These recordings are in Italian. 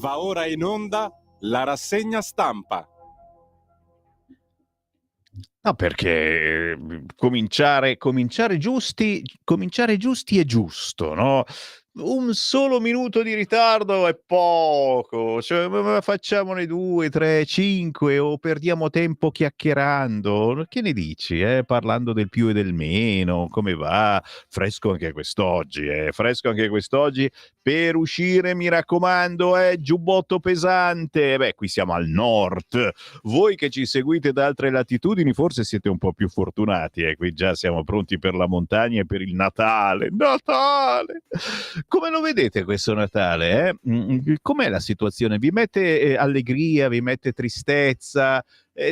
Va ora in onda la rassegna stampa. No, perché cominciare giusti è giusto, no? Un solo minuto di ritardo è poco, cioè, ma facciamone 2, 3, 5 o perdiamo tempo chiacchierando. Che ne dici, parlando del più e del meno, come va? Fresco anche quest'oggi, fresco anche quest'oggi. Per uscire, mi raccomando, giubbotto pesante. Beh, qui siamo al nord. Voi che ci seguite da altre latitudini forse siete un po' più fortunati, qui già siamo pronti per la montagna e per il Natale. Natale! Come lo vedete questo Natale? Com'è la situazione? Vi mette allegria, vi mette tristezza?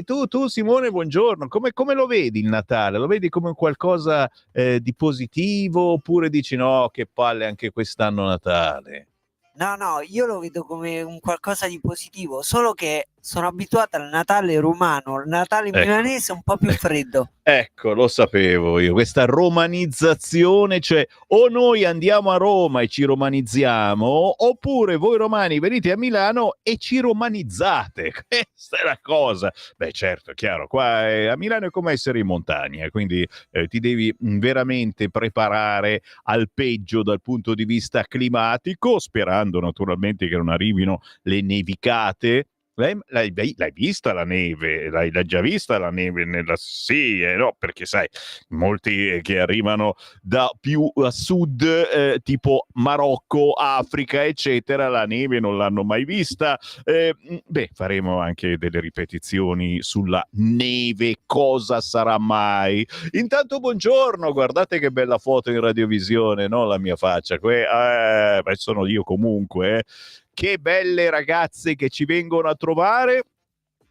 Tu Simone, buongiorno, come lo vedi il Natale? Lo vedi come qualcosa di positivo oppure dici no, che palle anche quest'anno Natale? No, io lo vedo come un qualcosa di positivo, solo che sono abituata al Natale romano, il Natale milanese è un po' più freddo. Ecco, lo sapevo io, questa romanizzazione, cioè o noi andiamo a Roma e ci romanizziamo, oppure voi romani venite a Milano e ci romanizzate. Questa è la cosa. Beh, certo, è chiaro, qua a Milano è come essere in montagna, quindi ti devi veramente preparare al peggio dal punto di vista climatico, sperando naturalmente che non arrivino le nevicate. L'hai vista la neve? L'hai già vista la neve? Sì, no, perché sai, molti che arrivano da più a sud, tipo Marocco, Africa, eccetera, la neve non l'hanno mai vista. Faremo anche delle ripetizioni sulla neve, cosa sarà mai? Intanto buongiorno, guardate che bella foto in radiovisione, no? La mia faccia, sono io comunque, Che belle ragazze che ci vengono a trovare.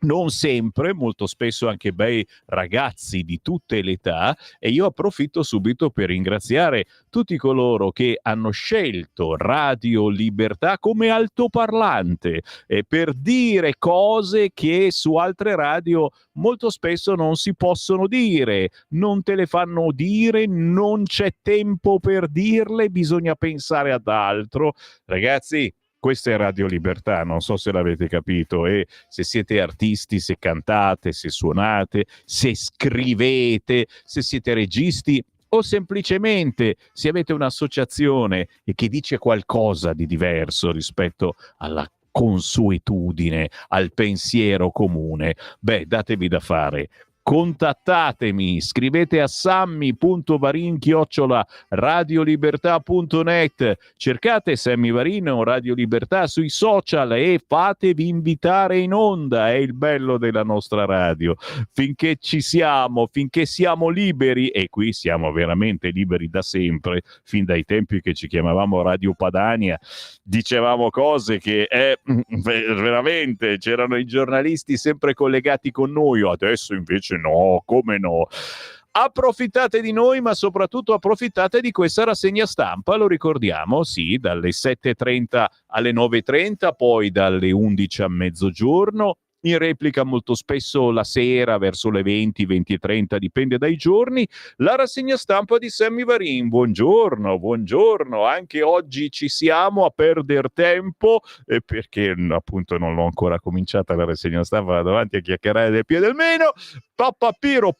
Non sempre, molto spesso anche bei ragazzi di tutte le età, e io approfitto subito per ringraziare tutti coloro che hanno scelto Radio Libertà come altoparlante per dire cose che su altre radio molto spesso non si possono dire, non te le fanno dire, non c'è tempo per dirle, bisogna pensare ad altro. Ragazzi, questa è Radio Libertà, non so se l'avete capito, e se siete artisti, se cantate, se suonate, se scrivete, se siete registi o semplicemente se avete un'associazione e che dice qualcosa di diverso rispetto alla consuetudine, al pensiero comune, datevi da fare. Contattatemi, scrivete a sammy.varin@radiolibertà.net, cercate Sammy Varin o Radio Libertà sui social e fatevi invitare in onda, è il bello della nostra radio. Finché ci siamo, finché siamo liberi, e qui siamo veramente liberi da sempre, fin dai tempi che ci chiamavamo Radio Padania, dicevamo cose che veramente c'erano i giornalisti sempre collegati con noi, adesso invece no, come no? Approfittate di noi, ma soprattutto approfittate di questa rassegna stampa, lo ricordiamo, sì, dalle 7:30 alle 9:30, poi dalle 11 a mezzogiorno, in replica molto spesso la sera verso le 20, 20:30, dipende dai giorni, la rassegna stampa di Sammy Varin. Buongiorno, anche oggi ci siamo a perder tempo, perché appunto non l'ho ancora cominciata la rassegna stampa, davanti a chiacchierare del più e del meno. Papà Pero,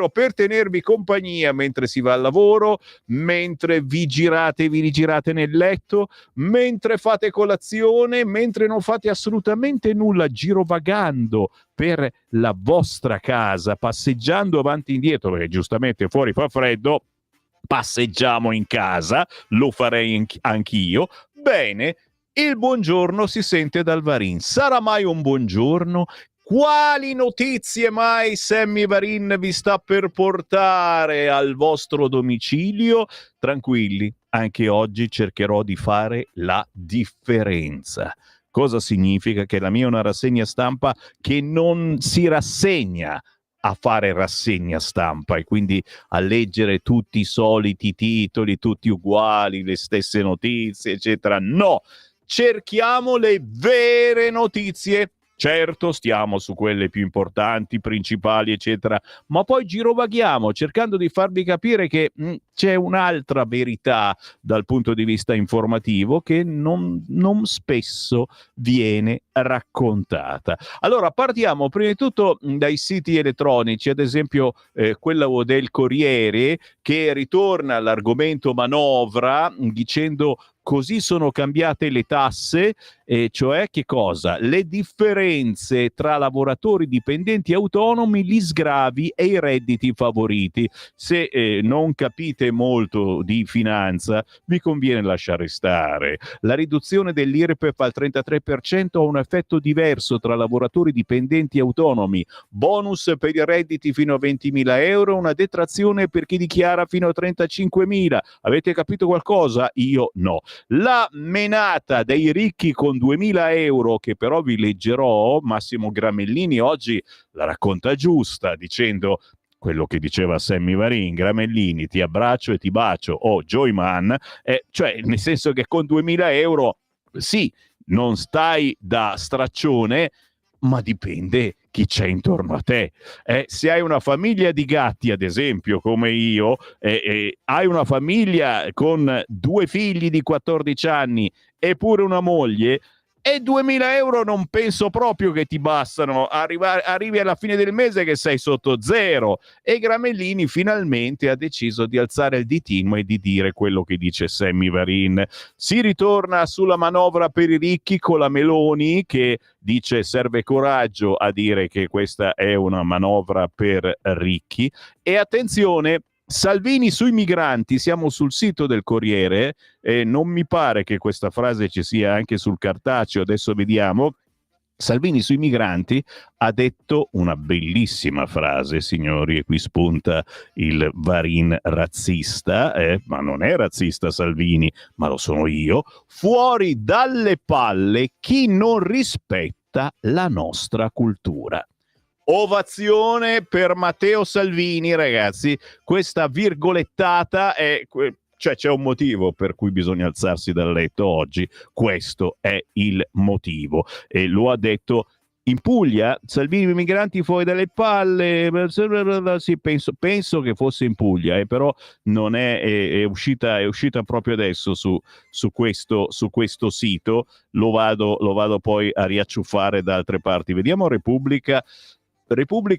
per tenervi compagnia mentre si va al lavoro, mentre vi rigirate nel letto, mentre fate colazione, mentre non fate assolutamente nulla, girovagando per la vostra casa, passeggiando avanti e indietro, perché giustamente fuori fa freddo, passeggiamo in casa, lo farei anch'io. Bene, il buongiorno si sente dal Varin. Sarà mai un buongiorno? Quali notizie mai Sammy Varin vi sta per portare al vostro domicilio? Tranquilli, anche oggi cercherò di fare la differenza. Cosa significa? Che la mia è una rassegna stampa che non si rassegna a fare rassegna stampa e quindi a leggere tutti i soliti titoli, tutti uguali, le stesse notizie, eccetera. No! Cerchiamo le vere notizie Certo, stiamo su quelle più importanti, principali, eccetera, ma poi girovaghiamo cercando di farvi capire che c'è un'altra verità dal punto di vista informativo che non spesso viene raccontata. Allora, partiamo prima di tutto dai siti elettronici, ad esempio quello del Corriere, che ritorna all'argomento manovra dicendo: così sono cambiate le tasse, e cioè che cosa? Le differenze tra lavoratori dipendenti autonomi, gli sgravi e i redditi favoriti. Se non capite molto di finanza, vi conviene lasciare stare. La riduzione dell'IRPEF al 33% ha un effetto diverso tra lavoratori dipendenti e autonomi. Bonus per i redditi fino a 20.000 euro, una detrazione per chi dichiara fino a 35.000. Avete capito qualcosa? Io no. La menata dei ricchi con 2.000 euro, che però vi leggerò, Massimo Gramellini oggi la racconta giusta, dicendo quello che diceva Sammy Varin: Gramellini, ti abbraccio e ti bacio, o Joyman, cioè nel senso che con 2.000 euro sì, non stai da straccione, ma dipende chi c'è intorno a te. Se hai una famiglia di gatti, ad esempio, come io, hai una famiglia con 2 figli di 14 anni e pure una moglie, e 2.000 euro non penso proprio che ti bastano. Arrivi alla fine del mese che sei sotto zero. E Gramellini finalmente ha deciso di alzare il ditino e di dire quello che dice Sammy Varin. Si ritorna sulla manovra per i ricchi con la Meloni, che dice serve coraggio a dire che questa è una manovra per ricchi. E attenzione, Salvini sui migranti, siamo sul sito del Corriere, non mi pare che questa frase ci sia anche sul cartaceo, adesso vediamo. Salvini sui migranti ha detto una bellissima frase, signori, e qui spunta il Varin razzista, ma non è razzista Salvini, ma lo sono io: fuori dalle palle chi non rispetta la nostra cultura. Ovazione per Matteo Salvini, ragazzi. Questa virgolettata è... Cioè c'è un motivo per cui bisogna alzarsi dal letto oggi, questo è il motivo. E lo ha detto in Puglia, Salvini migranti fuori dalle palle, sì, penso che fosse in Puglia, però non è uscita proprio adesso su questo sito, lo vado poi a riacciuffare da altre parti. Vediamo Repubblica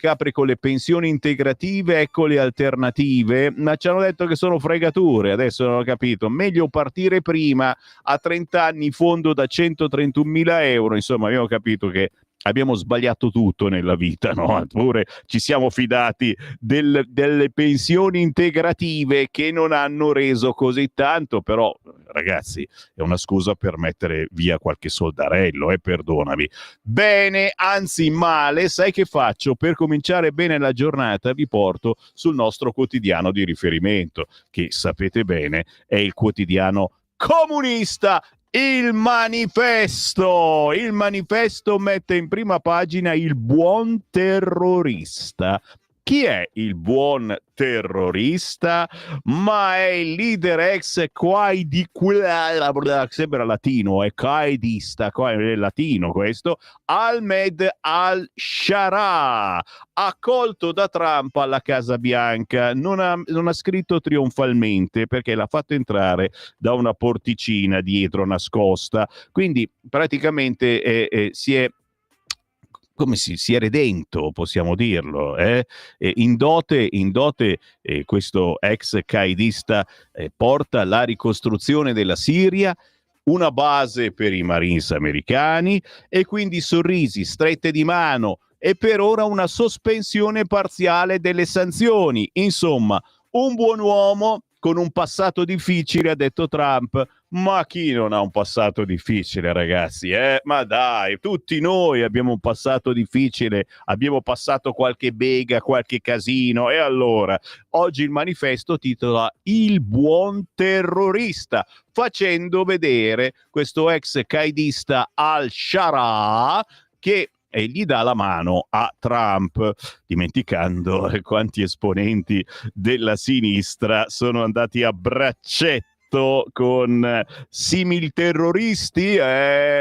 apre con le pensioni integrative, ecco le alternative, ma ci hanno detto che sono fregature, adesso non ho capito, meglio partire prima, a 30 anni fondo da 131.000 euro, insomma abbiamo capito che abbiamo sbagliato tutto nella vita, no? Eppure ci siamo fidati delle pensioni integrative che non hanno reso così tanto, però ragazzi è una scusa per mettere via qualche soldarello, perdonami. Bene, anzi male, sai che faccio? Per cominciare bene la giornata vi porto sul nostro quotidiano di riferimento, che sapete bene è il quotidiano comunista, il Manifesto. Il Manifesto mette in prima pagina il buon terrorista. Chi è il buon terrorista? Ma è il leader ex sembra latino, è qaedista, è latino questo, Ahmed al-Sharaa, accolto da Trump alla Casa Bianca. Non ha scritto trionfalmente perché l'ha fatto entrare da una porticina dietro nascosta, quindi praticamente si è redento, possiamo dirlo. In dote questo ex qaedista porta la ricostruzione della Siria, una base per i Marines americani, e quindi sorrisi, strette di mano e per ora una sospensione parziale delle sanzioni. Insomma, un buon uomo con un passato difficile, ha detto Trump. Ma chi non ha un passato difficile, ragazzi? Ma dai, tutti noi abbiamo un passato difficile, abbiamo passato qualche bega, qualche casino, e allora oggi il Manifesto titola Il buon terrorista, facendo vedere questo ex qaedista al-Sharaa che gli dà la mano a Trump, dimenticando quanti esponenti della sinistra sono andati a braccetto manifesto con simil-terroristi,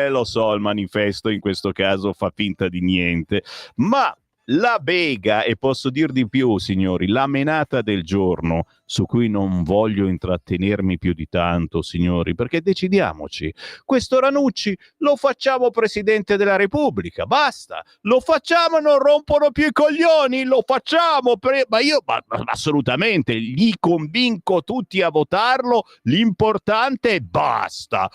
lo so, il manifesto in questo caso fa finta di niente, ma la bega, e posso dir di più, signori, la menata del giorno, su cui non voglio intrattenermi più di tanto, signori, perché decidiamoci, questo Ranucci lo facciamo Presidente della Repubblica, basta, lo facciamo, non rompono più i coglioni, lo facciamo, ma io assolutamente, li convinco tutti a votarlo, l'importante è basta,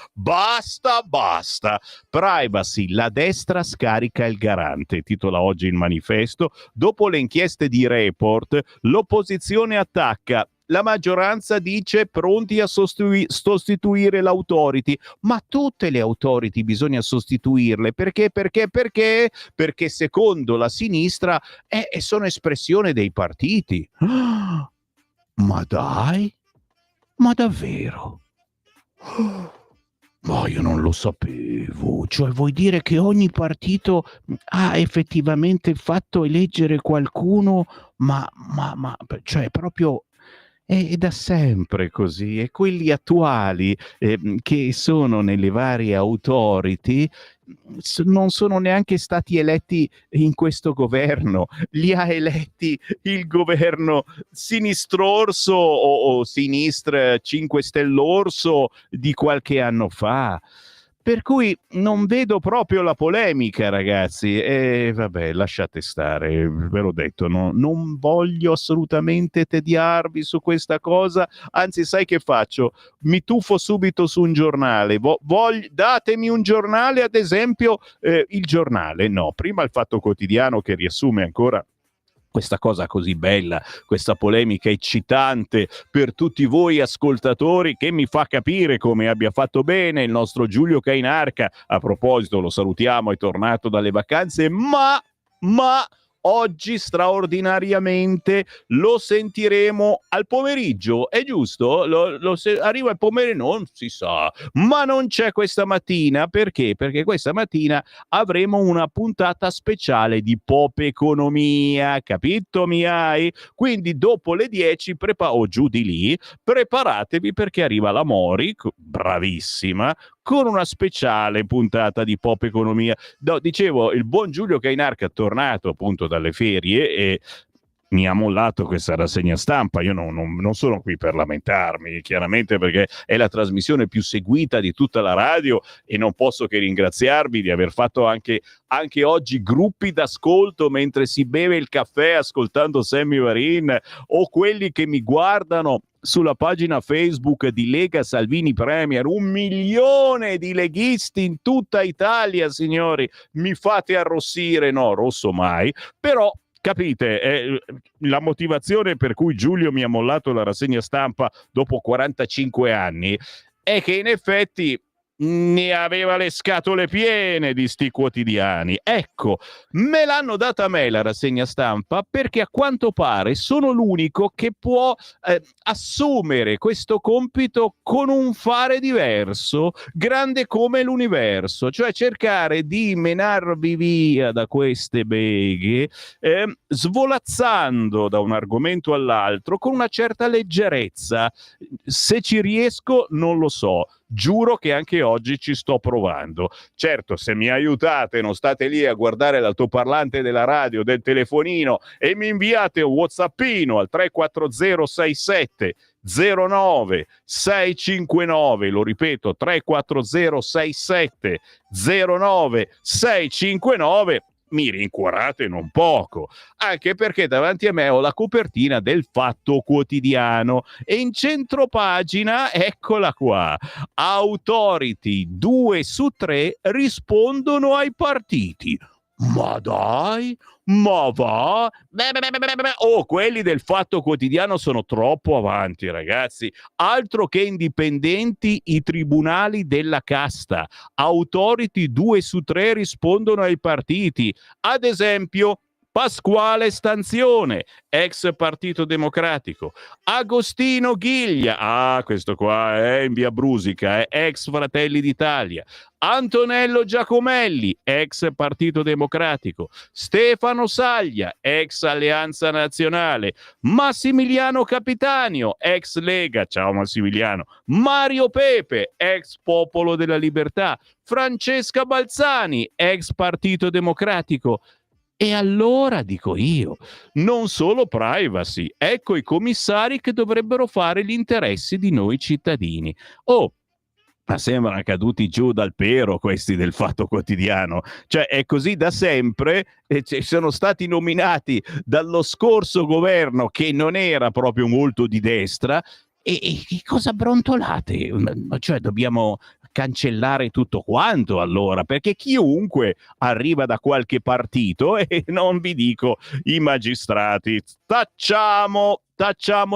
privacy, la destra scarica il garante, titola oggi il manifesto, dopo le inchieste di Report, l'opposizione attacca, la maggioranza dice pronti a sostituire l'autority, ma tutte le autority bisogna sostituirle, perché? Perché secondo la sinistra sono espressione dei partiti. Ma dai? Ma davvero? Ma io non lo sapevo, cioè vuoi dire che ogni partito ha effettivamente fatto eleggere qualcuno, ma cioè proprio è da sempre così, e quelli attuali che sono nelle varie authority non sono neanche stati eletti in questo governo, li ha eletti il governo sinistrorso o sinistra 5 stellorso di qualche anno fa. Per cui non vedo proprio la polemica, ragazzi, e vabbè, lasciate stare, ve l'ho detto, non voglio assolutamente tediarvi su questa cosa, anzi sai che faccio? Mi tuffo subito su un giornale, datemi un giornale, ad esempio il Giornale, no, prima il Fatto Quotidiano che riassume ancora questa cosa così bella, questa polemica eccitante per tutti voi ascoltatori, che mi fa capire come abbia fatto bene il nostro Giulio Cainarca. A proposito, lo salutiamo, è tornato dalle vacanze, ma oggi straordinariamente lo sentiremo al pomeriggio, è giusto? Arriva il pomeriggio, non si sa, ma non c'è questa mattina, perché? Perché questa mattina avremo una puntata speciale di Pop Economia, capito mi hai? Quindi dopo le 10 o giù di lì, preparatevi perché arriva la Mori, bravissima, con una speciale puntata di Pop Economia. Dicevo, il buon Giulio Cainarca è tornato appunto dalle ferie e mi ha mollato questa rassegna stampa. Io non sono qui per lamentarmi, chiaramente, perché è la trasmissione più seguita di tutta la radio e non posso che ringraziarvi di aver fatto anche oggi gruppi d'ascolto mentre si beve il caffè ascoltando Sammy Varin, o quelli che mi guardano sulla pagina Facebook di Lega Salvini Premier. 1 milione di leghisti in tutta Italia, signori, mi fate arrossire, no, rosso mai, però capite, la motivazione per cui Giulio mi ha mollato la rassegna stampa dopo 45 anni è che in effetti ne aveva le scatole piene di sti quotidiani. Ecco, me l'hanno data a me la rassegna stampa perché a quanto pare sono l'unico che può assumere questo compito con un fare diverso, grande come l'universo, cioè cercare di menarvi via da queste beghe, svolazzando da un argomento all'altro con una certa leggerezza. Se ci riesco non lo so, giuro che anche oggi ci sto provando. Certo, se mi aiutate, non state lì a guardare l'altoparlante della radio, del telefonino, e mi inviate un WhatsAppino al 34067 09 659, lo ripeto, 34067 09 659, mi rincuorate non poco, anche perché davanti a me ho la copertina del Fatto Quotidiano e in centropagina, eccola qua, authority 2 su 3 rispondono ai partiti. Ma dai, ma va? Oh, quelli del Fatto Quotidiano sono troppo avanti, ragazzi. Altro che indipendenti, i tribunali della casta. Authority 2 su 3 rispondono ai partiti. Ad esempio, Pasquale Stanzione, ex Partito Democratico. Agostino Ghiglia, questo qua è in via Brusica, ex Fratelli d'Italia. Antonello Giacomelli, ex Partito Democratico. Stefano Saglia, ex Alleanza Nazionale. Massimiliano Capitanio, ex Lega, ciao Massimiliano. Mario Pepe, ex Popolo della Libertà. Francesca Balzani, ex Partito Democratico. E allora dico io, non solo privacy, ecco i commissari che dovrebbero fare gli interessi di noi cittadini. Ma sembrano caduti giù dal pero questi del Fatto Quotidiano, cioè è così da sempre, sono stati nominati dallo scorso governo che non era proprio molto di destra, e che cosa brontolate? Cioè dobbiamo cancellare tutto quanto allora, perché chiunque arriva da qualche partito, e non vi dico i magistrati, tacciamo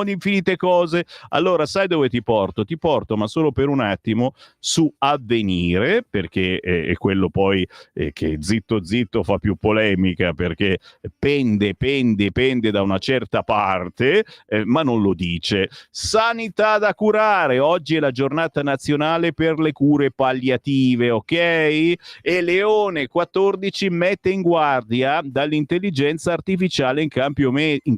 di infinite cose. Allora sai dove ti porto? Ti porto, ma solo per un attimo, su Avvenire, perché è quello poi che zitto zitto fa più polemica, perché pende da una certa parte, ma non lo dice. Sanità da curare, oggi è la giornata nazionale per le cure palliative, ok? E Leone 14 mette in guardia dall'intelligenza artificiale in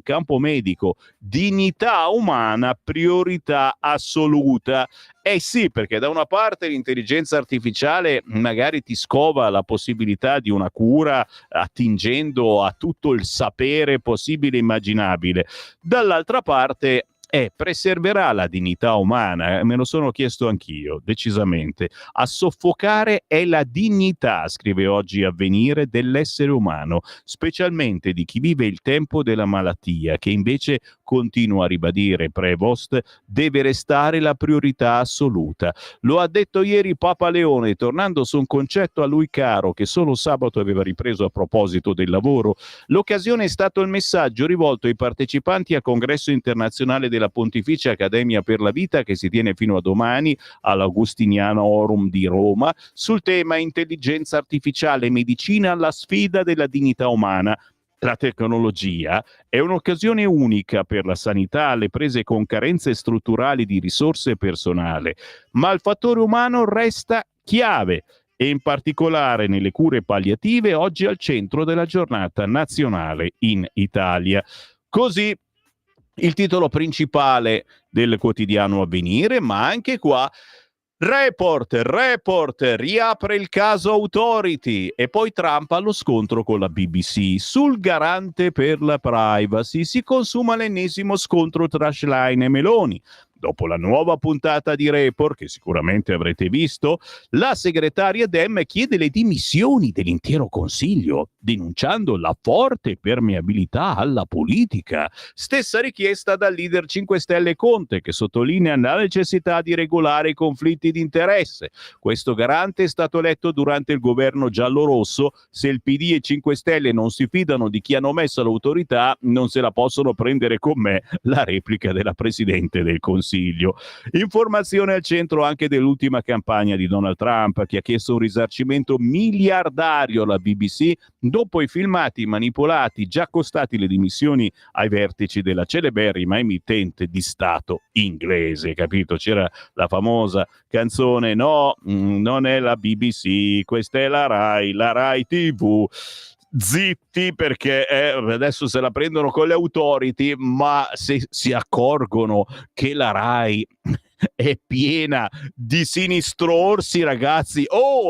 campo medico. Dignità umana, priorità assoluta. Eh sì, perché da una parte l'intelligenza artificiale magari ti scova la possibilità di una cura attingendo a tutto il sapere possibile e immaginabile. Dall'altra parte preserverà la dignità umana, me lo sono chiesto anch'io, decisamente. A soffocare è la dignità, scrive oggi Avvenire, dell'essere umano, specialmente di chi vive il tempo della malattia, che invece, continua a ribadire Prevost, deve restare la priorità assoluta. Lo ha detto ieri Papa Leone, tornando su un concetto a lui caro, che solo sabato aveva ripreso a proposito del lavoro. L'occasione è stato il messaggio rivolto ai partecipanti al congresso internazionale della Pontificia Accademia per la Vita, che si tiene fino a domani all'Augustinianorum di Roma, sul tema intelligenza artificiale e medicina, la sfida della dignità umana. La tecnologia è un'occasione unica per la sanità alle prese con carenze strutturali di risorse e personale, ma il fattore umano resta chiave, e in particolare nelle cure palliative, oggi al centro della giornata nazionale in Italia. Così il titolo principale del quotidiano Avvenire, ma anche qua Report, riapre il caso Authority, e poi Trump allo scontro con la BBC. Sul garante per la privacy si consuma l'ennesimo scontro tra Schlein e Meloni. Dopo la nuova puntata di Report, che sicuramente avrete visto, la segretaria Dem chiede le dimissioni dell'intero Consiglio, denunciando la forte permeabilità alla politica. Stessa richiesta dal leader 5 Stelle Conte, che sottolinea la necessità di regolare i conflitti di interesse. Questo garante è stato eletto durante il governo giallo-rosso. Se il PD e 5 Stelle non si fidano di chi hanno messo l'autorità, non se la possono prendere con me, la replica della Presidente del Consiglio. Informazione al centro anche dell'ultima campagna di Donald Trump, che ha chiesto un risarcimento miliardario alla BBC dopo i filmati manipolati già costati le dimissioni ai vertici della celeberrima emittente di Stato inglese, capito? C'era la famosa canzone "No, non è la BBC, questa è la Rai TV". Zitti, perché adesso se la prendono con le authority, ma se si accorgono che la Rai è piena di sinistrorsi, ragazzi,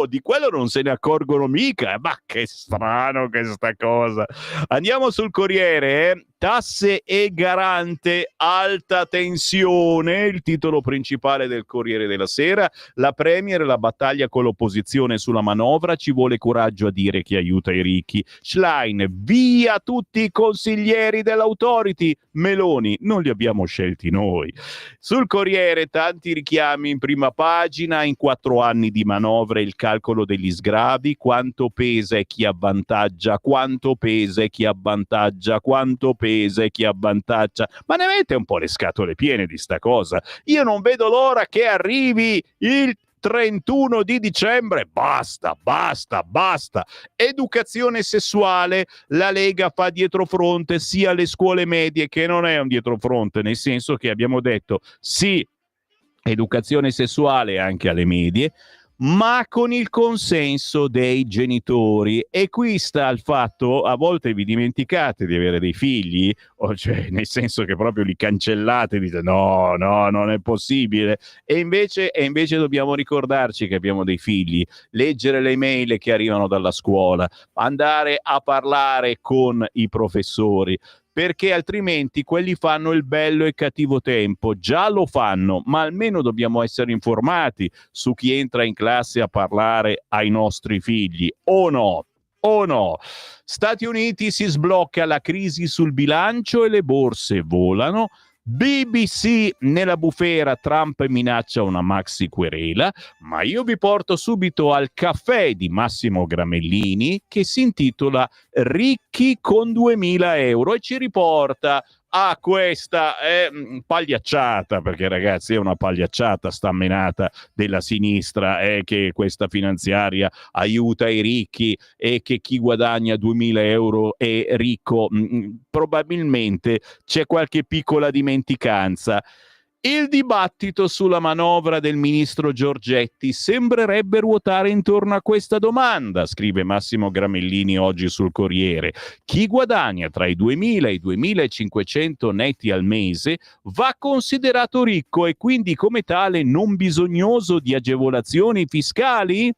di quello non se ne accorgono mica, ma che strano questa cosa. Andiamo sul Corriere, tasse e garante, alta tensione, il titolo principale del Corriere della Sera. La Premier, la battaglia con l'opposizione sulla manovra, ci vuole coraggio a dire chi aiuta i ricchi. Schlein, via tutti i consiglieri dell'authority. Meloni, non li abbiamo scelti noi. Sul Corriere tanti richiami in prima pagina. In 4 anni di manovre il calcolo degli sgravi, quanto pesa e chi avvantaggia, quanto pesa e chi avvantaggia, quanto pesa e chi avvantaggia. Ma ne avete un po' le scatole piene di sta cosa? Io non vedo l'ora che arrivi il 31 di dicembre. Basta. Educazione sessuale, la Lega fa dietrofronte sia alle scuole medie, che non è un dietrofronte, nel senso che abbiamo detto sì, educazione sessuale anche alle medie, ma con il consenso dei genitori. E qui sta il fatto: a volte vi dimenticate di avere dei figli, o cioè nel senso che proprio li cancellate, dite no, non è possibile, e invece dobbiamo ricordarci che abbiamo dei figli, leggere le mail che arrivano dalla scuola, andare a parlare con i professori, perché altrimenti quelli fanno il bello e cattivo tempo. Già lo fanno, ma almeno dobbiamo essere informati su chi entra in classe a parlare ai nostri figli, o no? Stati Uniti, si sblocca la crisi sul bilancio e le borse volano. BBC, nella bufera, Trump minaccia una maxi querela. Ma io vi porto subito al caffè di Massimo Gramellini, che si intitola Ricchi con 2000 euro, e ci riporta a questa pagliacciata, perché ragazzi è una pagliacciata sta menata della sinistra, che questa finanziaria aiuta i ricchi e che chi guadagna 2000 euro è ricco. Probabilmente c'è qualche piccola dimenticanza. Il dibattito sulla manovra del ministro Giorgetti sembrerebbe ruotare intorno a questa domanda, scrive Massimo Gramellini oggi sul Corriere. Chi guadagna tra i 2.000 e i 2.500 netti al mese va considerato ricco e quindi come tale non bisognoso di agevolazioni fiscali?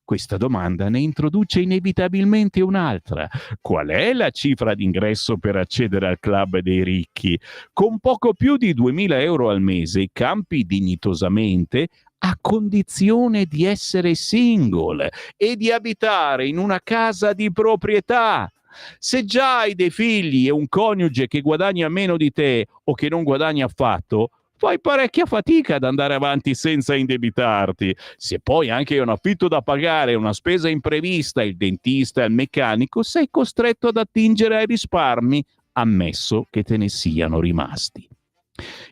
Questa domanda ne introduce inevitabilmente un'altra. Qual è la cifra d'ingresso per accedere al club dei ricchi? Con poco più di 2000 euro al mese campi dignitosamente, a condizione di essere single e di abitare in una casa di proprietà. Se già hai dei figli e un coniuge che guadagna meno di te o che non guadagna affatto, fai parecchia fatica ad andare avanti senza indebitarti. Se poi anche hai un affitto da pagare, una spesa imprevista, il dentista e il meccanico, sei costretto ad attingere ai risparmi, ammesso che te ne siano rimasti.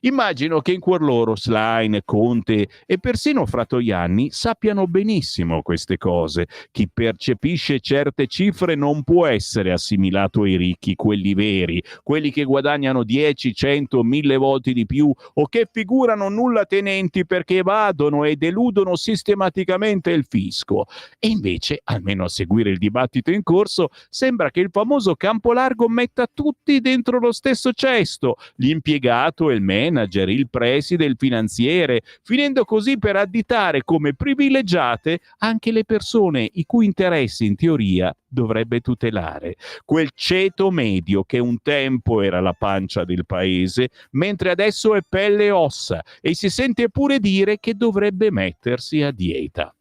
Immagino che in cuor loro Schlein, Conte e persino Fratoianni sappiano benissimo queste cose. Chi percepisce certe cifre non può essere assimilato ai ricchi, quelli veri, quelli che guadagnano 10, 100, 1000 volte di più o che figurano nulla tenenti perché evadono e deludono sistematicamente il fisco. E invece, almeno a seguire il dibattito in corso, sembra che il famoso campo largo metta tutti dentro lo stesso cesto, l'impiegato, il manager, il preside, il finanziere, finendo così per additare come privilegiate anche le persone i cui interessi in teoria dovrebbe tutelare. Quel ceto medio che un tempo era la pancia del paese, mentre adesso è pelle e ossa, e si sente pure dire che dovrebbe mettersi a dieta.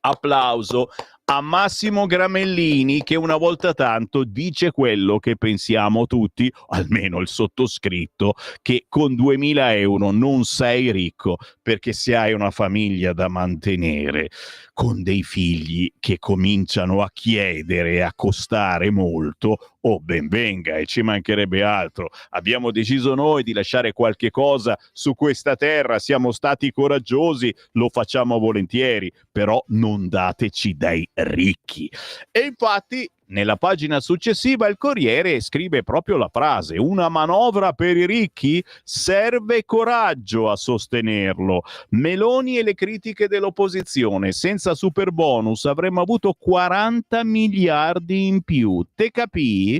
Applauso a Massimo Gramellini, che una volta tanto dice quello che pensiamo tutti, almeno il sottoscritto, che con 2000 euro non sei ricco, perché se hai una famiglia da mantenere con dei figli che cominciano a chiedere e a costare molto, ben venga, e ci mancherebbe altro. Abbiamo deciso noi di lasciare qualche cosa su questa terra, siamo stati coraggiosi, lo facciamo volentieri, però non dateci dei ricchi. E infatti nella pagina successiva il Corriere scrive proprio la frase: una manovra per i ricchi? Serve coraggio a sostenerlo. Meloni e le critiche dell'opposizione: senza super bonus avremmo avuto 40 miliardi in più. Te capì?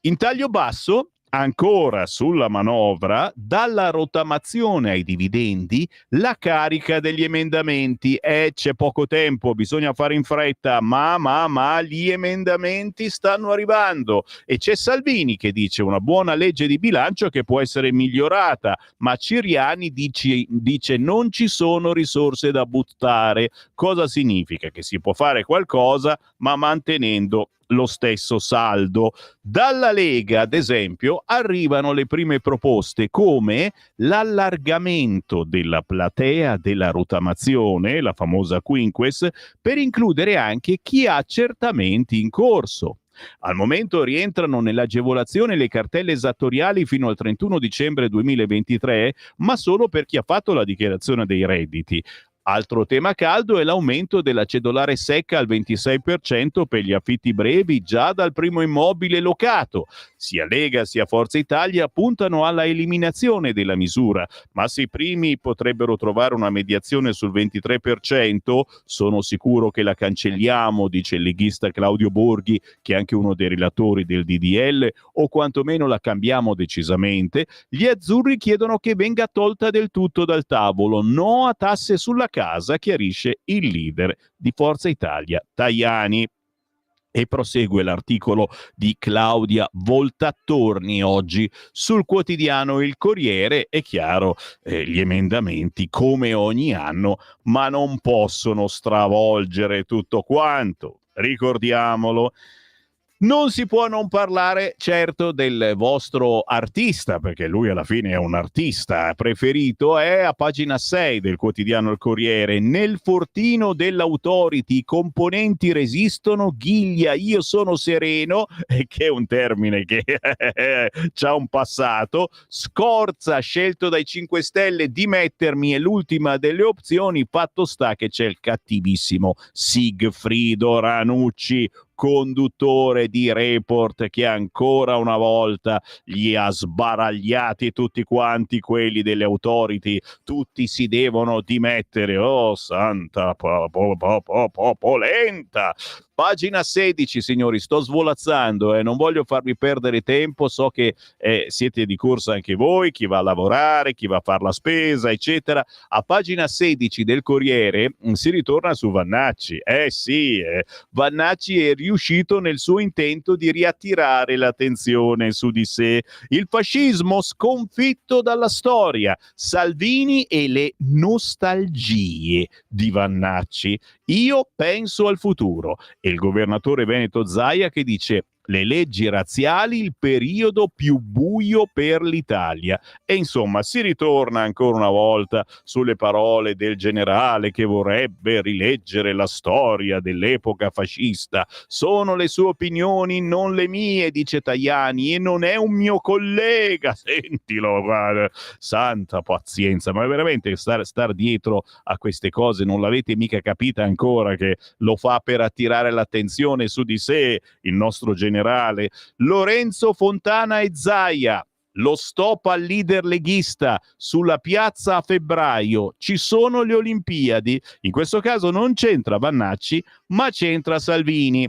In taglio basso, ancora sulla manovra, dalla rottamazione ai dividendi, la carica degli emendamenti. C'è poco tempo, bisogna fare in fretta, ma gli emendamenti stanno arrivando. E c'è Salvini che dice una buona legge di bilancio che può essere migliorata, ma Ciriani dice non ci sono risorse da buttare. Cosa significa? Che si può fare qualcosa, ma mantenendo lo stesso saldo. Dalla Lega, ad esempio, arrivano le prime proposte come l'allargamento della platea della rottamazione, la famosa quinques, per includere anche chi ha accertamenti in corso. Al momento rientrano nell'agevolazione le cartelle esattoriali fino al 31 dicembre 2023, ma solo per chi ha fatto la dichiarazione dei redditi. Altro tema caldo è l'aumento della cedolare secca al 26% per gli affitti brevi già dal primo immobile locato. Sia Lega sia Forza Italia puntano alla eliminazione della misura, ma se i primi potrebbero trovare una mediazione sul 23%, sono sicuro che la cancelliamo, dice il leghista Claudio Borghi, che è anche uno dei relatori del DDL, o quantomeno la cambiamo decisamente. Gli azzurri chiedono che venga tolta del tutto dal tavolo, no a tasse sulla casa, chiarisce il leader di Forza Italia Tajani. E prosegue l'articolo di Claudia Voltattorni oggi sul quotidiano Il Corriere. È chiaro, gli emendamenti come ogni anno, ma non possono stravolgere tutto quanto. Ricordiamolo. Non si può non parlare, certo, del vostro artista, perché lui alla fine è un artista preferito, è a pagina 6 del quotidiano Il Corriere. Nel fortino dell'Authority i componenti resistono, ghiglia io sono sereno, che è un termine che c'ha un passato. Scorza, scelto dai 5 Stelle, dimettermi è l'ultima delle opzioni, fatto sta che c'è il cattivissimo Sigfrido Ranucci, conduttore di Report, che ancora una volta li ha sbaragliati tutti quanti quelli delle Authority. Tutti si devono dimettere. Oh santa polenta. Pagina 16, signori, sto svolazzando, non voglio farvi perdere tempo, so che siete di corsa anche voi, chi va a lavorare, chi va a fare la spesa, eccetera. A pagina 16 del Corriere si ritorna su Vannacci. Vannacci è riuscito nel suo intento di riattirare l'attenzione su di sé. Il fascismo sconfitto dalla storia, Salvini e le nostalgie di Vannacci. Io penso al futuro. E il governatore veneto Zaia che dice: le leggi razziali, il periodo più buio per l'Italia. E insomma si ritorna ancora una volta sulle parole del generale che vorrebbe rileggere la storia dell'epoca fascista. Sono le sue opinioni, non le mie, dice Tajani, e non è un mio collega. Sentilo, guarda, santa pazienza, ma veramente star dietro a queste cose non l'avete mica capita ancora che lo fa per attirare l'attenzione su di sé il nostro generale. Lorenzo Fontana e Zaia, lo stop al leader leghista sulla piazza a febbraio, ci sono le Olimpiadi. In questo caso non c'entra Vannacci, ma c'entra Salvini.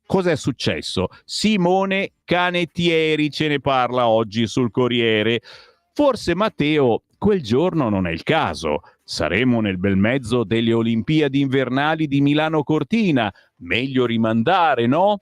Cos'è successo? Simone Canettieri ce ne parla oggi sul Corriere. Forse, Matteo, quel giorno non è il caso. Saremo nel bel mezzo delle Olimpiadi invernali di Milano Cortina. Meglio rimandare, no?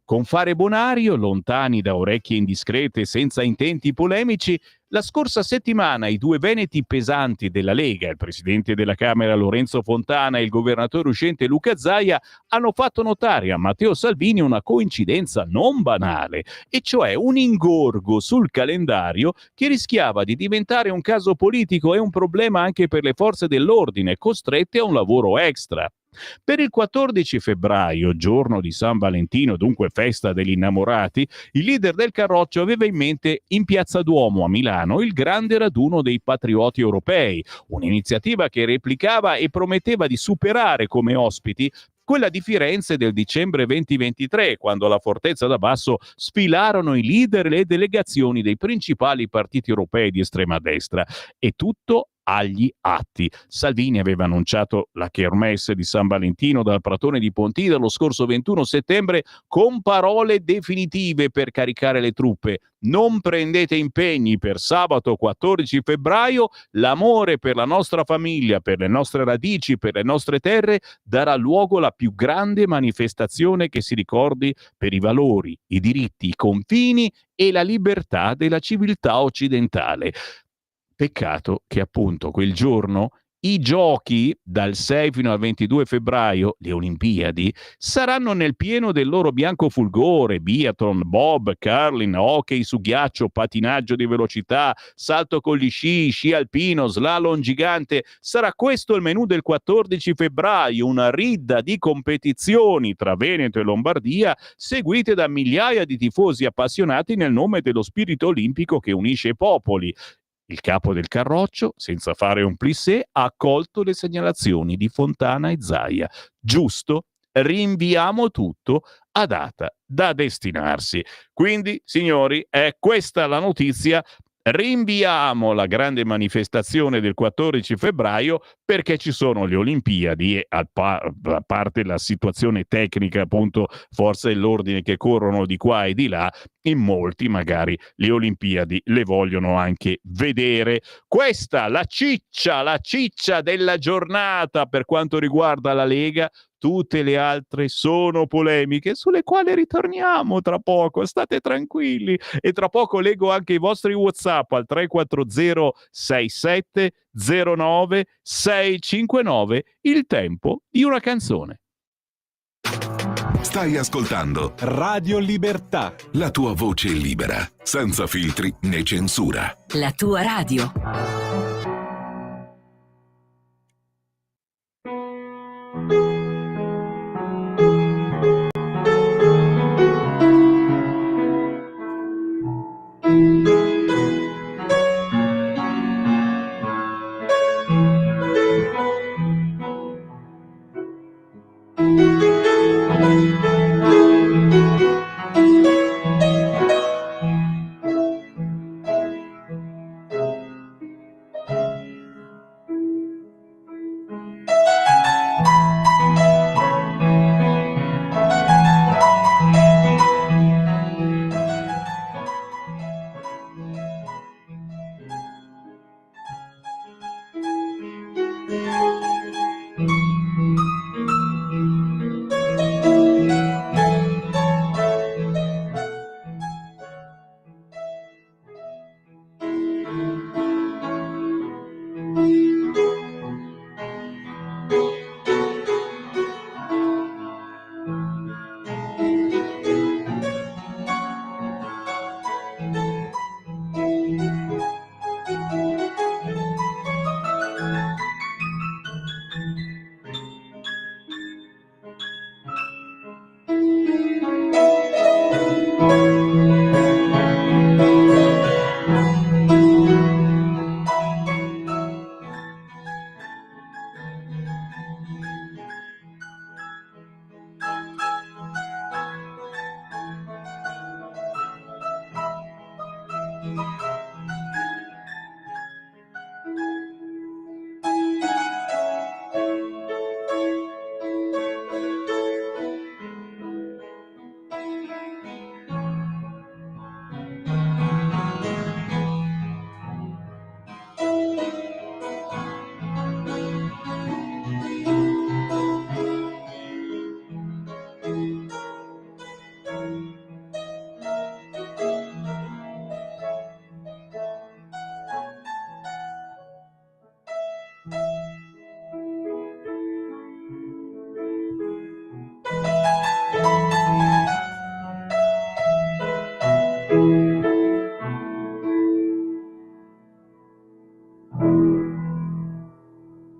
Con Fare Bonario, lontani da orecchie indiscrete senza intenti polemici, la scorsa settimana i due veneti pesanti della Lega, il presidente della Camera Lorenzo Fontana e il governatore uscente Luca Zaia, hanno fatto notare a Matteo Salvini una coincidenza non banale, e cioè un ingorgo sul calendario che rischiava di diventare un caso politico e un problema anche per le forze dell'ordine, costrette a un lavoro extra. Per il 14 febbraio, giorno di San Valentino, dunque festa degli innamorati, il leader del Carroccio aveva in mente in Piazza Duomo a Milano il grande raduno dei patrioti europei, un'iniziativa che replicava e prometteva di superare come ospiti quella di Firenze del dicembre 2023, quando alla Fortezza da Basso sfilarono i leader e le delegazioni dei principali partiti europei di estrema destra. E tutto agli atti. Salvini aveva annunciato la kermesse di San Valentino dal Pratone di Pontida lo scorso 21 settembre con parole definitive per caricare le truppe. Non prendete impegni per sabato 14 febbraio, l'amore per la nostra famiglia, per le nostre radici, per le nostre terre darà luogo alla più grande manifestazione che si ricordi per i valori, i diritti, i confini e la libertà della civiltà occidentale. Peccato che appunto quel giorno I giochi dal 6 fino al 22 febbraio, le Olimpiadi, saranno nel pieno del loro bianco fulgore: biathlon, bob, curling, hockey su ghiaccio, patinaggio di velocità, salto con gli sci, sci alpino, slalom gigante. Sarà questo il menù del 14 febbraio, una ridda di competizioni tra Veneto e Lombardia, seguite da migliaia di tifosi appassionati nel nome dello spirito olimpico che unisce i popoli. Il capo del Carroccio, senza fare un plissé, ha accolto le segnalazioni di Fontana e Zaia. Giusto, rinviamo tutto a data da destinarsi. Quindi, signori, è questa la notizia. Rinviamo la grande manifestazione del 14 febbraio perché ci sono le Olimpiadi e a parte la situazione tecnica, appunto, forse l'ordine che corrono di qua e di là, in molti magari le Olimpiadi le vogliono anche vedere. Questa la ciccia della giornata per quanto riguarda la Lega. Tutte le altre sono polemiche sulle quali ritorniamo tra poco, state tranquilli, e tra poco leggo anche i vostri WhatsApp al 340 67 09 659, il tempo di una canzone. Stai ascoltando Radio Libertà. la tua voce libera, senza filtri né censura. La tua radio.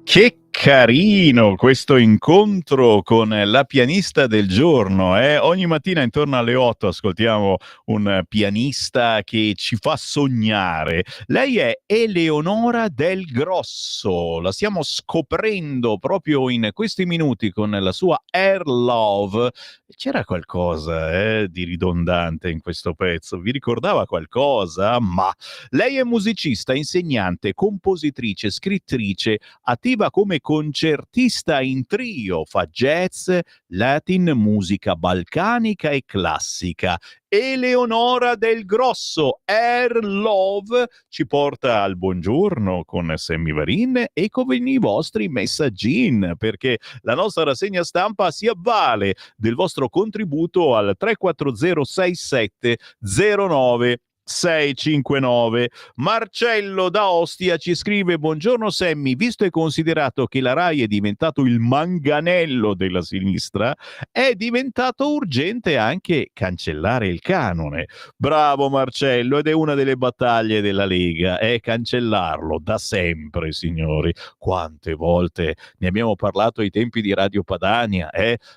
Che carino questo incontro con la pianista del giorno, eh? Ogni mattina intorno alle 8 ascoltiamo un pianista che ci fa sognare. Lei è Eleonora Del Grosso, la stiamo scoprendo proprio in questi minuti con la sua Air Love. C'era qualcosa di ridondante in questo pezzo, vi ricordava qualcosa? Ma lei è musicista, insegnante, compositrice, scrittrice, attiva come concertista in trio, fa jazz, latin, musica balcanica e classica. Eleonora Del Grosso, Air Love, ci porta al buongiorno con Sammy Varin e con i vostri messaggin, perché la nostra rassegna stampa si avvale del vostro contributo al 340 67 09 659. Marcello da Ostia ci scrive: buongiorno Sammy, visto e considerato che la Rai è diventato il manganello della sinistra, è diventato urgente anche cancellare il canone. Bravo Marcello, ed è una delle battaglie della Lega, è cancellarlo da sempre, signori. Quante volte ne abbiamo parlato ai tempi di Radio Padania,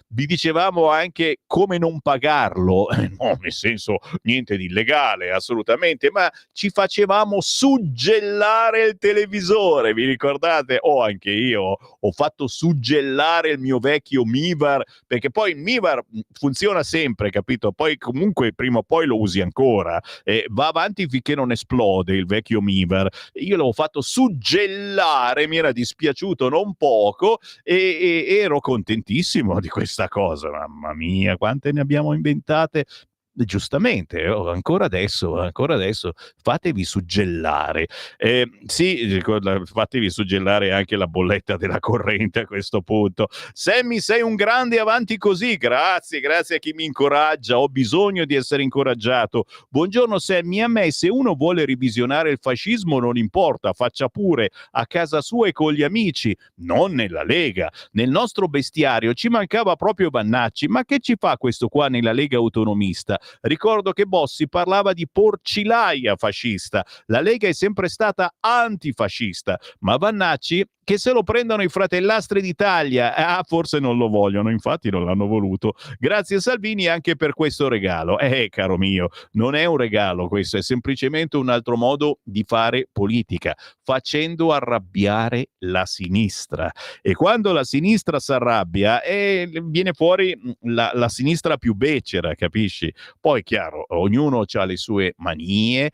vi dicevamo anche come non pagarlo, no, nel senso niente di illegale, assolutamente, ma ci facevamo suggellare il televisore, vi ricordate? Anche io ho fatto suggellare il mio vecchio Mivar, perché poi il Mivar funziona sempre, capito? Poi comunque prima o poi lo usi ancora, va avanti finché non esplode il vecchio Mivar. Io l'ho fatto suggellare, mi era dispiaciuto non poco e ero contentissimo di questa cosa. Mamma mia, quante ne abbiamo inventate. Giustamente, ancora adesso fatevi suggellare. Sì, fatevi suggellare anche la bolletta della corrente a questo punto. Sammy, sei un grande, avanti così. Grazie a chi mi incoraggia, ho bisogno di essere incoraggiato. Buongiorno Sammy, a me se uno vuole revisionare il fascismo non importa, faccia pure a casa sua e con gli amici, non nella Lega. Nel nostro bestiario ci mancava proprio Vannacci, ma che ci fa questo qua nella Lega autonomista? Ricordo che Bossi parlava di porcilaia fascista. La Lega è sempre stata antifascista, ma Vannacci che se lo prendano i fratellastri d'Italia, forse non lo vogliono, infatti non l'hanno voluto. Grazie Salvini anche per questo regalo. Caro mio, non è un regalo questo, è semplicemente un altro modo di fare politica, facendo arrabbiare la sinistra. E quando la sinistra si arrabbia, viene fuori la sinistra più becera, capisci? Poi chiaro, ognuno ha le sue manie,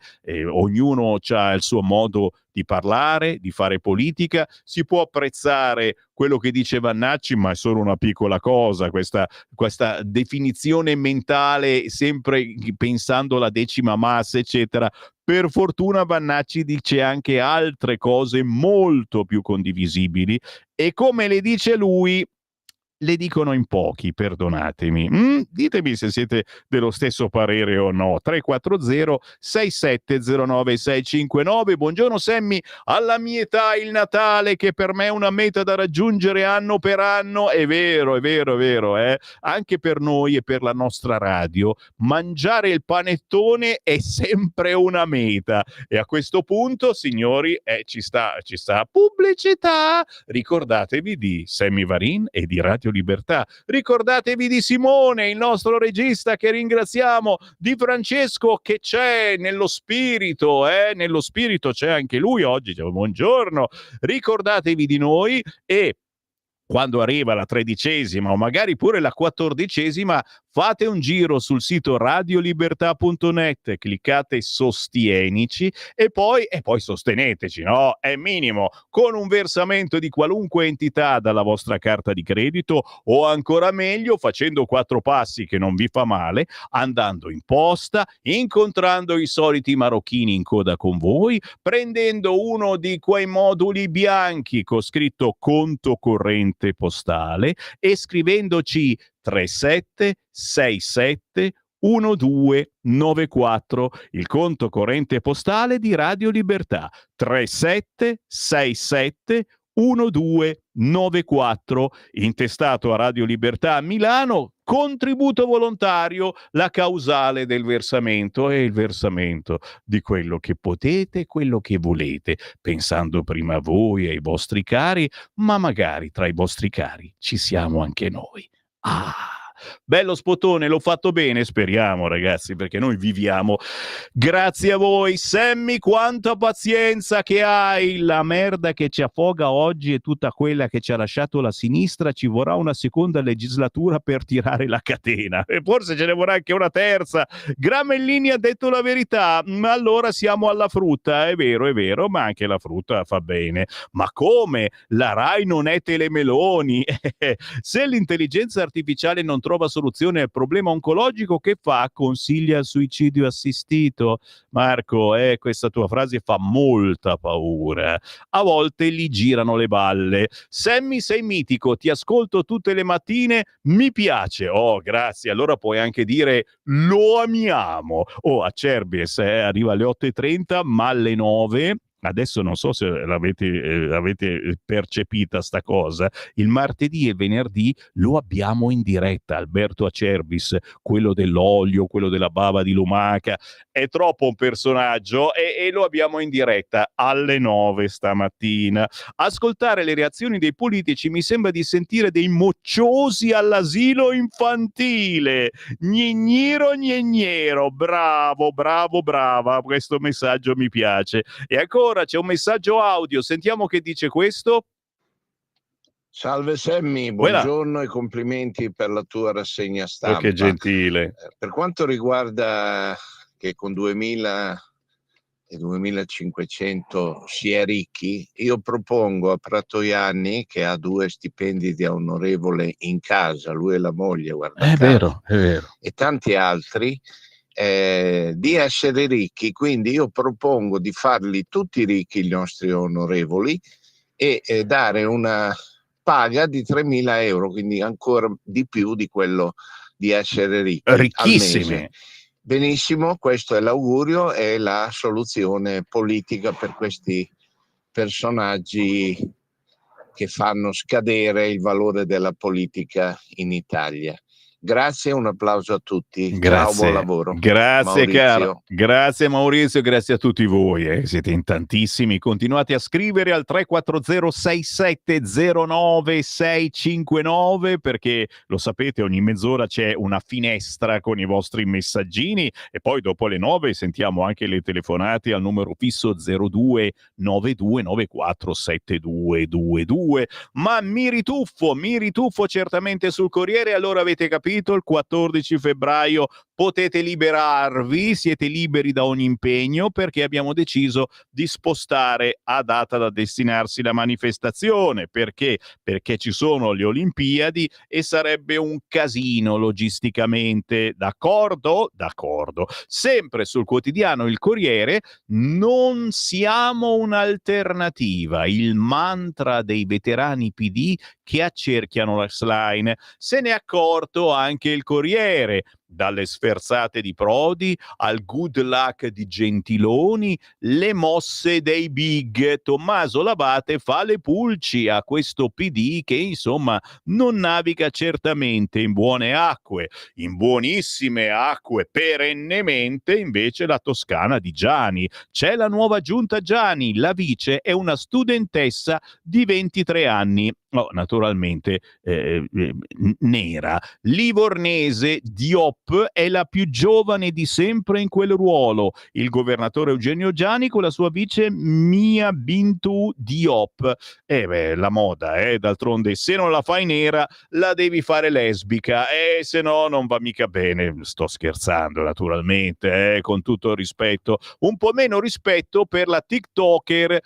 ognuno ha il suo modo di parlare, di fare politica. Si può apprezzare quello che dice Vannacci, ma è solo una piccola cosa, questa definizione mentale, sempre pensando alla decima massa, eccetera. Per fortuna Vannacci dice anche altre cose molto più condivisibili e come le dice lui, le dicono in pochi, perdonatemi. Ditemi se siete dello stesso parere o no. 340 6709 659. Buongiorno Sammy, alla mia età il Natale che per me è una meta da raggiungere anno per anno. È vero, anche per noi e per la nostra radio mangiare il panettone è sempre una meta. E a questo punto, signori, ci sta pubblicità. Ricordatevi di Sammy Varin e di Radio Libertà. Ricordatevi di Simone, il nostro regista, che ringraziamo, di Francesco che c'è nello spirito, nello spirito c'è anche lui oggi. Buongiorno. Ricordatevi di noi e quando arriva la 13ª o magari pure la 14ª, fate un giro sul sito radiolibertà.net, cliccate sostienici e poi sosteneteci, no? È minimo, con un versamento di qualunque entità dalla vostra carta di credito o ancora meglio facendo 4 passi che non vi fa male, andando in posta, incontrando i soliti marocchini in coda con voi, prendendo uno di quei moduli bianchi con scritto conto corrente postale e scrivendoci 3767 1294, il conto corrente postale di Radio Libertà. 3767 1294, intestato a Radio Libertà a Milano, contributo volontario, la causale del versamento è il versamento di quello che potete e quello che volete, pensando prima a voi e ai vostri cari, ma magari tra i vostri cari ci siamo anche noi. Bello spotone, l'ho fatto bene, speriamo ragazzi, perché noi viviamo grazie a voi. Sammy, quanta pazienza che hai, la merda che ci affoga oggi è tutta quella che ci ha lasciato la sinistra, ci vorrà una seconda legislatura per tirare la catena e forse ce ne vorrà anche una terza. Gramellini ha detto la verità, ma allora siamo alla frutta, è vero, ma anche la frutta fa bene. Ma come? La Rai non è Telemeloni? Se l'intelligenza artificiale non trova soluzione al problema oncologico, che fa? Consiglia il suicidio assistito. Marco, questa tua frase fa molta paura. A volte gli girano le balle. Sammy, sei mitico, ti ascolto tutte le mattine, mi piace. Oh, grazie. Allora puoi anche dire lo amiamo. Oh, a Cerbies arriva alle 8:30, ma alle 9. Adesso non so se l'avete percepita sta cosa. Il martedì e il venerdì lo abbiamo in diretta. Alberto Acerbis, quello dell'olio, quello della bava di lumaca, è troppo un personaggio e lo abbiamo in diretta alle 9 stamattina. Ascoltare le reazioni dei politici mi sembra di sentire dei mocciosi all'asilo infantile. Gnigniro gnignero, bravo, brava, questo messaggio mi piace. E ancora c'è un messaggio audio, sentiamo che dice questo. Salve Sammy, buongiorno e complimenti per la tua rassegna stampa. Oh, che gentile. Per quanto riguarda che con 2000 e 2500 si è ricchi, io propongo a Pratoianni, che ha 2 stipendi di onorevole in casa, lui e la moglie, guarda È caso, vero. e tanti altri, di essere ricchi. Quindi io propongo di farli tutti ricchi i nostri onorevoli e dare una paga di 3.000 euro, quindi ancora di più di quello di essere ricchi Ricchissimi. al mese. Benissimo, questo è l'augurio e la soluzione politica per questi personaggi che fanno scadere il valore della politica in Italia. Grazie, un applauso a tutti. Grazie. Ciao, buon lavoro. Grazie Maurizio. caro. Grazie Maurizio, grazie a tutti voi. Siete in tantissimi. Continuate a scrivere al 340-6709-659 perché lo sapete, ogni mezz'ora c'è una finestra con i vostri messaggini e poi dopo le 9 sentiamo anche le telefonate al numero fisso 0292947222. Ma mi rituffo certamente sul Corriere. Allora avete capito, il 14 febbraio potete liberarvi, siete liberi da ogni impegno perché abbiamo deciso di spostare a data da destinarsi la manifestazione. Perché? Perché ci sono le Olimpiadi e sarebbe un casino logisticamente. D'accordo? D'accordo. Sempre sul quotidiano Il Corriere, non siamo un'alternativa, il mantra dei veterani PD che accerchiano la Schlein. Se ne è accorto anche Il Corriere, dalle sferzate di Prodi al good luck di Gentiloni, le mosse dei big. Tommaso Labate fa le pulci a questo PD che insomma non naviga certamente in buone acque. In buonissime acque perennemente invece la Toscana di Giani. C'è la nuova giunta Giani, la vice è una studentessa di 23 anni. Oh, naturalmente nera. Livornese, Diop è la più giovane di sempre in quel ruolo. Il governatore Eugenio Giani con la sua vice Mia Bintou Diop. La moda, d'altronde se non la fai nera la devi fare lesbica, se no non va mica bene. Sto scherzando naturalmente, con tutto il rispetto. Un po' meno rispetto per la TikToker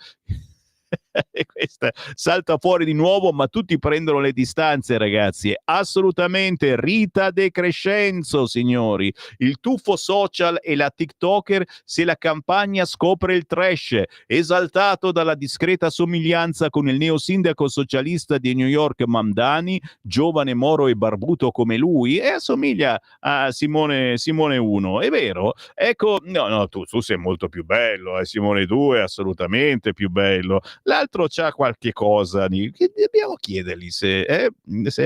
e questa salta fuori di nuovo, ma tutti prendono le distanze, ragazzi. Assolutamente. Rita De Crescenzo, signori. Il tuffo social e la TikToker se la campagna scopre il trash. Esaltato dalla discreta somiglianza con il neosindaco socialista di New York Mamdani, giovane, moro e barbuto come lui, e assomiglia a Simone 1. È vero? Ecco, no, tu sei molto più bello, Simone 2 è assolutamente più bello. L'altro c'ha qualche cosa che dobbiamo chiedergli se è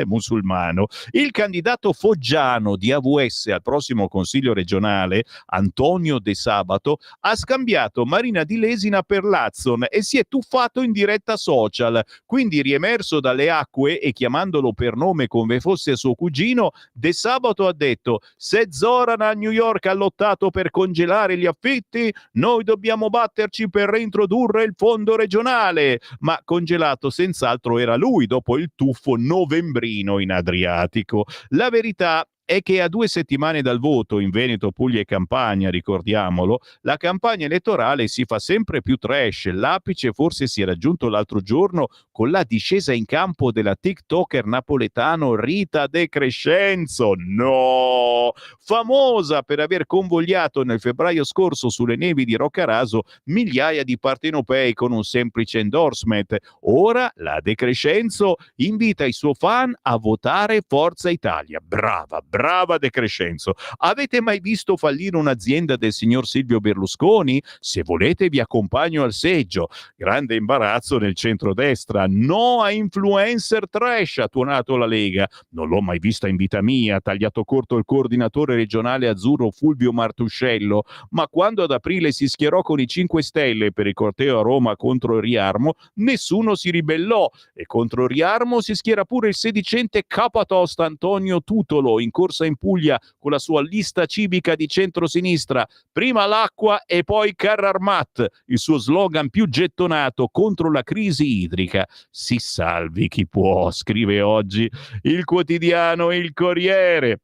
musulmano. Il candidato foggiano di AVS al prossimo consiglio regionale, Antonio De Sabato, ha scambiato Marina Di Lesina per Lazzon e si è tuffato in diretta social. Quindi, riemerso dalle acque e chiamandolo per nome come fosse suo cugino, De Sabato ha detto: se Zoran a New York ha lottato per congelare gli affitti, noi dobbiamo batterci per reintrodurre il fondo regionale. Ma congelato senz'altro era lui dopo il tuffo novembrino in Adriatico. La verità è che a 2 settimane dal voto in Veneto, Puglia e Campania, ricordiamolo, la campagna elettorale si fa sempre più trash. L'apice forse si è raggiunto l'altro giorno con la discesa in campo della TikToker napoletano Rita De Crescenzo. No! Famosa per aver convogliato nel febbraio scorso sulle nevi di Roccaraso migliaia di partenopei con un semplice endorsement. Ora la De Crescenzo invita i suoi fan a votare Forza Italia. Brava, brava De Crescenzo. Avete mai visto fallire un'azienda del signor Silvio Berlusconi? Se volete vi accompagno al seggio. Grande imbarazzo nel centrodestra. No a influencer trash, ha tuonato la Lega. Non l'ho mai vista in vita mia, ha tagliato corto il coordinatore regionale azzurro Fulvio Martuscello, ma quando ad aprile si schierò con i 5 Stelle per il corteo a Roma contro Riarmo, nessuno si ribellò, e contro Riarmo si schiera pure il sedicente capatosta Antonio Tutolo, in corsa in Puglia con la sua lista civica di centrosinistra. Prima l'acqua e poi Carrarmat, il suo slogan più gettonato contro la crisi idrica. Si salvi chi può, scrive oggi il quotidiano Il Corriere,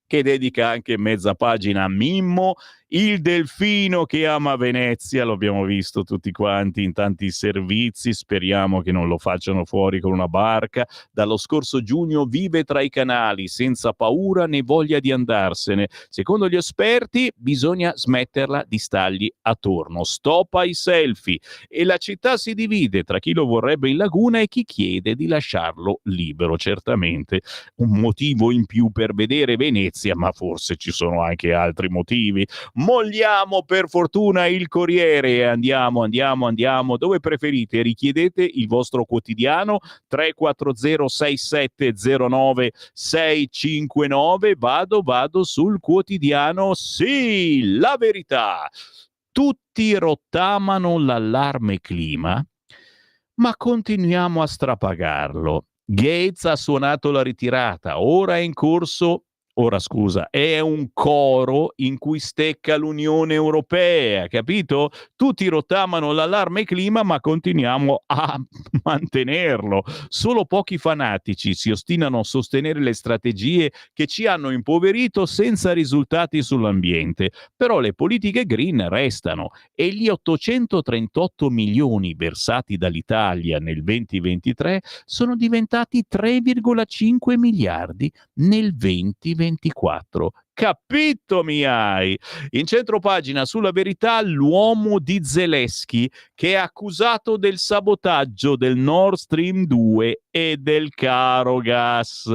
che dedica anche mezza pagina a Mimmo, il delfino che ama Venezia. Lo abbiamo visto tutti quanti in tanti servizi, speriamo che non lo facciano fuori con una barca. Dallo scorso giugno vive tra i canali senza paura né voglia di andarsene. Secondo gli esperti bisogna smetterla di stargli attorno. Stop ai selfie. E la città si divide tra chi lo vorrebbe in laguna e chi chiede di lasciarlo libero. Certamente un motivo in più per vedere Venezia, ma forse ci sono anche altri motivi. Molliamo per fortuna il Corriere e andiamo dove preferite. Richiedete il vostro quotidiano 340 6709 659. Vado sul quotidiano. Sì, La Verità. Tutti rottamano l'allarme clima, ma continuiamo a strapagarlo. Gates ha suonato la ritirata, è un coro in cui stecca l'Unione Europea, capito? Tutti rottamano l'allarme clima, ma continuiamo a mantenerlo. Solo pochi fanatici si ostinano a sostenere le strategie che ci hanno impoverito senza risultati sull'ambiente. Però le politiche green restano, e gli 838 milioni versati dall'Italia nel 2023 sono diventati 3,5 miliardi nel 2024. Capito mi hai? In centropagina sulla Verità l'uomo di Zelensky che è accusato del sabotaggio del Nord Stream 2 e del caro gas.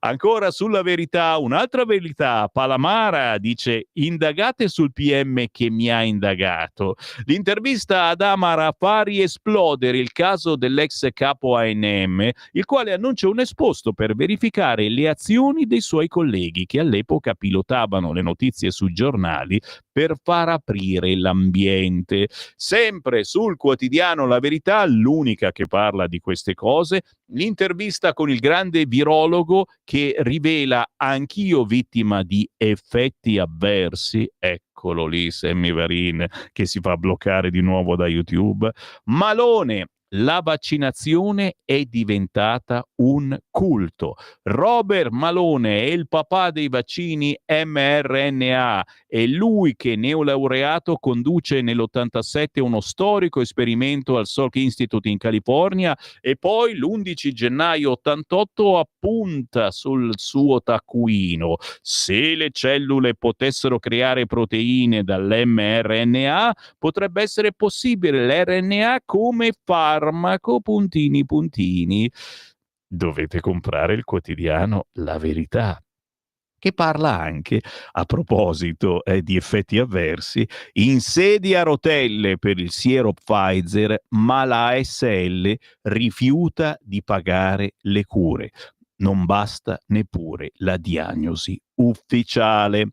Ancora sulla Verità, un'altra verità. Palamara dice: indagate sul PM che mi ha indagato. L'intervista ad Amara fa riesplodere il caso dell'ex capo ANM, il quale annuncia un esposto per verificare le azioni dei suoi colleghi che all'epoca pilotavano le notizie sui giornali per far aprire l'ambiente. Sempre sul quotidiano La Verità, l'unica che parla di queste cose, l'intervista con il grande virologo che rivela: anch'io vittima di effetti avversi. Eccolo lì, Sammy Varin che si fa bloccare di nuovo da YouTube. Malone: la vaccinazione è diventata un culto. Robert Malone è il papà dei vaccini mRNA, è lui che, neolaureato, conduce nell'87 uno storico esperimento al Salk Institute in California, e poi l'11 gennaio 88 appunta sul suo taccuino: se le cellule potessero creare proteine dall'mRNA, potrebbe essere possibile l'RNA come farmaco, puntini puntini. Dovete comprare il quotidiano La Verità, che parla anche, a proposito di effetti avversi, in sedia a rotelle per il siero Pfizer, ma la ASL rifiuta di pagare le cure. Non basta neppure la diagnosi ufficiale.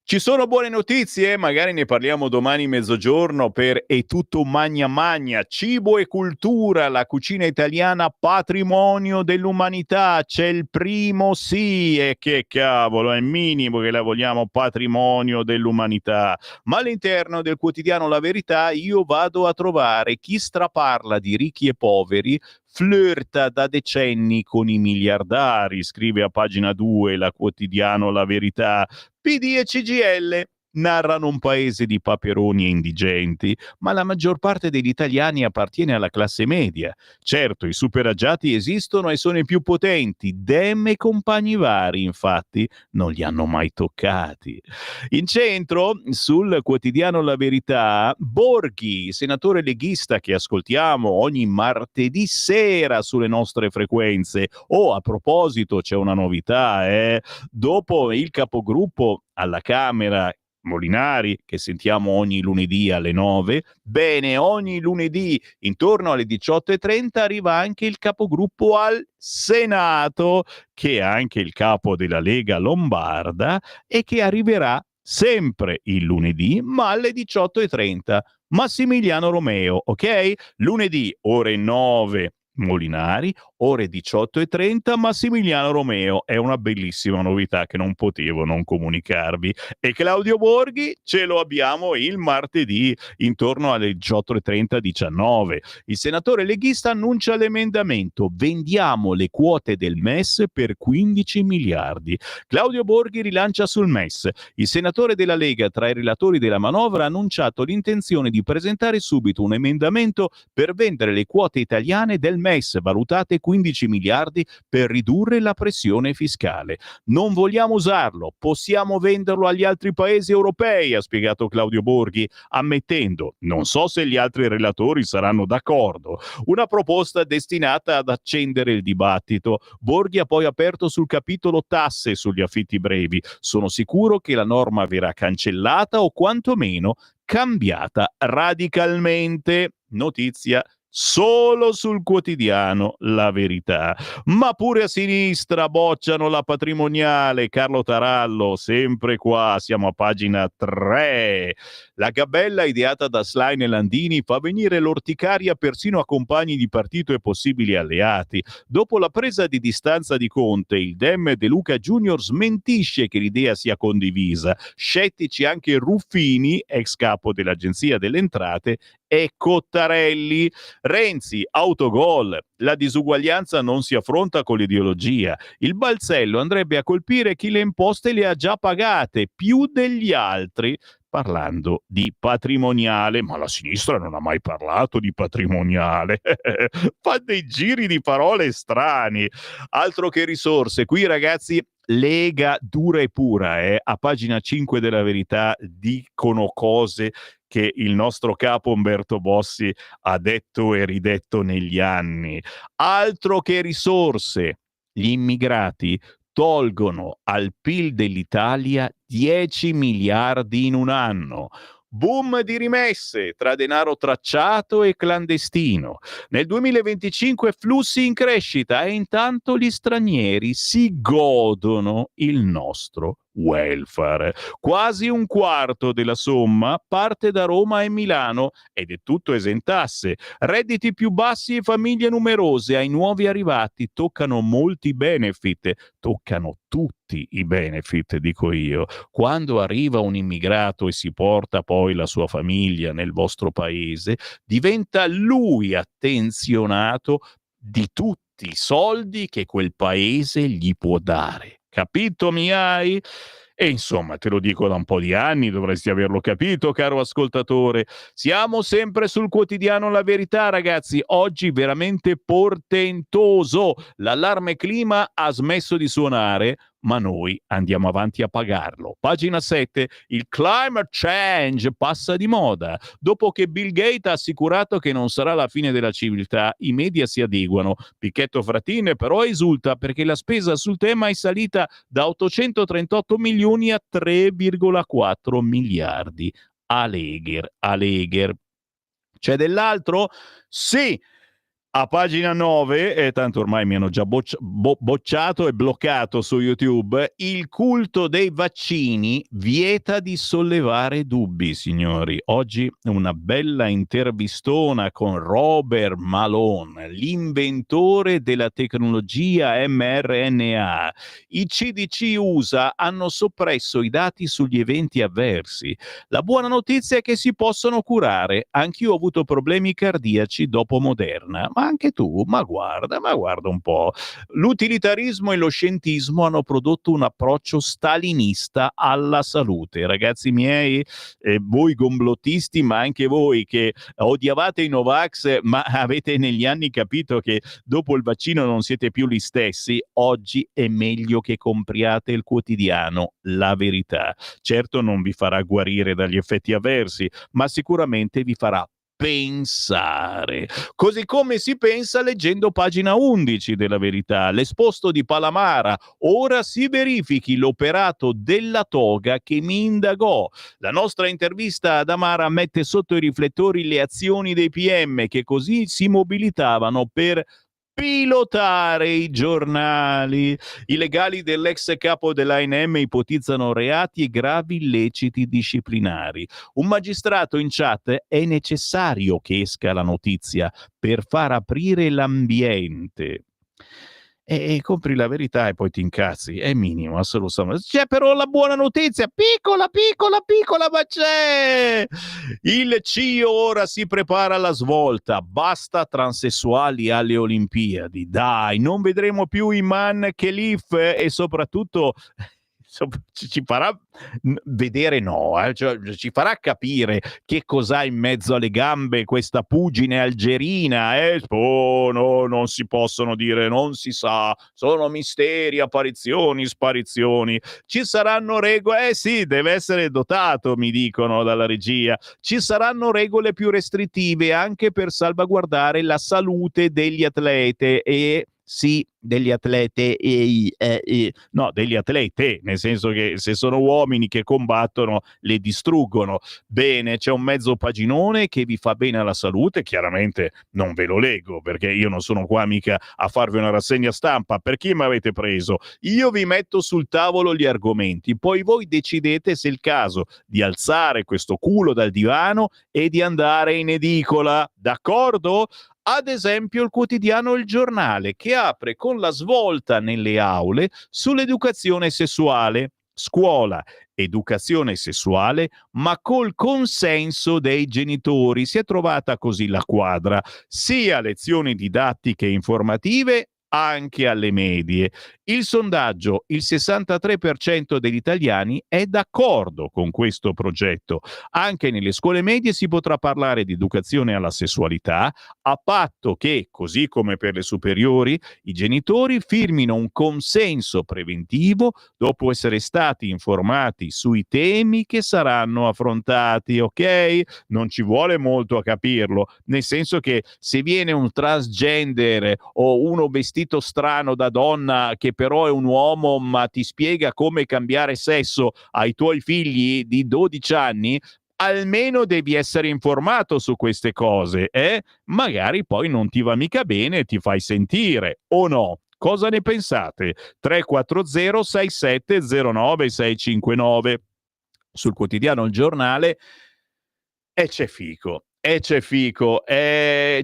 Ci sono buone notizie, magari ne parliamo domani mezzogiorno per È tutto magna magna, cibo e cultura, la cucina italiana patrimonio dell'umanità. C'è il primo sì, e che cavolo, è minimo che la vogliamo patrimonio dell'umanità. Ma all'interno del quotidiano La Verità io vado a trovare chi straparla di ricchi e poveri flirta da decenni con i miliardari, scrive a pagina 2 la quotidiano La Verità. PD e CGIL narrano un paese di paperoni e indigenti, ma la maggior parte degli italiani appartiene alla classe media. Certo, i superagiati esistono e sono i più potenti. Dem e compagni vari, infatti, non li hanno mai toccati. In centro, sul quotidiano La Verità, Borghi, senatore leghista che ascoltiamo ogni martedì sera sulle nostre frequenze. Oh, a proposito, c'è una novità, dopo il capogruppo alla Camera Molinari, che sentiamo ogni lunedì alle 9, bene, ogni lunedì intorno alle 18:30 arriva anche il capogruppo al Senato, che è anche il capo della Lega Lombarda e che arriverà sempre il lunedì, ma alle 18:30. Massimiliano Romeo, ok? Lunedì ore 9 Molinari, ore 18:30 Massimiliano Romeo. È una bellissima novità che non potevo non comunicarvi. E Claudio Borghi ce lo abbiamo il martedì intorno alle 18:30, 19. Il senatore leghista annuncia l'emendamento: vendiamo le quote del MES per 15 miliardi. Claudio Borghi rilancia sul MES. Il senatore della Lega, tra i relatori della manovra, ha annunciato l'intenzione di presentare subito un emendamento per vendere le quote italiane del MES, valutate 15 miliardi, per ridurre la pressione fiscale. Non vogliamo usarlo, possiamo venderlo agli altri paesi europei, ha spiegato Claudio Borghi, ammettendo: non so se gli altri relatori saranno d'accordo. Una proposta destinata ad accendere il dibattito. Borghi ha poi aperto sul capitolo tasse sugli affitti brevi. Sono sicuro che la norma verrà cancellata o quantomeno cambiata radicalmente. Notizia solo sul quotidiano La Verità. Ma pure a sinistra bocciano la patrimoniale. Carlo Tarallo, sempre qua, siamo a pagina 3. La gabella ideata da Schlein e Landini fa venire l'orticaria persino a compagni di partito e possibili alleati. Dopo la presa di distanza di Conte, il Dem De Luca Junior smentisce che l'idea sia condivisa. Scettici anche Ruffini, ex capo dell'Agenzia delle Entrate, e Cottarelli. Renzi, autogol. La disuguaglianza non si affronta con l'ideologia. Il balzello andrebbe a colpire chi le imposte le ha già pagate, più degli altri, parlando di patrimoniale. Ma la sinistra non ha mai parlato di patrimoniale. Fa dei giri di parole strani. Altro che risorse. Qui, ragazzi, Lega dura e pura, a pagina 5 della Verità dicono cose che il nostro capo Umberto Bossi ha detto e ridetto negli anni. Altro che risorse. Gli immigrati tolgono al PIL dell'Italia 10 miliardi in un anno. Boom di rimesse tra denaro tracciato e clandestino. Nel 2025 flussi in crescita e intanto gli stranieri si godono il nostro welfare. Quasi un quarto della somma parte da Roma e Milano ed è tutto esentasse. Redditi più bassi e famiglie numerose. Ai nuovi arrivati toccano molti benefit, toccano tutti i benefit, dico io. Quando arriva un immigrato e si porta poi la sua famiglia nel vostro paese, diventa lui attenzionato di tutti i soldi che quel paese gli può dare. Capito, mi hai? E insomma, te lo dico da un po' di anni, dovresti averlo capito, caro ascoltatore. Siamo sempre sul quotidiano La Verità, ragazzi. Oggi veramente portentoso. L'allarme clima ha smesso di suonare, ma noi andiamo avanti a pagarlo. Pagina 7, il climate change passa di moda. Dopo che Bill Gates ha assicurato che non sarà la fine della civiltà, i media si adeguano. Picchetto Fratine però esulta perché la spesa sul tema è salita da 838 milioni a 3,4 miliardi. Alegher. C'è dell'altro? Sì! A pagina 9, tanto ormai mi hanno già bocciato e bloccato su YouTube, il culto dei vaccini vieta di sollevare dubbi, signori. Oggi una bella intervistona con Robert Malone, l'inventore della tecnologia mRNA. I CDC USA hanno soppresso i dati sugli eventi avversi. La buona notizia è che si possono curare. Anch'io ho avuto problemi cardiaci dopo Moderna, ma anche tu, ma guarda un po'. L'utilitarismo e lo scientismo hanno prodotto un approccio stalinista alla salute. Ragazzi miei, voi complottisti, ma anche voi che odiavate i Novax, ma avete negli anni capito che dopo il vaccino non siete più gli stessi, oggi è meglio che compriate il quotidiano La Verità. Certo non vi farà guarire dagli effetti avversi, ma sicuramente vi farà pensare, così come si pensa leggendo pagina 11 della Verità, l'esposto di Palamara: ora si verifichi l'operato della toga che mi indagò. La nostra intervista ad Amara mette sotto i riflettori le azioni dei PM che così si mobilitavano per pilotare i giornali. I legali dell'ex capo dell'ANM ipotizzano reati e gravi illeciti disciplinari. Un magistrato in chat: è necessario che esca la notizia per far aprire l'ambiente. E compri La Verità e poi ti incazzi, è minimo, assolutamente. C'è però la buona notizia, piccola, ma c'è! Il CIO ora si prepara alla svolta, basta transessuali alle Olimpiadi, dai, non vedremo più Iman Khelif e soprattutto ci farà vedere cioè, ci farà capire che cos'ha in mezzo alle gambe questa pugine algerina. Oh no, non si possono dire, non si sa, sono misteri, apparizioni, sparizioni. Ci saranno regole, sì, deve essere dotato, mi dicono dalla regia. Ci saranno regole più restrittive anche per salvaguardare la salute degli atleti degli atlete no, degli atlete, nel senso che se sono uomini che combattono le distruggono. Bene, c'è un mezzo paginone che vi fa bene alla salute, chiaramente non ve lo leggo perché io non sono qua mica a farvi una rassegna stampa. Per chi mi avete preso? Io vi metto sul tavolo gli argomenti, poi voi decidete se è il caso di alzare questo culo dal divano e di andare in edicola, d'accordo? Ad esempio il quotidiano Il Giornale, che apre con la svolta nelle aule sull'educazione sessuale. Scuola, educazione sessuale, ma col consenso dei genitori. Si è trovata così la quadra, sia lezioni didattiche e informative anche alle medie. Il sondaggio: il 63% degli italiani è d'accordo con questo progetto. Anche nelle scuole medie si potrà parlare di educazione alla sessualità, a patto che, così come per le superiori, i genitori firmino un consenso preventivo dopo essere stati informati sui temi che saranno affrontati, ok? Non ci vuole molto a capirlo, nel senso che se viene un transgender o uno vestito strano da donna che però è un uomo ma ti spiega come cambiare sesso ai tuoi figli di 12 anni, almeno devi essere informato su queste cose, magari poi non ti va mica bene e ti fai sentire, o no? Cosa ne pensate? 340 6709 659. Sul quotidiano Il Giornale c'è Fico. C'è Fico e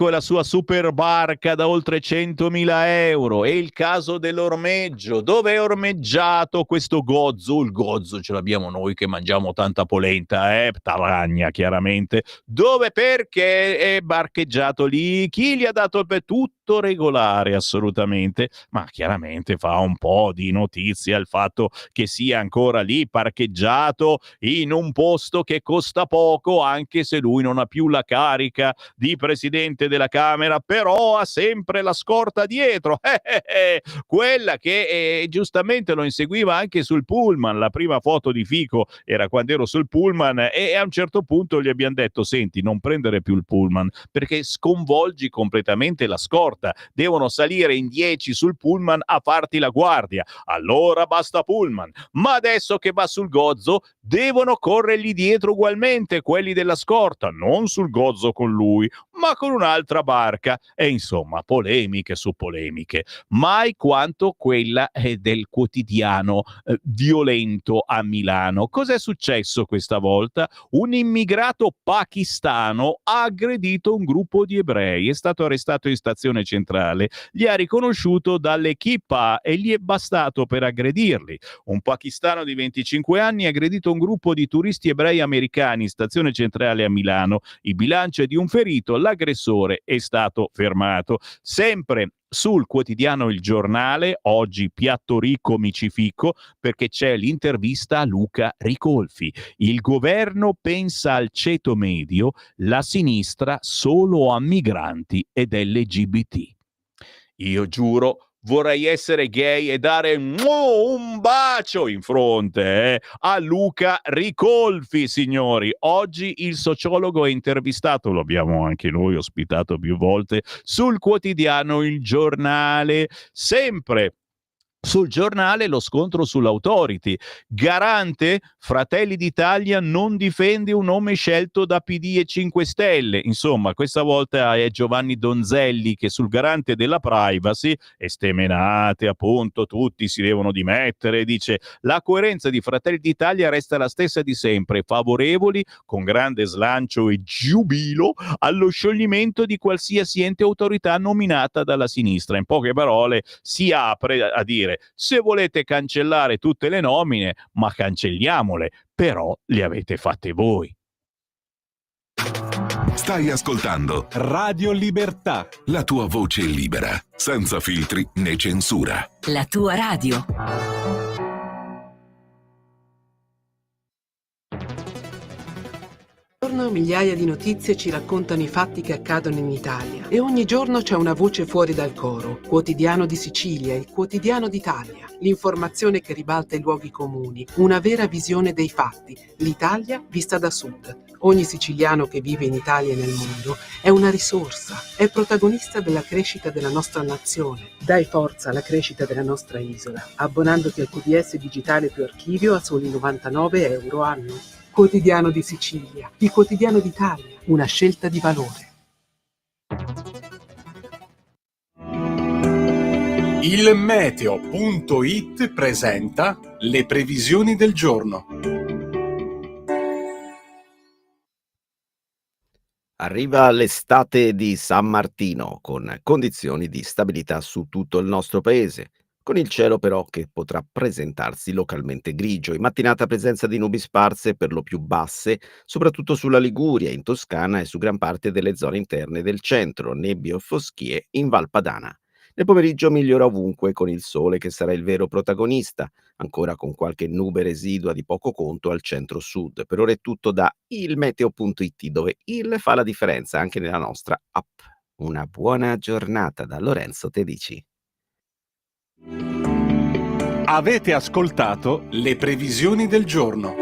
la sua super barca da oltre 100.000 euro, e il caso dell'ormeggio. Dove è ormeggiato questo gozzo? Il gozzo ce l'abbiamo noi che mangiamo tanta polenta, Taragna chiaramente. Dove? Perché è barcheggiato lì? Chi gli ha dato per tutto regolare assolutamente, ma chiaramente fa un po' di notizia il fatto che sia ancora lì parcheggiato in un posto che costa poco, anche se lui non ha più la carica di presidente della Camera, però ha sempre la scorta dietro, quella che giustamente lo inseguiva anche sul pullman. La prima foto di Fico era quando ero sul pullman e a un certo punto gli abbiamo detto: senti, non prendere più il pullman perché sconvolgi completamente la scorta, devono salire in 10 sul pullman a farti la guardia, allora basta pullman. Ma adesso che va sul gozzo devono corrergli dietro ugualmente quelli della scorta, non sul gozzo con lui, ma con un'altra barca. E insomma, polemiche su polemiche, mai quanto quella del quotidiano violento a Milano. Cos'è successo questa volta? Un immigrato pakistano ha aggredito un gruppo di ebrei, è stato arrestato in stazione centrale, gli ha riconosciuto dall'Equipa e gli è bastato per aggredirli. Un pakistano di 25 anni ha aggredito un gruppo di turisti ebrei americani in stazione centrale a Milano. quotidiano. Il bilancio è di un ferito, l'aggressore è stato fermato. Sempre sul quotidiano Il Giornale, oggi piatto ricco micifico, perché c'è l'intervista a Luca Ricolfi. Il governo pensa al ceto medio, la sinistra solo a migranti ed LGBT. Io giuro, vorrei essere gay e dare un bacio in fronte a Luca Ricolfi, signori. Oggi il sociologo è intervistato, lo abbiamo anche noi ospitato più volte, sul quotidiano Il Giornale. Sempre sul Giornale lo scontro sull'Authority. Garante, Fratelli d'Italia non difende un nome scelto da PD e 5 Stelle. Insomma, questa volta è Giovanni Donzelli che sul garante della privacy, estemenate appunto, tutti si devono dimettere, dice: la coerenza di Fratelli d'Italia resta la stessa di sempre, favorevoli con grande slancio e giubilo allo scioglimento di qualsiasi ente autorità nominata dalla sinistra. In poche parole si apre a dire: se volete cancellare tutte le nomine, ma cancelliamole, però le avete fatte voi. Stai ascoltando Radio Libertà. la tua voce libera, senza filtri né censura. La tua radio. Migliaia di notizie ci raccontano i fatti che accadono in Italia e ogni giorno c'è una voce fuori dal coro. Quotidiano di Sicilia, il quotidiano d'Italia, l'informazione che ribalta i luoghi comuni, una vera visione dei fatti, l'Italia vista da sud. Ogni siciliano che vive in Italia e nel mondo è una risorsa, è protagonista della crescita della nostra nazione. Dai forza alla crescita della nostra isola, abbonandoti al QDS digitale più archivio a soli 99 euro anno. Quotidiano di Sicilia, il quotidiano d'Italia, una scelta di valore. Il meteo.it presenta le previsioni del giorno. Arriva l'estate di San Martino con condizioni di stabilità su tutto il nostro paese, con il cielo però che potrà presentarsi localmente grigio. In mattinata presenza di nubi sparse per lo più basse, soprattutto sulla Liguria, in Toscana e su gran parte delle zone interne del centro, nebbie o foschie in Val Padana. Nel pomeriggio migliora ovunque con il sole che sarà il vero protagonista, ancora con qualche nube residua di poco conto al centro-sud. Per ora è tutto da ilmeteo.it, dove il fa la differenza anche nella nostra app. Una buona giornata da Lorenzo Tedici. Avete ascoltato le previsioni del giorno.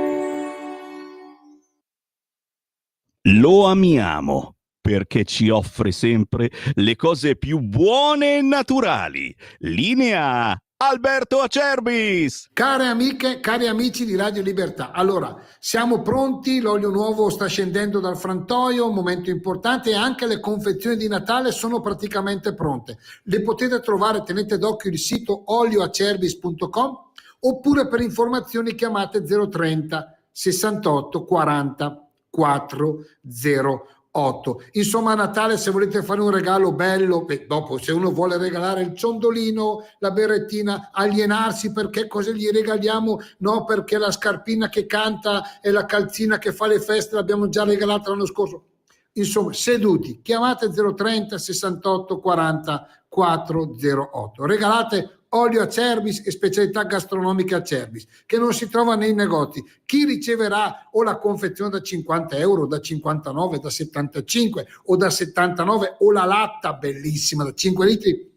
Lo amiamo perché ci offre sempre le cose più buone e naturali. Linea Alberto Acerbis. Care amiche, cari amici di Radio Libertà, allora siamo pronti, l'olio nuovo sta scendendo dal frantoio, un momento importante, e anche le confezioni di Natale sono praticamente pronte. Le potete trovare, tenete d'occhio il sito olioacerbis.com, oppure per informazioni chiamate 030 68 40 408. Insomma, a Natale, se volete fare un regalo bello, dopo se uno vuole regalare il ciondolino, la berrettina, alienarsi perché cosa gli regaliamo, no, perché la scarpina che canta e la calzina che fa le feste l'abbiamo già regalata l'anno scorso. Insomma, seduti, chiamate 030 68 40 408, regalate olio Acerbis e specialità gastronomiche Acerbis, che non si trova nei negozi. Chi riceverà o la confezione da 50 euro, da 59, da 75 o da 79, o la latta bellissima da 5 litri,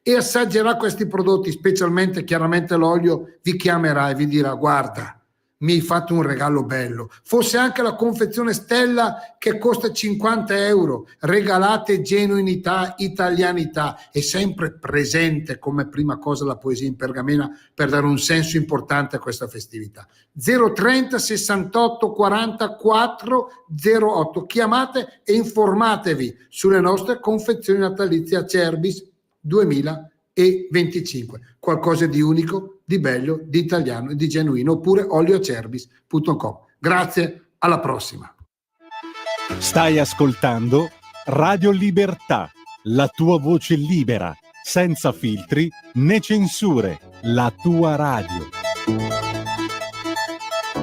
e assaggerà questi prodotti, specialmente chiaramente l'olio, vi chiamerà e vi dirà: guarda, mi hai fatto un regalo bello. Fosse anche la confezione Stella che costa 50 euro, regalate genuinità, italianità, e sempre presente come prima cosa la poesia in pergamena per dare un senso importante a questa festività. 030 68 40 408, chiamate e informatevi sulle nostre confezioni natalizie Acerbis 2025, qualcosa di unico, di bello, di italiano e di genuino. Oppure olioacerbis.com. Grazie, alla prossima. Stai ascoltando Radio Libertà, la tua voce libera, senza filtri né censure, la tua radio.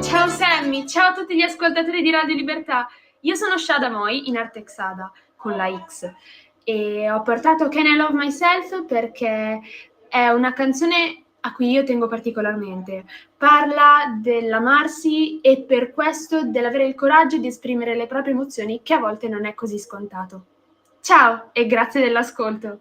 Ciao Sammy, ciao a tutti gli ascoltatori di Radio Libertà. Io sono Shada Moy, in arte Xada, con la X, e ho portato Can I Love Myself perché è una canzone a cui io tengo particolarmente. Parla dell'amarsi e per questo dell'avere il coraggio di esprimere le proprie emozioni, che a volte non è così scontato. Ciao e grazie dell'ascolto.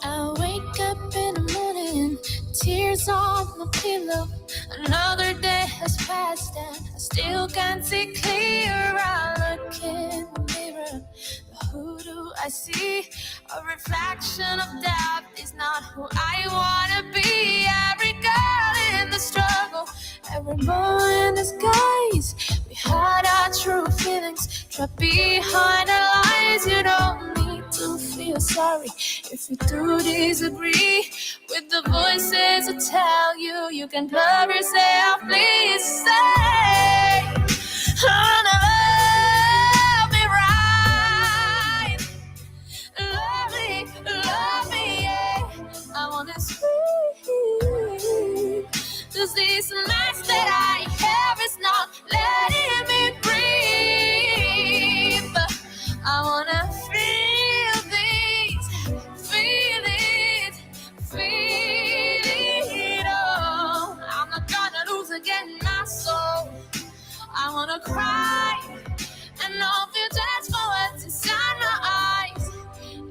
I wake up in the morning, tears on my pillow. Another day has passed and I still can't see clear. I look in the mirror, but who do I see? A reflection of doubt is not who I wanna be. Every girl in the struggle, every boy in disguise. We hide our true feelings, trapped behind our lies. You don't need to feel sorry if you do disagree with the voices that tell you you can love yourself. Please say, oh, no, love me right, love me, yeah. I wanna speak, 'cause this mess that I have is not letting me breathe. I wanna feel it all. I'm not gonna lose again my soul. I wanna cry and not feel just for what's inside my eyes.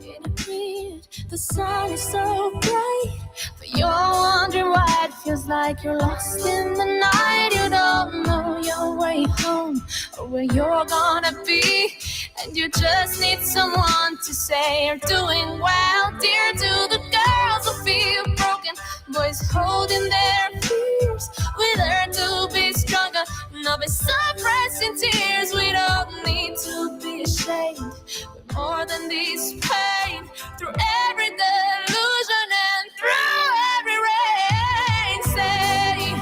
In a minute, the sun is so bright, but you're wondering why it feels like you're lost in the night. You don't know your way home or where you're gonna be, and you just need someone to say you're doing well. Dear to the girls who feel broken, boys holding their fears, we learn to be stronger, not be suppressed in tears. We don't need to be ashamed, we're more than this pain. Through every delusion and through every rain, say,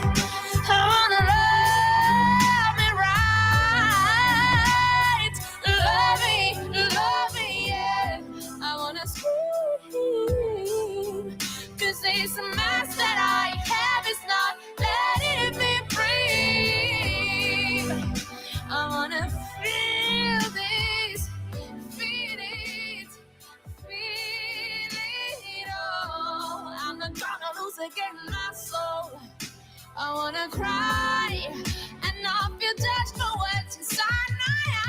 I wanna love me right, love me, yeah. I wanna scream, 'cause this mess that I have is not letting me breathe. I wanna feel this, feel it all. I'm not gonna lose again my soul. I wanna cry and not feel judged for what's inside my eyes.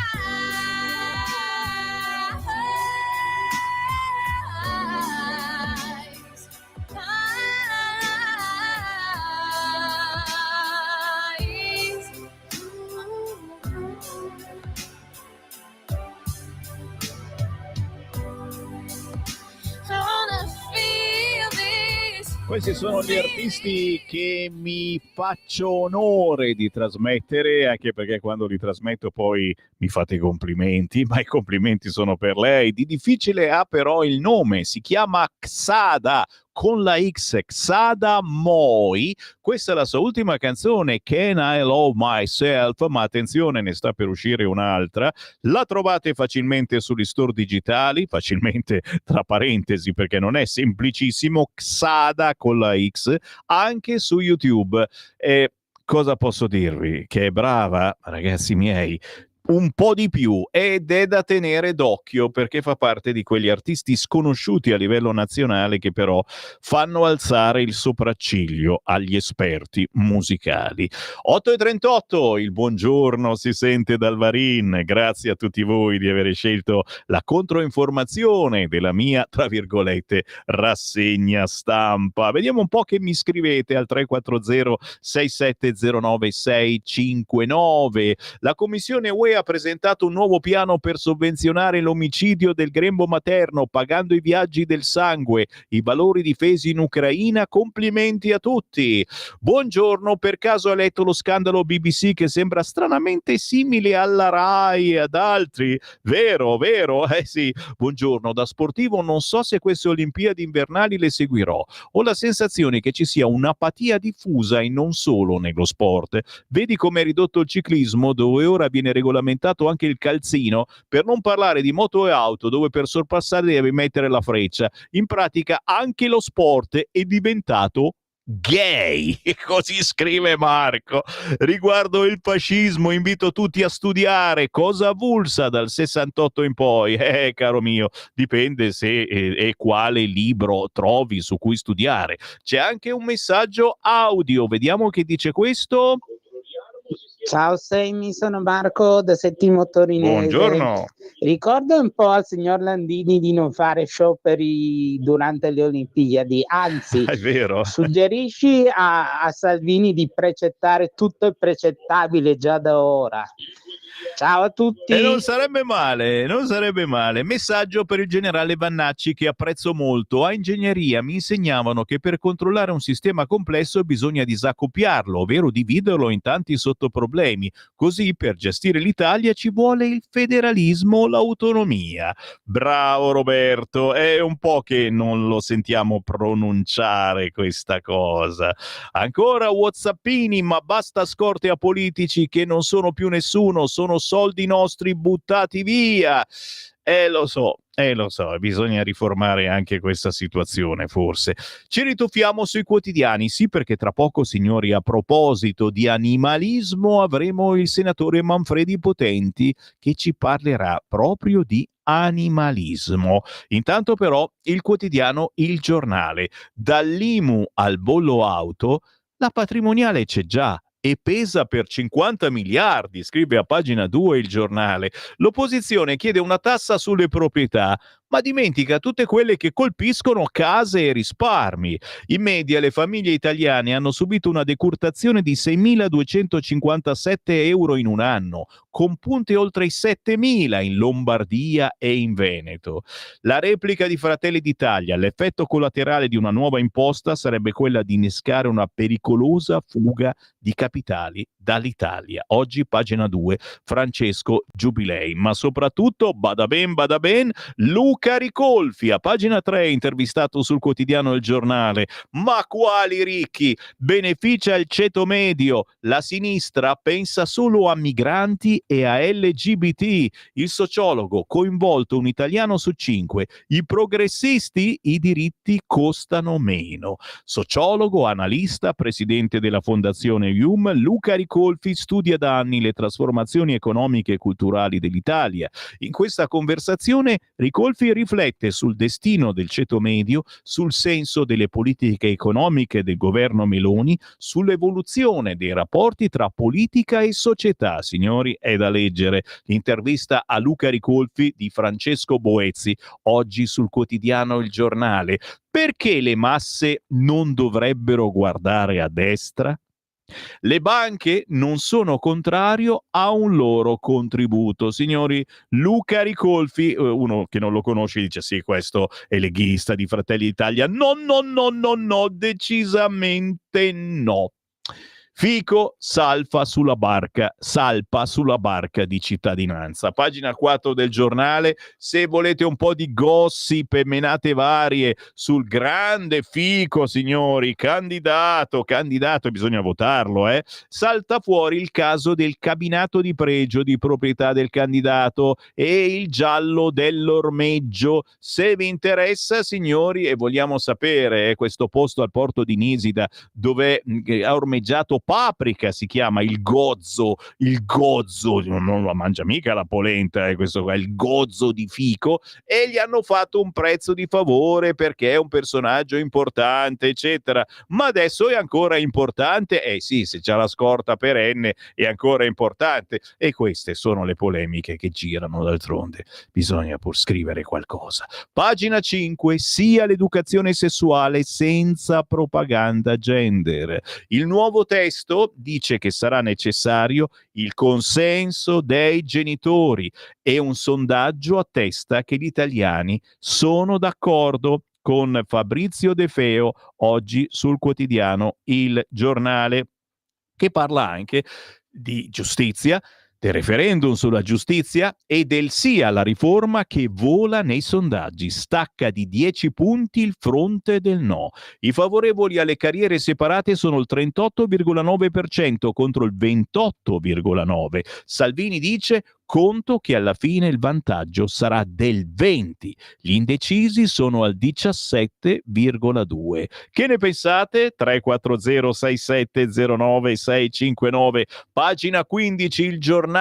I wanna feel this. Questi sono gli artisti che mi faccio onore di trasmettere, anche perché quando li trasmetto poi mi fate i complimenti, ma i complimenti sono per lei. Di difficile ha però il nome, si chiama Xada, con la X, Xada Moy. Questa è la sua ultima canzone, Can I Love Myself, ma attenzione, ne sta per uscire un'altra. La trovate facilmente sugli store digitali, facilmente tra parentesi perché non è semplicissimo, Xada con la X, anche su YouTube. Cosa posso dirvi? Che è brava, ragazzi miei, un po' di più, ed è da tenere d'occhio perché fa parte di quegli artisti sconosciuti a livello nazionale che però fanno alzare il sopracciglio agli esperti musicali. 8:38, il buongiorno si sente dal Varin. Grazie a tutti voi di aver scelto la controinformazione della mia, tra virgolette, rassegna stampa. Vediamo un po' che mi scrivete al 340 6709 659. La Commissione UE ha presentato un nuovo piano per sovvenzionare l'omicidio del grembo materno, pagando i viaggi del sangue, i valori difesi in Ucraina. Complimenti a tutti. Buongiorno, per caso ha letto lo scandalo BBC che sembra stranamente simile alla Rai e ad altri? Vero, vero? Sì. Buongiorno, da sportivo non so se queste Olimpiadi invernali le seguirò. Ho la sensazione che ci sia un'apatia diffusa e non solo nello sport. Vedi come è ridotto il ciclismo, dove ora viene regolamentato anche il calzino, per non parlare di moto e auto, dove per sorpassare devi mettere la freccia. In pratica anche lo sport è diventato gay, così scrive Marco. Riguardo il fascismo invito tutti a studiare cosa avulsa dal 68 in poi. Caro mio, dipende se e quale libro trovi su cui studiare. C'è anche un messaggio audio, vediamo che dice questo. Ciao Sammy, sono Marco da Settimo Torinese. Buongiorno. Ricorda un po' al signor Landini di non fare scioperi durante le Olimpiadi, anzi È vero. suggerisci a Salvini di precettare tutto il precettabile già da ora. Ciao a tutti. E non sarebbe male, non sarebbe male. Messaggio per il generale Vannacci che apprezzo molto. A ingegneria mi insegnavano che per controllare un sistema complesso bisogna disaccoppiarlo, ovvero dividerlo in tanti sottoproblemi. Così per gestire l'Italia ci vuole il federalismo, l'autonomia. Bravo Roberto, è un po' che non lo sentiamo pronunciare questa cosa. Ancora whatsappini, ma basta scorte a politici che non sono più nessuno, sono soldi nostri buttati via. Lo so, bisogna riformare anche questa situazione, forse. Ci rituffiamo sui quotidiani, sì, perché tra poco, signori, a proposito di animalismo, avremo il senatore Manfredi Potenti che ci parlerà proprio di animalismo. Intanto però il quotidiano Il Giornale. Dall'IMU al bollo auto, la patrimoniale c'è già e pesa per 50 miliardi, scrive a pagina 2 Il Giornale. L'opposizione chiede una tassa sulle proprietà, ma dimentica tutte quelle che colpiscono case e risparmi. In media le famiglie italiane hanno subito una decurtazione di 6.257 euro in un anno, con punte oltre i 7.000 in Lombardia e in Veneto. La replica di Fratelli d'Italia, l'effetto collaterale di una nuova imposta sarebbe quella di innescare una pericolosa fuga di capitali dall'Italia. Oggi pagina 2, Francesco Giubilei, ma soprattutto bada ben, Luca Ricolfi a pagina 3, intervistato sul quotidiano Il Giornale. Ma quali ricchi? Beneficia il ceto medio, la sinistra pensa solo a migranti e a LGBT. Il sociologo, coinvolto un italiano su 5. I progressisti, i diritti costano meno. Sociologo, analista, presidente della fondazione IUM, Luca Ricolfi studia da anni le trasformazioni economiche e culturali dell'Italia. In questa conversazione Ricolfi riflette sul destino del ceto medio, sul senso delle politiche economiche del governo Meloni, sull'evoluzione dei rapporti tra politica e società. Signori, è da leggere l'intervista a Luca Ricolfi di Francesco Boezzi, oggi sul quotidiano Il Giornale. Perché le masse non dovrebbero guardare a destra? Le banche non sono contrario a un loro contributo. Signori, Luca Ricolfi, uno che non lo conosce dice sì, questo è leghista di Fratelli d'Italia. No, decisamente no. Fico salpa sulla barca di Cittadinanza. Pagina 4 del Giornale. Se volete un po' di gossip e menate varie sul grande Fico, signori, candidato, bisogna votarlo, salta fuori il caso del cabinato di pregio di proprietà del candidato e il giallo dell'ormeggio. Se vi interessa, signori, e vogliamo sapere, questo posto al porto di Nisida dove ha ormeggiato Paprika, si chiama il gozzo, non lo mangia mica la polenta, questo qua, il gozzo di Fico, e gli hanno fatto un prezzo di favore perché è un personaggio importante, eccetera. Ma adesso è ancora importante? Sì, se c'ha la scorta perenne è ancora importante. E queste sono le polemiche che girano, d'altronde bisogna pur scrivere qualcosa. Pagina 5, sia l'educazione sessuale senza propaganda gender. Il nuovo testo questo dice che sarà necessario il consenso dei genitori e un sondaggio attesta che gli italiani sono d'accordo, con Fabrizio De Feo oggi sul quotidiano Il Giornale, che parla anche di giustizia, del referendum sulla giustizia e del sì alla riforma che vola nei sondaggi, stacca di 10 punti il fronte del no. I favorevoli alle carriere separate sono il 38,9% contro il 28,9%. Salvini dice: conto che alla fine il vantaggio sarà del 20%. Gli indecisi sono al 17,2%. Che ne pensate? 340 6709 659, pagina 15, Il Giornale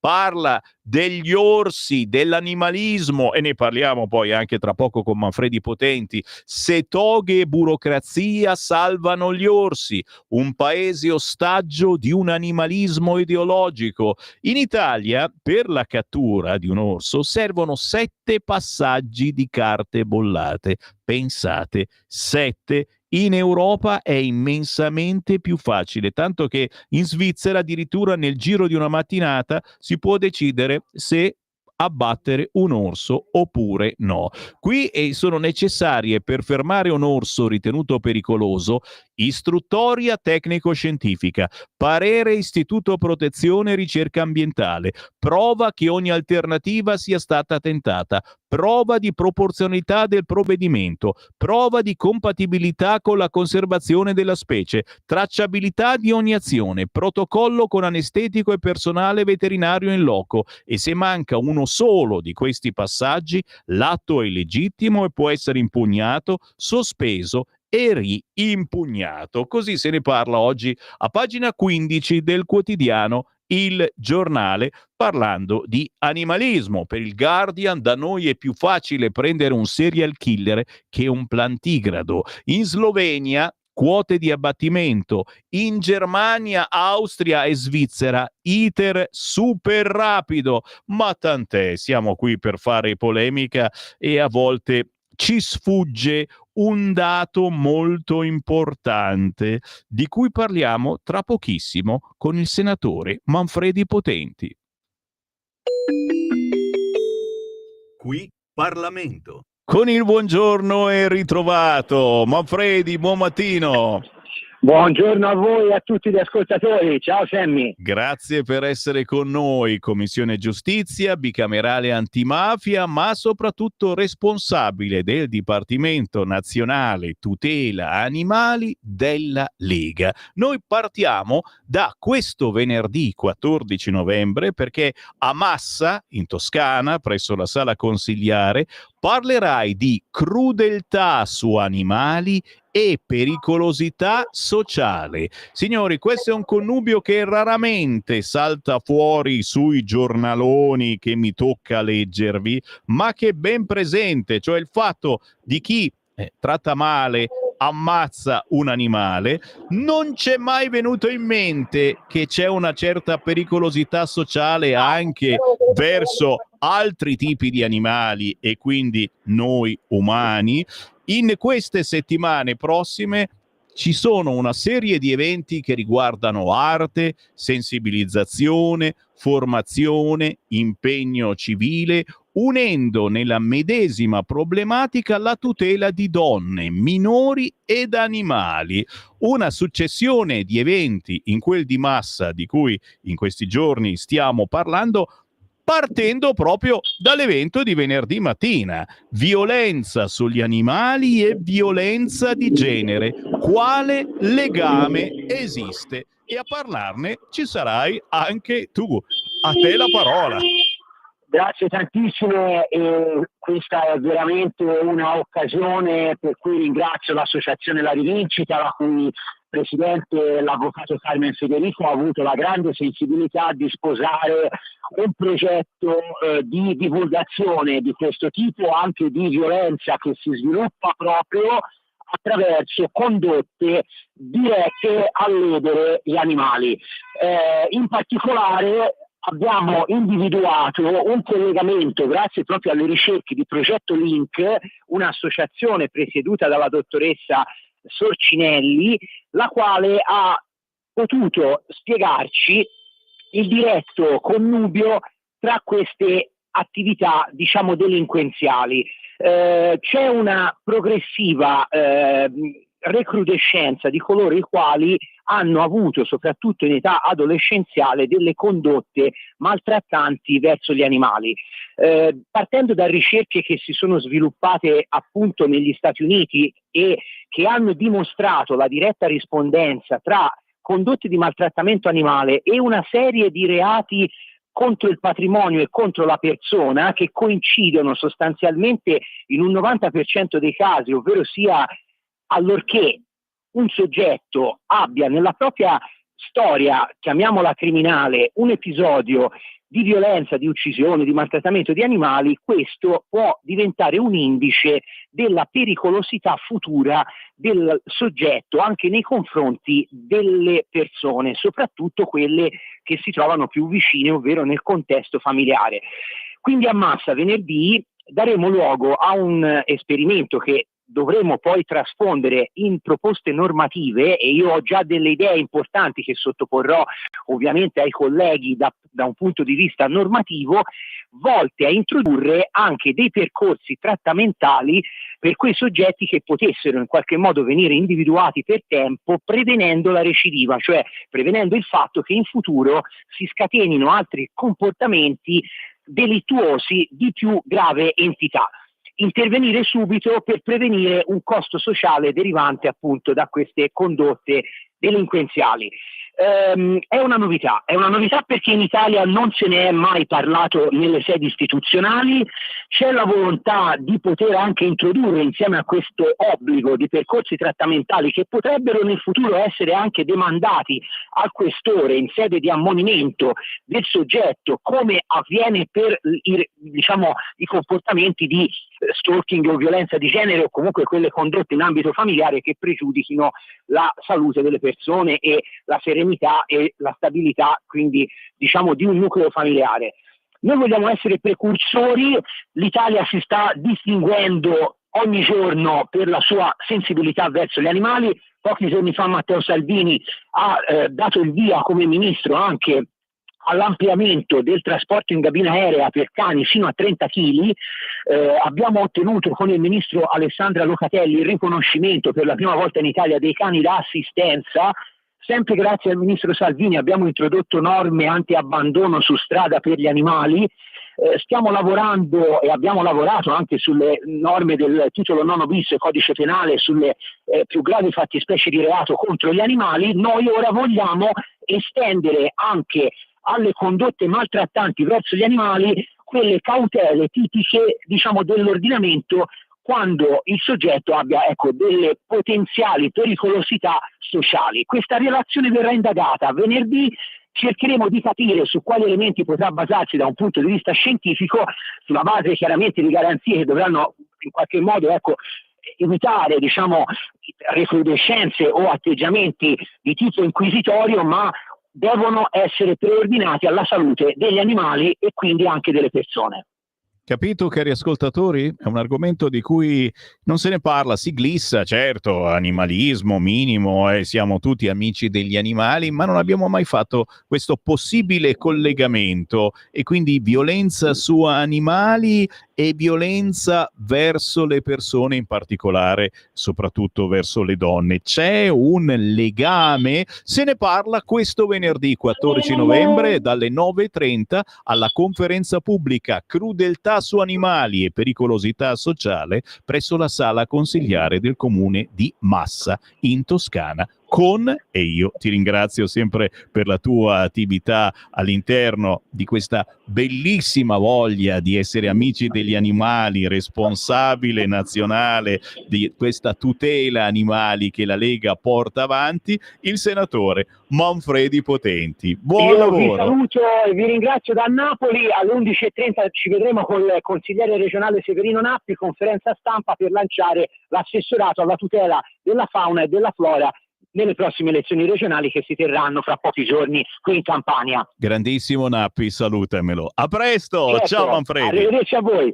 parla degli orsi, dell'animalismo, e ne parliamo poi anche tra poco con Manfredi Potenti. Se toghe e burocrazia salvano gli orsi, un paese ostaggio di un animalismo ideologico. In Italia, per la cattura di un orso servono 7 passaggi di carte bollate. Pensate, 7. In Europa è immensamente più facile, tanto che in Svizzera addirittura nel giro di una mattinata si può decidere se abbattere un orso oppure no. Qui sono necessarie, per fermare un orso ritenuto pericoloso, istruttoria tecnico-scientifica, parere Istituto Protezione e Ricerca Ambientale, prova che ogni alternativa sia stata tentata, prova di proporzionalità del provvedimento, prova di compatibilità con la conservazione della specie, tracciabilità di ogni azione, protocollo con anestetico e personale veterinario in loco, e se manca uno solo di questi passaggi, l'atto è illegittimo e può essere impugnato, sospeso e riimpugnato. Così se ne parla oggi a pagina 15 del quotidiano Il Giornale, parlando di animalismo. Per il Guardian, da noi è più facile prendere un serial killer che un plantigrado. In Slovenia quote di abbattimento, in Germania, Austria e Svizzera iter super rapido, ma tant'è, siamo qui per fare polemica e a volte ci sfugge un dato molto importante di cui parliamo tra pochissimo con il senatore Manfredi Potenti. Qui Parlamento. Con il buongiorno e ritrovato. Manfredi, buon mattino. Buongiorno a voi e a tutti gli ascoltatori. Ciao Sammy. Grazie per essere con noi. Commissione Giustizia, bicamerale antimafia, ma soprattutto responsabile del Dipartimento Nazionale Tutela Animali della Lega. Noi partiamo da questo venerdì 14 novembre perché a Massa, in Toscana, presso la Sala Consigliare, parlerai di crudeltà su animali e pericolosità sociale. Signori, questo è un connubio che raramente salta fuori sui giornaloni che mi tocca leggervi, ma che è ben presente, cioè il fatto di chi tratta male, ammazza un animale. Non c'è mai venuto in mente che c'è una certa pericolosità sociale anche verso altri tipi di animali e quindi noi umani. In queste settimane prossime ci sono una serie di eventi che riguardano arte, sensibilizzazione, formazione, impegno civile, unendo nella medesima problematica la tutela di donne, minori ed animali. Una successione di eventi in quel di Massa di cui in questi giorni stiamo parlando, partendo proprio dall'evento di venerdì mattina. Violenza sugli animali e violenza di genere. Quale legame esiste? E a parlarne ci sarai anche tu. A te la parola. Grazie tantissimo, questa è veramente una occasione per cui ringrazio l'associazione La Rivincita, la cui presidente, l'avvocato Carmen Federico, ha avuto la grande sensibilità di sposare un progetto di divulgazione di questo tipo, anche di violenza che si sviluppa proprio attraverso condotte dirette a ledere gli animali. In particolare abbiamo individuato un collegamento, grazie proprio alle ricerche di Progetto Link, un'associazione presieduta dalla dottoressa Sorcinelli, la quale ha potuto spiegarci il diretto connubio tra queste attività, diciamo, delinquenziali. C'è una progressiva recrudescenza di coloro i quali hanno avuto, soprattutto in età adolescenziale, delle condotte maltrattanti verso gli animali. Partendo da ricerche che si sono sviluppate appunto negli Stati Uniti e che hanno dimostrato la diretta rispondenza tra condotte di maltrattamento animale e una serie di reati contro il patrimonio e contro la persona, che coincidono sostanzialmente in un 90% dei casi, ovvero sia allorché un soggetto abbia nella propria storia, chiamiamola criminale, un episodio di violenza, di uccisione, di maltrattamento di animali, questo può diventare un indice della pericolosità futura del soggetto anche nei confronti delle persone, soprattutto quelle che si trovano più vicine, ovvero nel contesto familiare. Quindi a Massa venerdì daremo luogo a un esperimento che dovremo poi trasfondere in proposte normative, e io ho già delle idee importanti che sottoporrò ovviamente ai colleghi da un punto di vista normativo, volte a introdurre anche dei percorsi trattamentali per quei soggetti che potessero in qualche modo venire individuati per tempo, prevenendo la recidiva, cioè prevenendo il fatto che in futuro si scatenino altri comportamenti delittuosi di più grave entità. Intervenire subito per prevenire un costo sociale derivante appunto da queste condotte delinquenziali. È una novità perché in Italia non se ne è mai parlato nelle sedi istituzionali. C'è la volontà di poter anche introdurre, insieme a questo obbligo, di percorsi trattamentali che potrebbero nel futuro essere anche demandati al questore in sede di ammonimento del soggetto, come avviene per i comportamenti di stalking o violenza di genere, o comunque quelle condotte in ambito familiare che pregiudichino la salute delle persone e la serenità e la stabilità, quindi diciamo, di un nucleo familiare. Noi vogliamo essere precursori, l'Italia si sta distinguendo ogni giorno per la sua sensibilità verso gli animali. Pochi giorni fa Matteo Salvini ha dato il via come ministro anche all'ampliamento del trasporto in cabina aerea per cani fino a 30 kg. Abbiamo ottenuto con il ministro Alessandra Locatelli il riconoscimento per la prima volta in Italia dei cani da assistenza. Sempre grazie al ministro Salvini abbiamo introdotto norme anti-abbandono su strada per gli animali. Stiamo lavorando e abbiamo lavorato anche sulle norme del titolo 9 bis codice penale, sulle più gravi fattispecie di reato contro gli animali. Noi ora vogliamo estendere anche alle condotte maltrattanti verso gli animali quelle cautele tipiche, diciamo, dell'ordinamento quando il soggetto abbia, delle potenziali pericolosità sociali. Questa relazione verrà indagata venerdì. Cercheremo di capire su quali elementi potrà basarsi da un punto di vista scientifico, sulla base chiaramente di garanzie che dovranno in qualche modo evitare, diciamo, recrudescenze o atteggiamenti di tipo inquisitorio, ma devono essere preordinati alla salute degli animali e quindi anche delle persone. Capito, cari ascoltatori? È un argomento di cui non se ne parla, si glissa, certo, animalismo minimo, siamo tutti amici degli animali, ma non abbiamo mai fatto questo possibile collegamento, e quindi violenza su animali e violenza verso le persone, in particolare soprattutto verso le donne. C'è un legame, se ne parla questo venerdì 14 novembre dalle 9:30 alla conferenza pubblica Crudeltà su animali e pericolosità sociale presso la sala consigliare del comune di Massa in Toscana. E io ti ringrazio sempre per la tua attività all'interno di questa bellissima voglia di essere amici degli animali, responsabile nazionale di questa tutela animali che la Lega porta avanti, il senatore Manfredi Potenti. Buon lavoro. Vi saluto e vi ringrazio da Napoli. Alle 11:30 ci vedremo con il consigliere regionale Severino Nappi, conferenza stampa per lanciare l'assessorato alla tutela della fauna e della flora nelle prossime elezioni regionali che si terranno fra pochi giorni qui in Campania. Grandissimo Nappi, salutamelo. A presto, certo. Ciao Manfredi. Arrivederci a voi.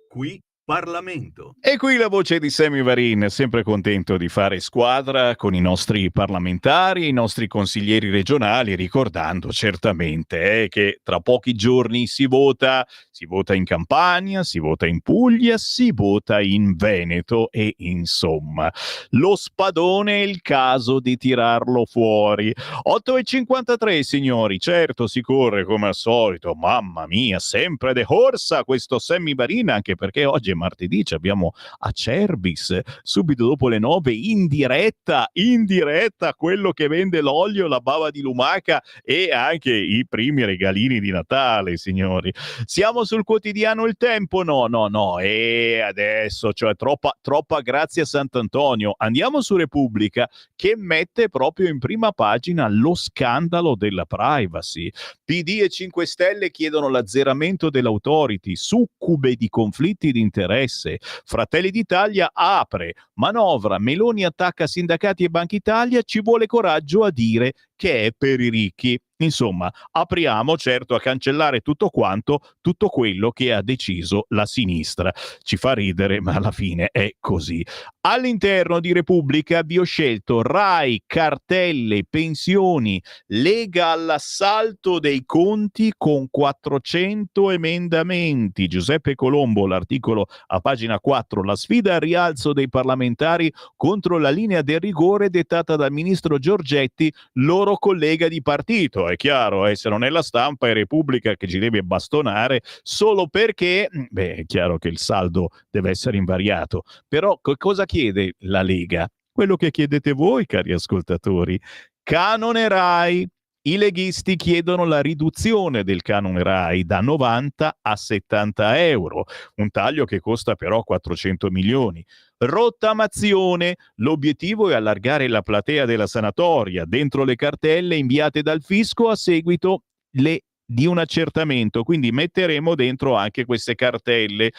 Qui Parlamento. E qui la voce di Sammy Varin, sempre contento di fare squadra con i nostri parlamentari, i nostri consiglieri regionali, ricordando certamente che tra pochi giorni si vota in Campania, si vota in Puglia, si vota in Veneto e insomma lo spadone è il caso di tirarlo fuori. 8:53 signori, certo si corre come al solito, mamma mia, sempre de corsa questo Sammy Varin, anche perché oggi è martedì, ci abbiamo Acerbis subito dopo le 9 in diretta quello che vende l'olio, la bava di lumaca e anche i primi regalini di Natale, signori. Siamo sul quotidiano Il Tempo? No, e adesso, cioè troppa grazia Sant'Antonio. Andiamo su Repubblica, che mette proprio in prima pagina lo scandalo della privacy. PD e 5 Stelle chiedono l'azzeramento dell'autority, succube di conflitti di interesse. Fratelli d'Italia apre, manovra, Meloni attacca sindacati e Banca Italia, ci vuole coraggio a dire che è per i ricchi. Insomma, apriamo certo a cancellare tutto quello che ha deciso la sinistra. Ci fa ridere, ma alla fine è così. All'interno di Repubblica vi ho scelto Rai, cartelle, pensioni, Lega all'assalto dei conti con 400 emendamenti. Giuseppe Colombo, l'articolo a pagina 4, la sfida al rialzo dei parlamentari contro la linea del rigore dettata dal ministro Giorgetti, loro collega di partito. È chiaro, se non è la Stampa è Repubblica che ci deve bastonare solo perché, è chiaro che il saldo deve essere invariato. Però cosa chiede la Lega? Quello che chiedete voi, cari ascoltatori. Canone Rai. I leghisti chiedono la riduzione del canone Rai da 90 a 70 euro, un taglio che costa però 400 milioni. Rottamazione, l'obiettivo è allargare la platea della sanatoria dentro le cartelle inviate dal fisco a seguito di un accertamento, quindi metteremo dentro anche queste cartelle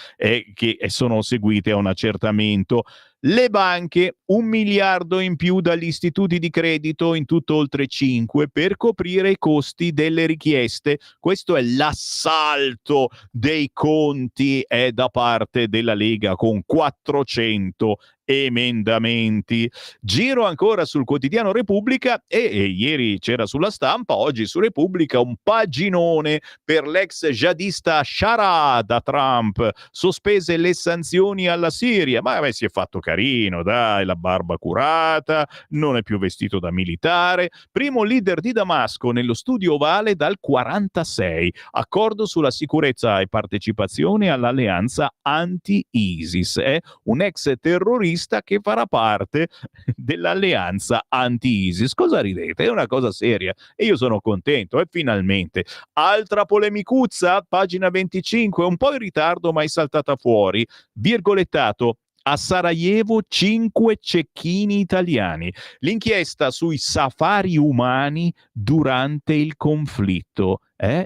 che sono seguite a un accertamento. Le banche, 1 miliardo in più dagli istituti di credito, in tutto oltre 5, per coprire i costi delle richieste. Questo è l'assalto dei conti da parte della Lega con 400 emendamenti. Giro ancora sul quotidiano Repubblica e ieri c'era sulla Stampa, oggi su Repubblica un paginone per l'ex jihadista Sharad a Trump, sospese le sanzioni alla Siria, ma si è fatto carino, dai, la barba curata, non è più vestito da militare, primo leader di Damasco nello studio ovale dal 46, accordo sulla sicurezza e partecipazione all'alleanza anti-ISIS, un ex terrorista che farà parte dell'alleanza anti-ISIS. Cosa ridete? È una cosa seria e io sono contento, finalmente. Altra polemicuzza, pagina 25, un po' in ritardo ma è saltata fuori, virgolettato: a Sarajevo 5 cecchini italiani. L'inchiesta sui safari umani durante il conflitto.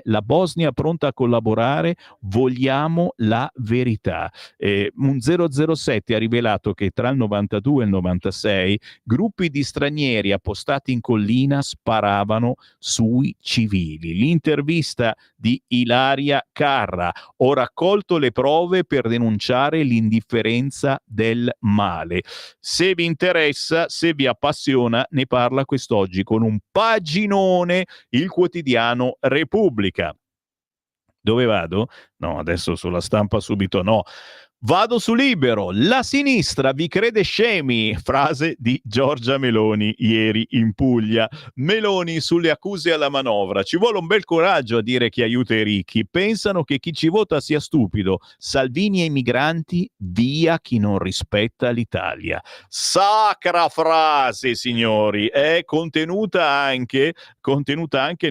La Bosnia pronta a collaborare, vogliamo la verità. Un 007 ha rivelato che tra il 92 e il 96 gruppi di stranieri appostati in collina sparavano sui civili. L'intervista di Ilaria Carra: ho raccolto le prove per denunciare l'indifferenza del male. Se vi interessa, se vi appassiona, ne parla quest'oggi con un paginone il quotidiano Repubblica. Dove vado? No, adesso sulla Stampa subito no. Vado su Libero. La sinistra vi crede scemi, frase di Giorgia Meloni ieri in Puglia. Meloni sulle accuse alla manovra: ci vuole un bel coraggio a dire che aiuta i ricchi, pensano che chi ci vota sia stupido. Salvini e i migranti, via chi non rispetta l'Italia. Sacra frase, signori, è contenuta anche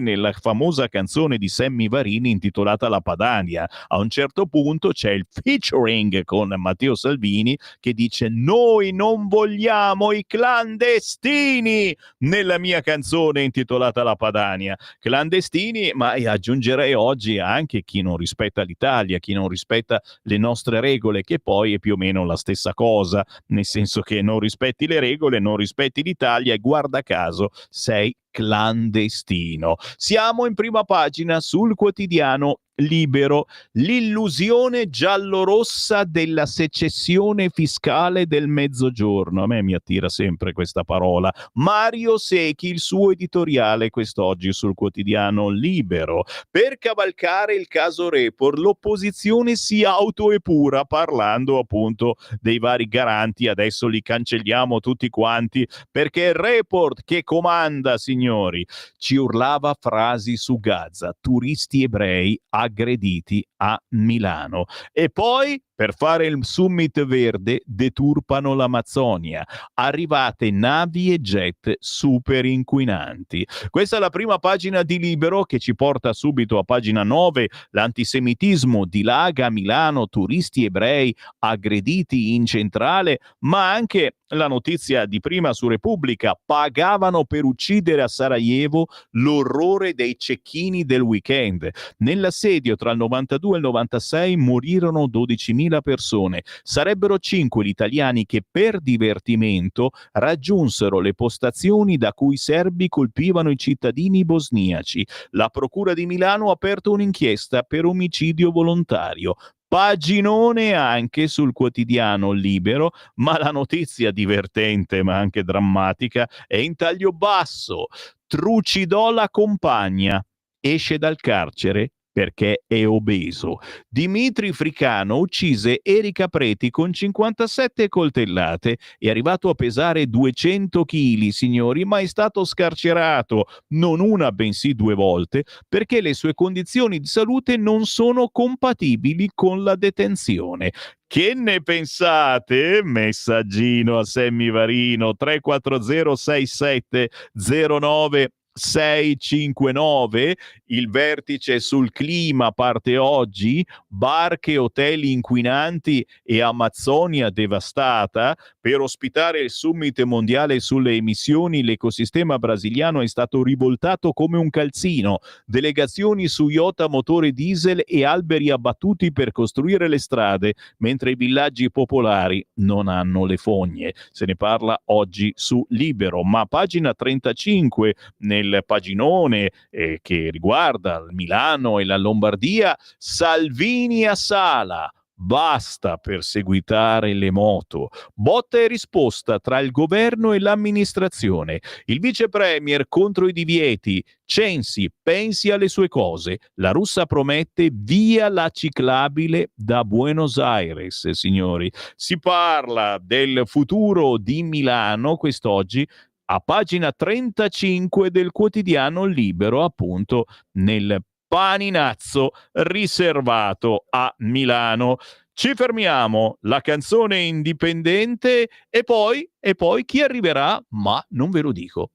nella famosa canzone di Sammy Varin intitolata La Padania. A un certo punto c'è il featuring con Matteo Salvini che dice: noi non vogliamo i clandestini nella mia canzone intitolata La Padania. Clandestini, ma aggiungerei oggi anche chi non rispetta l'Italia, chi non rispetta le nostre regole, che poi è più o meno la stessa cosa, nel senso che non rispetti le regole, non rispetti l'Italia e guarda caso sei clandestino. Siamo in prima pagina sul quotidiano Libero, l'illusione giallorossa della secessione fiscale del Mezzogiorno. A me mi attira sempre questa parola. Mario Secchi, il suo editoriale quest'oggi sul quotidiano Libero. Per cavalcare il caso Report, l'opposizione si autoepura parlando appunto dei vari garanti. Adesso li cancelliamo tutti quanti perché il Report che comanda, signori, ci urlava frasi su Gaza, turisti ebrei aggrediti a Milano. E poi, per fare il summit verde, deturpano l'Amazzonia. Arrivate navi e jet super inquinanti. Questa è la prima pagina di Libero che ci porta subito a pagina 9. L'antisemitismo dilaga a Milano, turisti ebrei aggrediti in centrale, ma anche la notizia di prima su Repubblica: pagavano per uccidere a Sarajevo, l'orrore dei cecchini del weekend. Nell'assedio tra il 92 e il 96 morirono 12.000 persone. Sarebbero 5 gli italiani che per divertimento raggiunsero le postazioni da cui i serbi colpivano i cittadini bosniaci. La Procura di Milano ha aperto un'inchiesta per omicidio volontario. Paginone anche sul quotidiano Libero, ma la notizia divertente ma anche drammatica è in taglio basso. Trucidò la compagna, esce dal carcere perché è obeso. Dimitri Fricano uccise Erika Preti con 57 coltellate, è arrivato a pesare 200 kg, signori, ma è stato scarcerato non una bensì 2 volte perché le sue condizioni di salute non sono compatibili con la detenzione. Che ne pensate? Messaggino a Sammy Varino 340 67 09 659. Il vertice sul clima parte oggi. Barche e hotel inquinanti e Amazzonia devastata. Per ospitare il summit mondiale sulle emissioni, l'ecosistema brasiliano è stato rivoltato come un calzino. Delegazioni su yacht a motore diesel e alberi abbattuti per costruire le strade, mentre i villaggi popolari non hanno le fogne. Se ne parla oggi su Libero, ma pagina 35 nel paginone che riguarda il Milano e la Lombardia: Salvini a Sala. Basta perseguitare le moto. Botta e risposta tra il governo e l'amministrazione. Il vice premier contro i divieti. Censi pensi alle sue cose. La russa promette via la ciclabile da Buenos Aires, signori. Si parla del futuro di Milano quest'oggi a pagina 35 del quotidiano Libero, appunto nel paninazzo riservato a Milano. Ci fermiamo, la canzone indipendente e poi chi arriverà, ma non ve lo dico.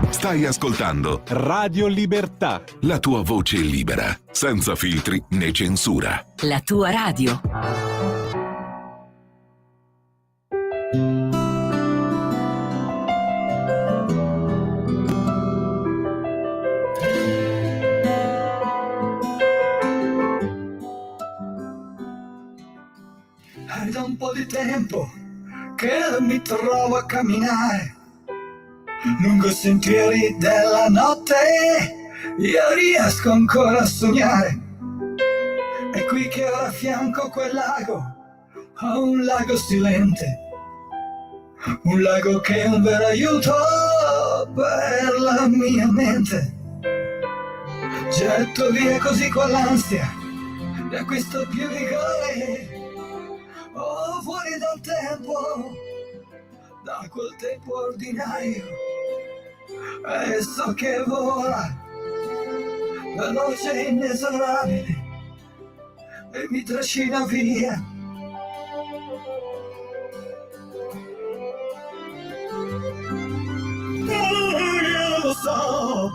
Stai ascoltando Radio Libertà. la tua voce libera, senza filtri né censura. La tua radio. È da un po' di tempo che mi trovo a camminare lungo i sentieri della notte, io riesco ancora a sognare. È qui che ho a fianco quel lago, ho un lago silente, un lago che è un vero aiuto per la mia mente. Getto via così quell'ansia, riacquisto più vigore. Oh, fuori dal tempo, da quel tempo ordinario, e so che vola, veloce e inesorabile, e mi trascina via. Io lo so,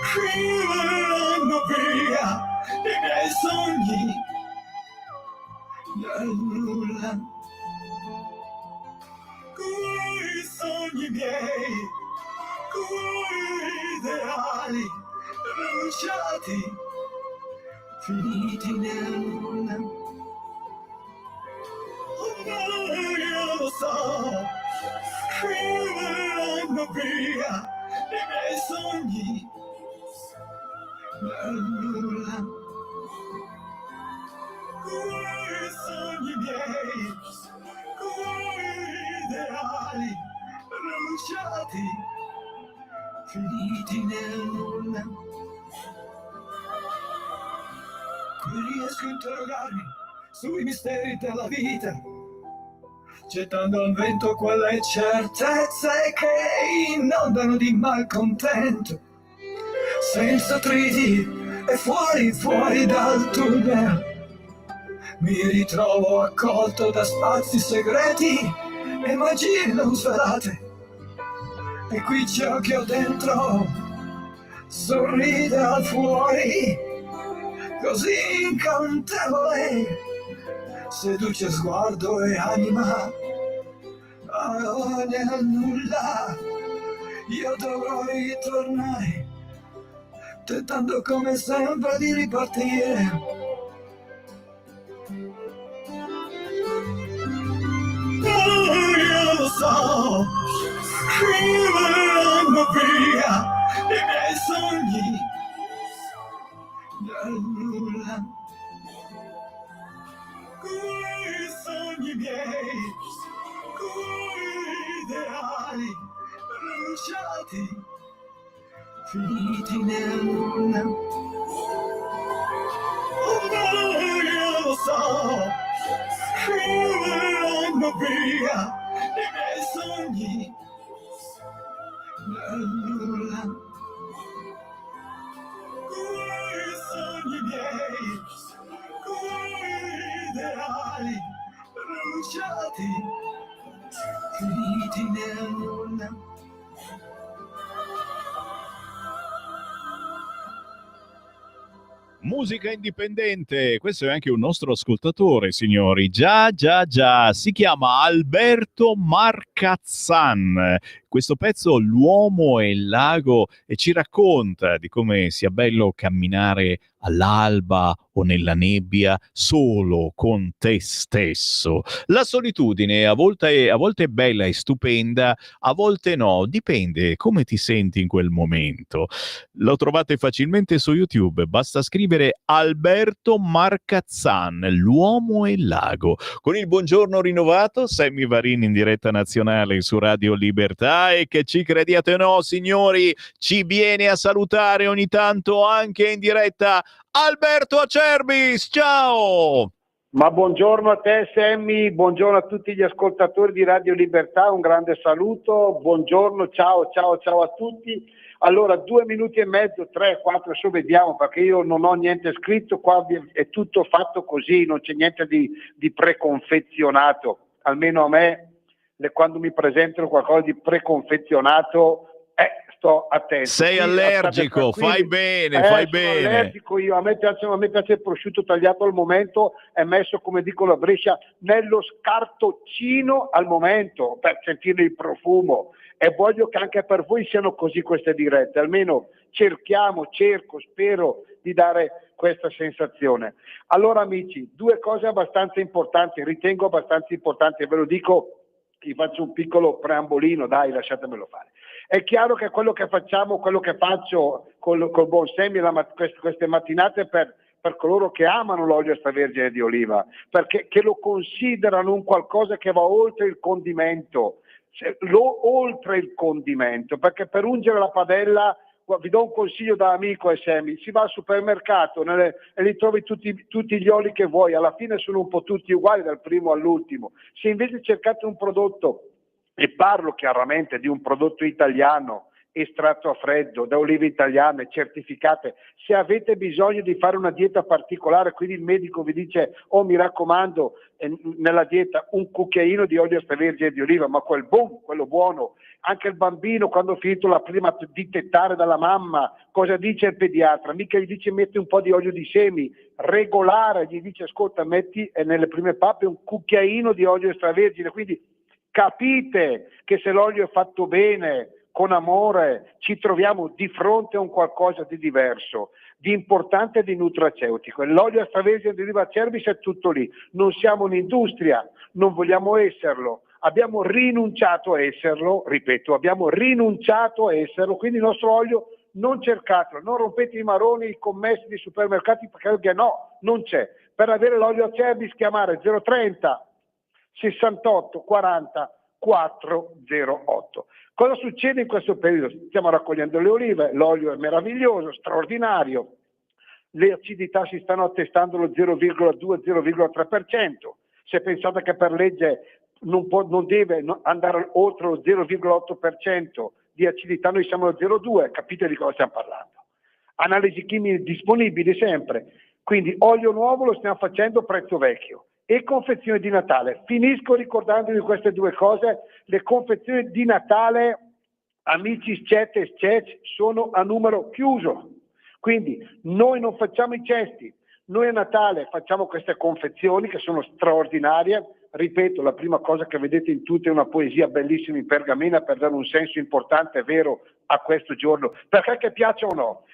scivoleranno via i miei sogni nel nulla, quei sogni miei, quei ideali bruciati, finiti nel nulla. Oh, io lo so, scivoleranno via i miei sogni nel nulla. Quei sogni miei, quei ideali bruciati, finiti nel nulla. Qui riesco a interrogarmi sui misteri della vita, gettando al vento quelle certezze che inondano di malcontento, senza triti e fuori dal tunnel. Mi ritrovo accolto da spazi segreti e magie non svelate, e qui ciò che ho dentro sorride al fuori, così incantevole, seduce sguardo e anima. Nel nulla io dovrò ritornare, tentando come sempre di ripartire. Io lo so, scivoleranno via i miei sogni nel nulla. Quei sogni miei, quei ideali bruciati, finiti nel nulla. Io lo so, scivoleranno via i miei sogni nel nulla. Quei sogni miei, quei ideali bruciati, finiti nel nulla. Musica indipendente, questo è anche un nostro ascoltatore, signori. Già, si chiama Alberto Marcazzan. Questo pezzo, L'uomo e il lago, e ci racconta di come sia bello camminare all'alba o nella nebbia solo con te stesso. La solitudine a volte è bella e stupenda, a volte no, dipende come ti senti in quel momento. Lo trovate facilmente su YouTube, basta scrivere Alberto Marcazzan, L'uomo e il lago. Con il buongiorno rinnovato, Sammy Varin in diretta nazionale su Radio Libertà, e che ci crediate o no, signori, ci viene a salutare ogni tanto anche in diretta Alberto Acerbis. Ciao! Ma buongiorno a te Sammy, buongiorno a tutti gli ascoltatori di Radio Libertà, un grande saluto, buongiorno, ciao a tutti. Allora 2 minuti e mezzo, 3, 4, adesso vediamo, perché io non ho niente scritto, qua è tutto fatto così, non c'è niente di preconfezionato, almeno a me quando mi presentano qualcosa di preconfezionato sto attento. Sei allergico, fai bene. Sono allergico io, a me piace il prosciutto tagliato al momento e messo, come dicono a Brescia, nello scartoccino al momento per sentire il profumo, e voglio che anche per voi siano così queste dirette, almeno spero di dare questa sensazione. Allora amici, 2 cose ritengo abbastanza importanti, ve lo dico, vi faccio un piccolo preambolino, dai, lasciatemelo fare. È chiaro che quello che faccio col buon Sammy queste mattinate per coloro che amano l'olio extravergine di oliva, perché che lo considerano un qualcosa che va oltre il condimento, perché per ungere la padella, vi do un consiglio da amico e Sammy, si va al supermercato e li trovi tutti gli oli che vuoi, alla fine sono un po' tutti uguali dal primo all'ultimo. Se invece cercate un prodotto, e parlo chiaramente di un prodotto italiano, estratto a freddo, da olive italiane, certificate, se avete bisogno di fare una dieta particolare, quindi il medico vi dice, mi raccomando, nella dieta un cucchiaino di olio extravergine di oliva, ma quello buono. Anche il bambino, quando ha finito la prima di tettare dalla mamma, cosa dice il pediatra? Mica gli dice metti un po' di olio di semi, regolare, gli dice ascolta, metti nelle prime pappe un cucchiaino di olio extravergine. Quindi capite che se l'olio è fatto bene, con amore, ci troviamo di fronte a un qualcosa di diverso, di importante e di nutraceutico. L'olio extravergine di oliva Acerbis è tutto lì. Non siamo un'industria, non vogliamo esserlo. abbiamo rinunciato a esserlo, ripeto, abbiamo rinunciato a esserlo, quindi il nostro olio non cercatelo, non rompete i maroni, i commessi dei supermercati, perché no, non c'è. Per avere l'olio Acerbis chiamare 030 68 40 408. Cosa succede in questo periodo? Stiamo raccogliendo le olive, l'olio è meraviglioso, straordinario, le acidità si stanno attestando allo 0,2-0,3%. Se pensate che per legge non deve andare oltre lo 0,8% di acidità, noi siamo allo 0,2%, capite di cosa stiamo parlando. Analisi chimiche disponibili sempre, quindi olio nuovo lo stiamo facendo prezzo vecchio. E confezioni di Natale. Finisco ricordandovi queste due cose. Le confezioni di Natale, amici Scet e Scec, sono a numero chiuso. Quindi noi non facciamo i cesti. Noi a Natale facciamo queste confezioni che sono straordinarie. Ripeto, la prima cosa che vedete in tutte è una poesia bellissima in pergamena per dare un senso importante e vero a questo giorno. Perché che piaccia o no,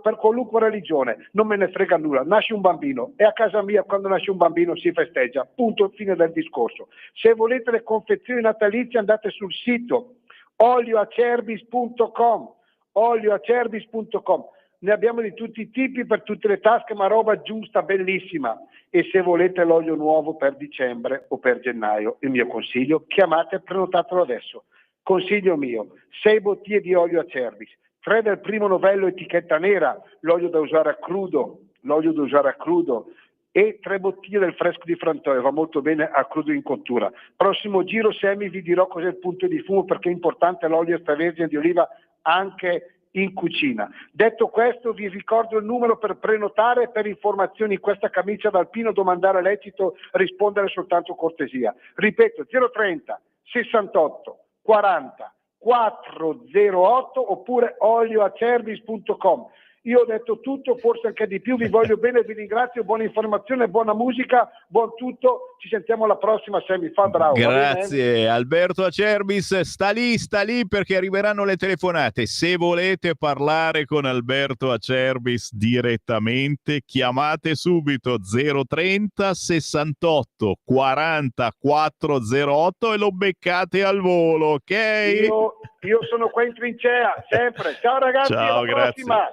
per qualunque religione, non me ne frega nulla. Nasce un bambino e a casa mia quando nasce un bambino si festeggia. Punto, fine del discorso. Se volete le confezioni natalizie andate sul sito olioacerbis.com, olioacerbis.com. Ne abbiamo di tutti i tipi per tutte le tasche, ma roba giusta, bellissima. E se volete l'olio nuovo per dicembre o per gennaio, il mio consiglio, chiamate e prenotatelo adesso. Consiglio mio, 6 bottiglie di olio Acerbis, 3 del primo novello etichetta nera, l'olio da usare a crudo, e 3 bottiglie del fresco di Frantoio, va molto bene a crudo in cottura. Prossimo giro, Semi, vi dirò cos'è il punto di fumo, perché è importante l'olio extravergine di oliva anche in cucina. Detto questo, vi ricordo il numero per prenotare, per informazioni. Questa camicia d'alpino, domandare lecito, rispondere soltanto cortesia. Ripeto, 030 68 40 408 oppure olioacerbis.com. Io ho detto tutto, forse anche di più, vi voglio bene, vi ringrazio, buona informazione, buona musica, buon tutto, ci sentiamo alla prossima, Semi, fa bravo. Grazie Alberto Acerbis, sta lì perché arriveranno le telefonate. Se volete parlare con Alberto Acerbis direttamente, chiamate subito 030 68 40 408 e lo beccate al volo, ok? Io sono qua in trincea, sempre. Ciao ragazzi, ciao, alla grazie. prossima.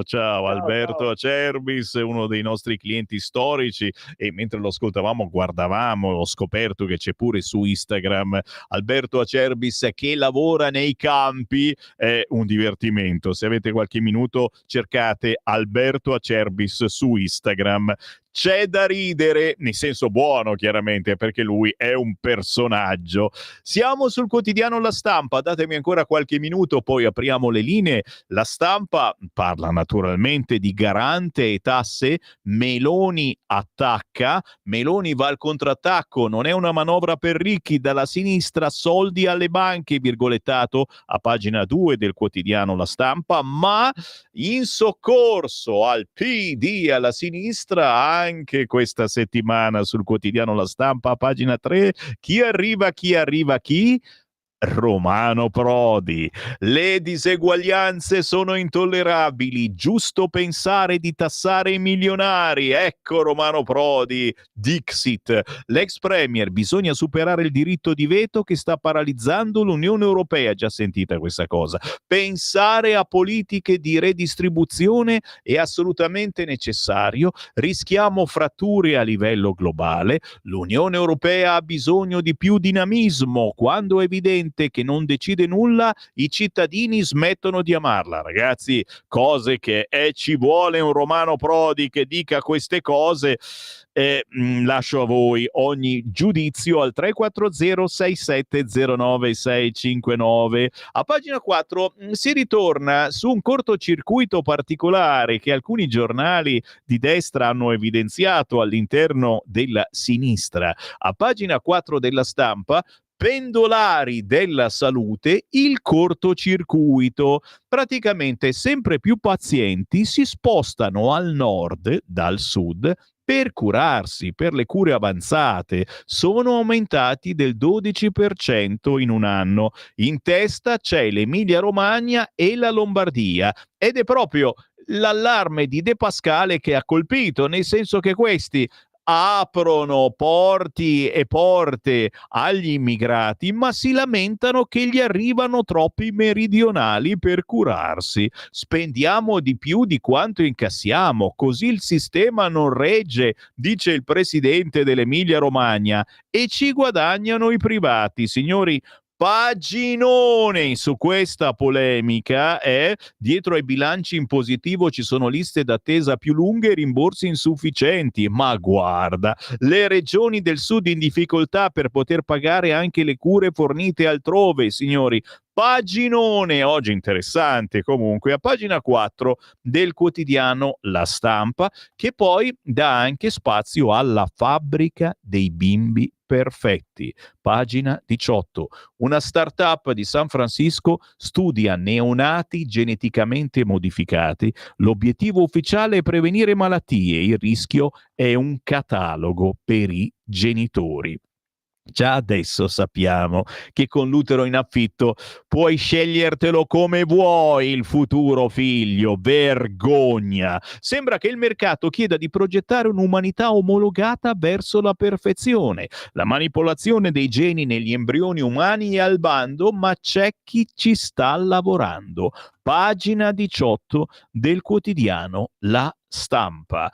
Ciao, Alberto Acerbis, uno dei nostri clienti storici, e mentre lo ascoltavamo guardavamo, ho scoperto che c'è pure su Instagram Alberto Acerbis che lavora nei campi, è un divertimento. Se avete qualche minuto cercate Alberto Acerbis su Instagram. C'è da ridere, nel senso buono chiaramente, perché lui è un personaggio. Siamo sul quotidiano La Stampa, datemi ancora qualche minuto, poi apriamo le linee. La Stampa parla naturalmente di garante e tasse, Meloni attacca, Meloni va al contrattacco, non è una manovra per ricchi, dalla sinistra soldi alle banche, virgolettato a pagina 2 del quotidiano La Stampa, ma in soccorso al PD e alla sinistra anche questa settimana sul quotidiano La Stampa a pagina 3 chi arriva Romano Prodi. Le diseguaglianze sono intollerabili, giusto pensare di tassare i milionari. Ecco Romano Prodi, Dixit. L'ex premier, bisogna superare il diritto di veto che sta paralizzando l'Unione Europea. Già sentita questa cosa. Pensare a politiche di redistribuzione è assolutamente necessario. Rischiamo fratture a livello globale. L'Unione Europea ha bisogno di più dinamismo. Quando è evidente che non decide nulla, i cittadini smettono di amarla. Ragazzi, cose che ci vuole un Romano Prodi che dica queste cose. Lascio a voi ogni giudizio al 340 6709 659. A pagina 4 si ritorna su un cortocircuito particolare che alcuni giornali di destra hanno evidenziato all'interno della sinistra. A pagina 4 della Stampa, pendolari della salute, il cortocircuito. Praticamente sempre più pazienti si spostano al nord dal sud per curarsi, per le cure avanzate. Sono aumentati del 12% in un anno. In testa c'è l'Emilia-Romagna e la Lombardia ed è proprio l'allarme di De Pascale che ha colpito, nel senso che questi aprono porti e porte agli immigrati, ma si lamentano che gli arrivano troppi meridionali per curarsi. Spendiamo di più di quanto incassiamo, così il sistema non regge, dice il presidente dell'Emilia Romagna, e ci guadagnano i privati. Signori, paginone su questa polemica, dietro ai bilanci in positivo ci sono liste d'attesa più lunghe e rimborsi insufficienti, ma guarda, le regioni del sud in difficoltà per poter pagare anche le cure fornite altrove, signori. Paginone, oggi interessante comunque, a pagina 4 del quotidiano La Stampa, che poi dà anche spazio alla fabbrica dei bimbi perfetti. Pagina 18. Una startup di San Francisco studia neonati geneticamente modificati. L'obiettivo ufficiale è prevenire malattie, il rischio è un catalogo per i genitori. Già adesso sappiamo che con l'utero in affitto puoi scegliertelo come vuoi il futuro figlio. Vergogna! Sembra che il mercato chieda di progettare un'umanità omologata verso la perfezione. La manipolazione dei geni negli embrioni umani è al bando, ma c'è chi ci sta lavorando. Pagina 18 del quotidiano La Stampa.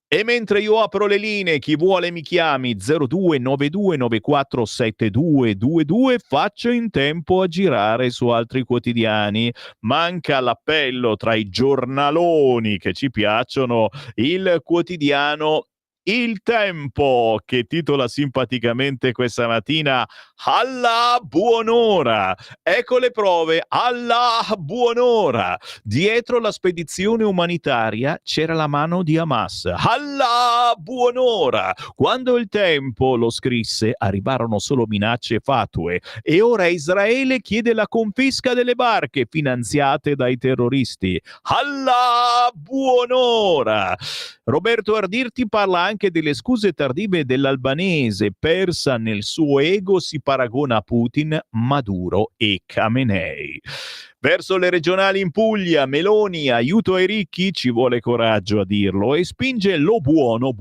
E mentre io apro le linee, chi vuole mi chiami 0292947222, faccio in tempo a girare su altri quotidiani. Manca l'appello tra i giornaloni che ci piacciono, il quotidiano Il Tempo, che titola simpaticamente questa mattina alla buon'ora. Ecco le prove, alla buon'ora. Dietro la spedizione umanitaria c'era la mano di Hamas. Alla buon'ora. Quando Il Tempo lo scrisse arrivarono solo minacce e fatue e ora Israele chiede la confisca delle barche finanziate dai terroristi. Alla buon'ora. Roberto Ardirti parla anche delle scuse tardive dell'albanese, persa nel suo ego, si paragona a Putin, Maduro e Khamenei. Verso le regionali in Puglia, Meloni, aiuto ai ricchi, ci vuole coraggio a dirlo, e spinge lo buono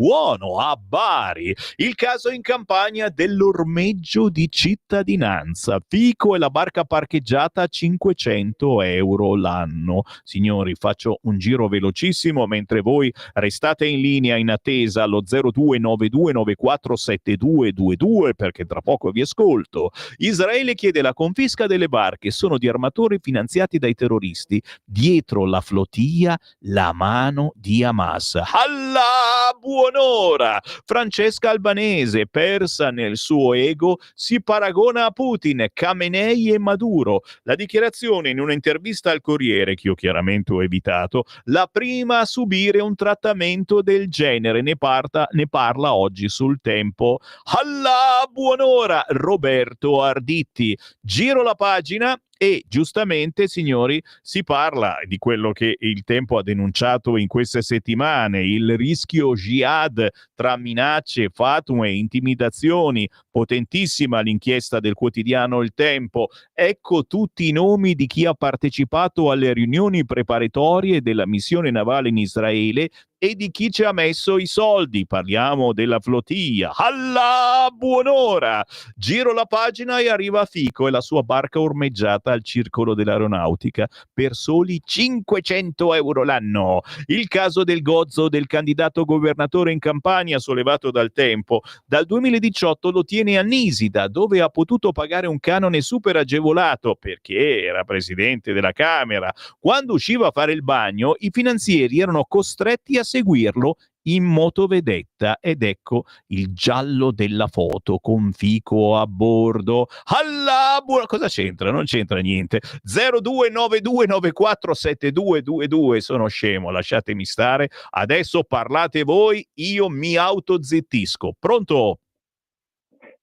a Bari. Il caso in Campania dell'ormeggio di cittadinanza. Fico e la barca parcheggiata a 500 euro l'anno. Signori, faccio un giro velocissimo mentre voi restate in linea in attesa allo 0292947222 perché tra poco vi ascolto. Israele chiede la confisca delle barche, sono di armatori finanziati dai terroristi. Dietro la flotilla la mano di Hamas. Alla buon'ora! Francesca Albanese, persa nel suo ego, si paragona a Putin, Khamenei e Maduro. La dichiarazione in un'intervista al Corriere, che io chiaramente ho evitato, la prima a subire un trattamento del genere. Ne parla oggi sul Tempo. Alla buon'ora! Roberto Arditti. Giro la pagina. E giustamente, signori, si parla di quello che il Tempo ha denunciato in queste settimane, il rischio jihad tra minacce, fatue, intimidazioni. Potentissima l'inchiesta del quotidiano Il Tempo. Ecco tutti i nomi di chi ha partecipato alle riunioni preparatorie della missione navale in Israele e di chi ci ha messo i soldi. Parliamo della flotilla. Alla buon'ora! Giro la pagina e arriva Fico e la sua barca ormeggiata al circolo dell'aeronautica per soli 500 euro l'anno. Il caso del gozzo del candidato governatore in Campania, sollevato dal Tempo. Dal 2018 lo tiene a Nisida, dove ha potuto pagare un canone super agevolato perché era presidente della Camera. Quando usciva a fare il bagno, i finanzieri erano costretti a seguirlo in motovedetta ed ecco il giallo della foto con Fico a bordo. Alla buona, cosa c'entra? Non c'entra niente. 0292947222. Sono scemo, lasciatemi stare. Adesso parlate voi, io mi autozittisco. Pronto?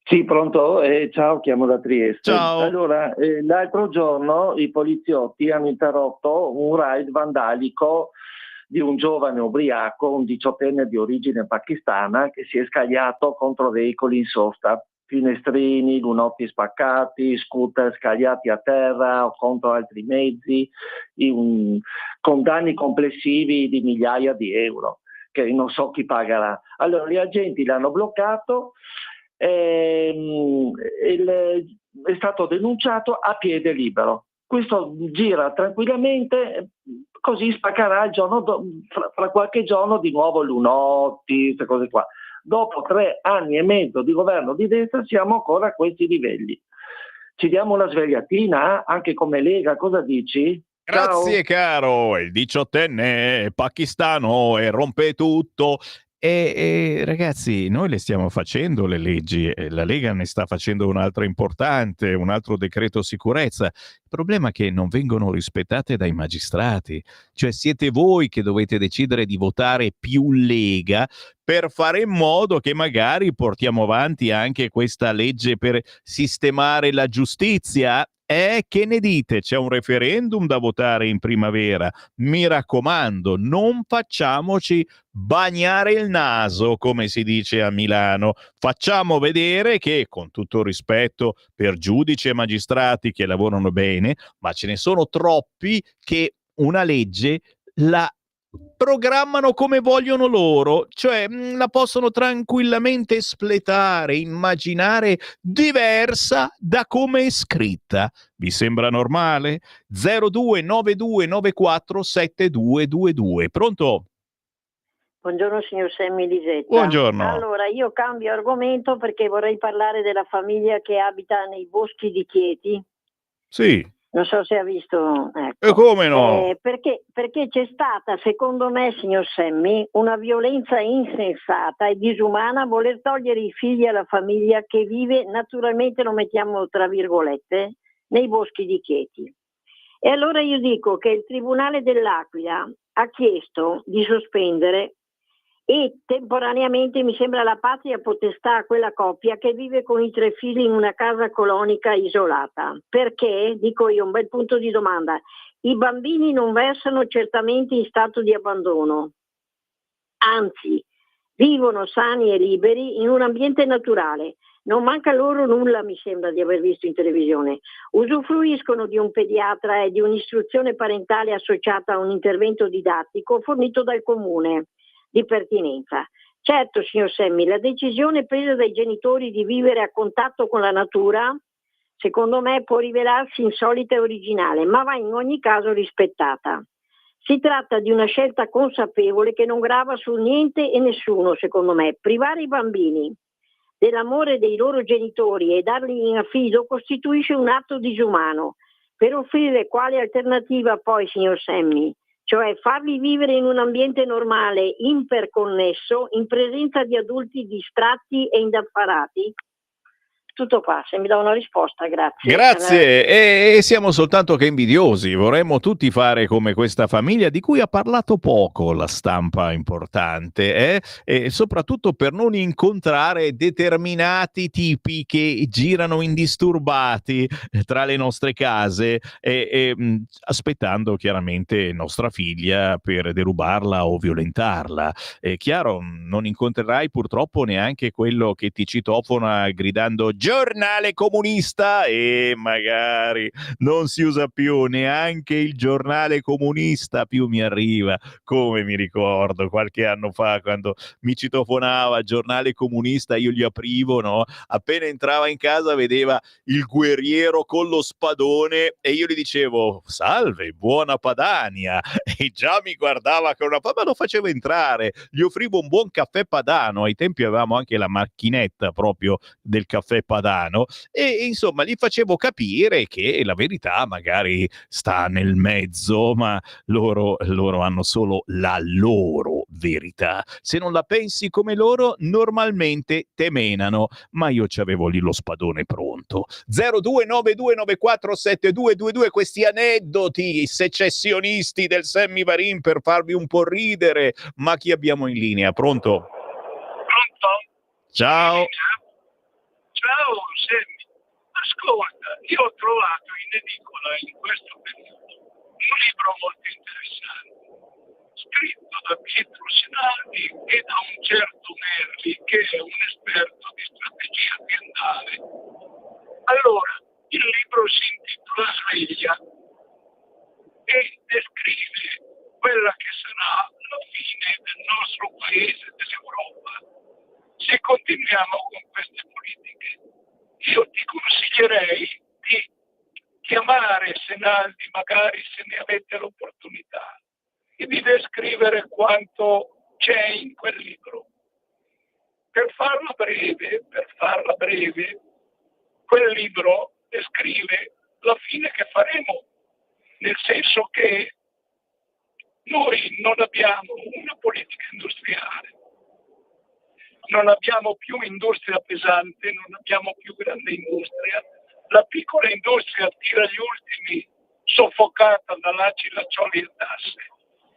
Sì, pronto? Ciao, chiamo da Trieste. Ciao. Allora, l'altro giorno i poliziotti hanno interrotto un raid vandalico di un giovane ubriaco, un 18enne di origine pakistana, che si è scagliato contro veicoli in sosta, finestrini, lunotti spaccati, scooter scagliati a terra o contro altri mezzi, con danni complessivi di migliaia di euro. che non so chi pagherà. Allora gli agenti l'hanno bloccato, è stato denunciato a piede libero. Questo gira tranquillamente, così spaccherà il giorno fra qualche giorno di nuovo Lunotti, queste cose qua. Dopo 3 anni e mezzo di governo di destra siamo ancora a questi livelli. Ci diamo una svegliatina anche come Lega, cosa dici? Grazie caro, il 18enne pakistano e rompe tutto. E ragazzi, noi le stiamo facendo le leggi, la Lega ne sta facendo un'altra importante, un altro decreto sicurezza. Il problema è che non vengono rispettate dai magistrati, cioè siete voi che dovete decidere di votare più Lega per fare in modo che magari portiamo avanti anche questa legge per sistemare la giustizia. Che ne dite? C'è un referendum da votare in primavera. Mi raccomando, non facciamoci bagnare il naso, come si dice a Milano. Facciamo vedere che, con tutto rispetto per giudici e magistrati che lavorano bene, ma ce ne sono troppi che una legge la programmano come vogliono loro, cioè la possono tranquillamente espletare, immaginare diversa da come è scritta. Vi sembra normale? 0292947222. Pronto? Buongiorno signor Sammy Lisetta. Buongiorno. Allora, io cambio argomento perché vorrei parlare della famiglia che abita nei boschi di Chieti. Sì. Non so se ha visto. Ecco. E come no? Perché c'è stata, secondo me, signor Sammy, una violenza insensata e disumana a voler togliere i figli alla famiglia che vive, naturalmente lo mettiamo tra virgolette, nei boschi di Chieti. E allora io dico che il Tribunale dell'Aquila ha chiesto di sospendere e temporaneamente, mi sembra, la patria potestà a quella coppia che vive con i 3 figli in una casa colonica isolata. Perché, dico io, un bel punto di domanda, i bambini non versano certamente in stato di abbandono, anzi vivono sani e liberi in un ambiente naturale. Non manca loro nulla, mi sembra di aver visto in televisione. Usufruiscono di un pediatra e di un'istruzione parentale associata a un intervento didattico fornito dal comune di pertinenza. Certo, signor Sammy, la decisione presa dai genitori di vivere a contatto con la natura, secondo me, può rivelarsi insolita e originale, ma va in ogni caso rispettata. Si tratta di una scelta consapevole che non grava su niente e nessuno, secondo me. Privare i bambini dell'amore dei loro genitori e darli in affido costituisce un atto disumano, per offrire quale alternativa poi, signor Sammy? Cioè farli vivere in un ambiente normale, interconnesso, in presenza di adulti distratti e indaffarati? Tutto qua, se mi dà una risposta, grazie. Grazie, e siamo soltanto che invidiosi, vorremmo tutti fare come questa famiglia di cui ha parlato poco la stampa importante, e soprattutto per non incontrare determinati tipi che girano indisturbati tra le nostre case, aspettando chiaramente nostra figlia per derubarla o violentarla. È chiaro, non incontrerai purtroppo neanche quello che ti citofona gridando giornale comunista, e magari non si usa più neanche il giornale comunista, più mi arriva, come mi ricordo qualche anno fa quando mi citofonava giornale comunista, io gli aprivo, no? Appena entrava in casa vedeva il guerriero con lo spadone e io gli dicevo salve, buona Padania, e già mi guardava con una ma lo facevo entrare, gli offrivo un buon caffè padano, ai tempi avevamo anche la macchinetta proprio del caffè padano, e insomma gli facevo capire che la verità magari sta nel mezzo, ma loro hanno solo la loro verità. Se non la pensi come loro, normalmente te menano, ma io c'avevo lì lo spadone pronto. 0292947222, questi aneddoti secessionisti del Sammy Varin per farvi un po' ridere. Ma chi abbiamo in linea? Pronto? Ciao. Ciao Sammy, ascolta, io ho trovato in edicola in questo periodo un libro molto interessante, scritto da Pietro Senardi e da un certo Merli, che è un esperto di strategia aziendale. Allora, il libro si intitola Sveglia e descrive quella che sarà la fine del nostro paese, dell'Europa, se continuiamo con queste politiche. Io ti consiglierei di chiamare Senaldi, magari se ne avete l'opportunità, e di descrivere quanto c'è in quel libro. Per farla breve, quel libro descrive la fine che faremo, nel senso che noi non abbiamo una politica industriale, non abbiamo più industria pesante, non abbiamo più grande industria, la piccola industria tira gli ultimi soffocata da lacci, laccioli e tasse,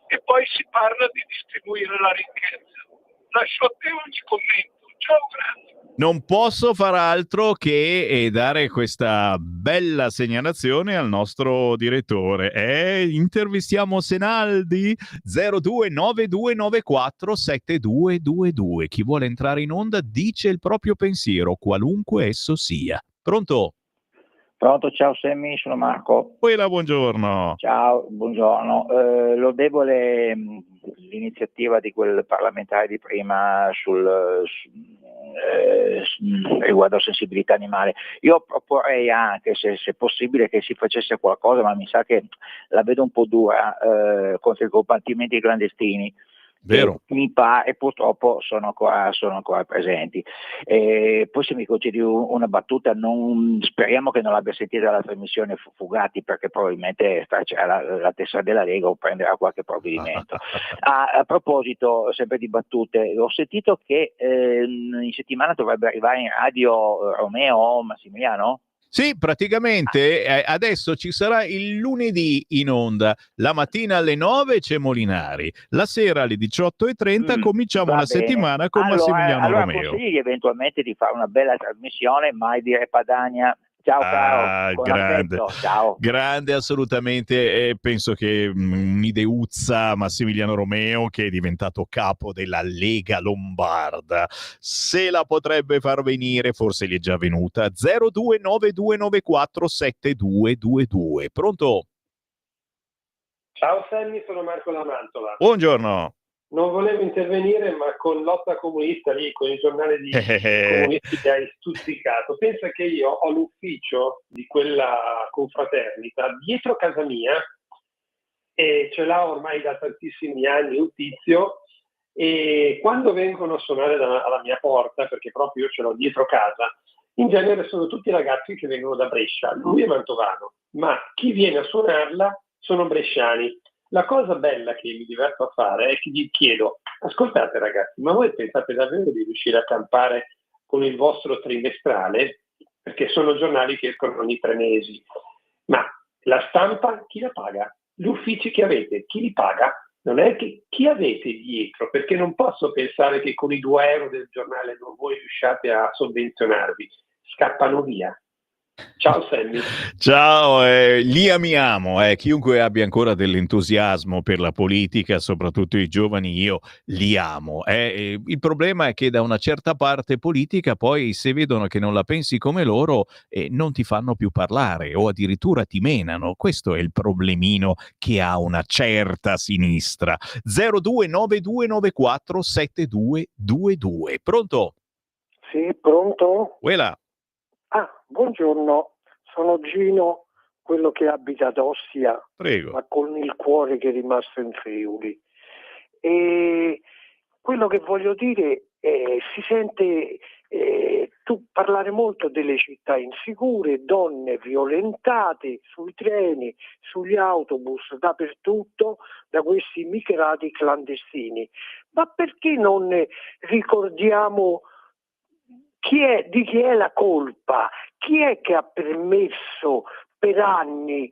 e poi si parla di distribuire la ricchezza. Lascio a te ogni commento. Ciao, grazie. Non posso far altro che dare questa bella segnalazione al nostro direttore. Intervistiamo Senaldi 0292947222. Chi vuole entrare in onda dice il proprio pensiero, qualunque esso sia. Pronto? Pronto, ciao Sammy, sono Marco. Buongiorno. Ciao, buongiorno. Lodevole l'iniziativa di quel parlamentare di prima riguardo sensibilità animale. Io proporrei anche, se possibile, che si facesse qualcosa, ma mi sa che la vedo un po' dura, contro i combattimenti clandestini. Vero. Mi pare, purtroppo sono ancora presenti. Poi se mi concedi una battuta, speriamo che non l'abbia sentita la trasmissione Fugati, perché probabilmente la tessera della Lega o prenderà qualche provvedimento. A proposito, sempre di battute, ho sentito che in settimana dovrebbe arrivare in radio Romeo o Massimiliano? Sì, praticamente adesso ci sarà il lunedì in onda, la mattina alle 9 c'è Molinari, la sera alle 18:30 cominciamo la settimana con Massimiliano Romeo. Consigli eventualmente di fare una bella trasmissione, mai dire Padania. Ciao caro, ciao. Grande assolutamente, penso che un'ideuzza Massimiliano Romeo, che è diventato capo della Lega Lombarda, se la potrebbe far venire, forse gli è già venuta. 0292947222. Pronto? Ciao Sammy, sono Marco Lamantola. Buongiorno. Non volevo intervenire, ma con Lotta Comunista lì, con il giornale di comunisti che hai stuzzicato, pensa che io ho l'ufficio di quella confraternita dietro casa mia, e ce l'ha ormai da tantissimi anni un tizio, e quando vengono a suonare alla mia porta, perché proprio io ce l'ho dietro casa, in genere sono tutti ragazzi che vengono da Brescia. Lui è mantovano, ma chi viene a suonarla sono bresciani. La cosa bella che mi diverto a fare è che gli chiedo: ascoltate ragazzi, ma voi pensate davvero di riuscire a campare con il vostro trimestrale? Perché sono giornali che escono ogni 3 mesi. Ma la stampa chi la paga? Gli uffici che avete chi li paga? Non è che chi avete dietro? Perché non posso pensare che con i 2 euro del giornale non voi riusciate a sovvenzionarvi. Scappano via. Ciao Sammy. Ciao, li amiamo, chiunque abbia ancora dell'entusiasmo per la politica, soprattutto i giovani, io li amo. Il problema è che da una certa parte politica poi, se vedono che non la pensi come loro, non ti fanno più parlare o addirittura ti menano. Questo è il problemino che ha una certa sinistra. 0292947222. Pronto? Sì, pronto? Uela. Buongiorno, sono Gino, quello che abita ad Ostia, Prego. ma con il cuore che è rimasto in Friuli. E quello che voglio dire è, si sente parlare molto delle città insicure, donne violentate sui treni, sugli autobus, dappertutto, da questi immigrati clandestini. Ma perché non ricordiamo di chi è la colpa? Chi è che ha permesso per anni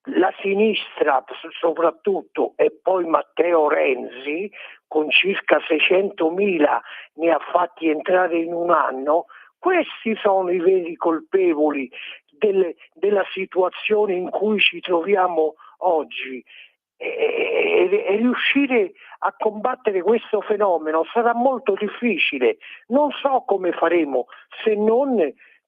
la sinistra soprattutto, e poi Matteo Renzi con circa 600.000 ne ha fatti entrare in un anno? Questi sono i veri colpevoli della situazione in cui ci troviamo oggi. E riuscire a combattere questo fenomeno sarà molto difficile. Non so come faremo, se non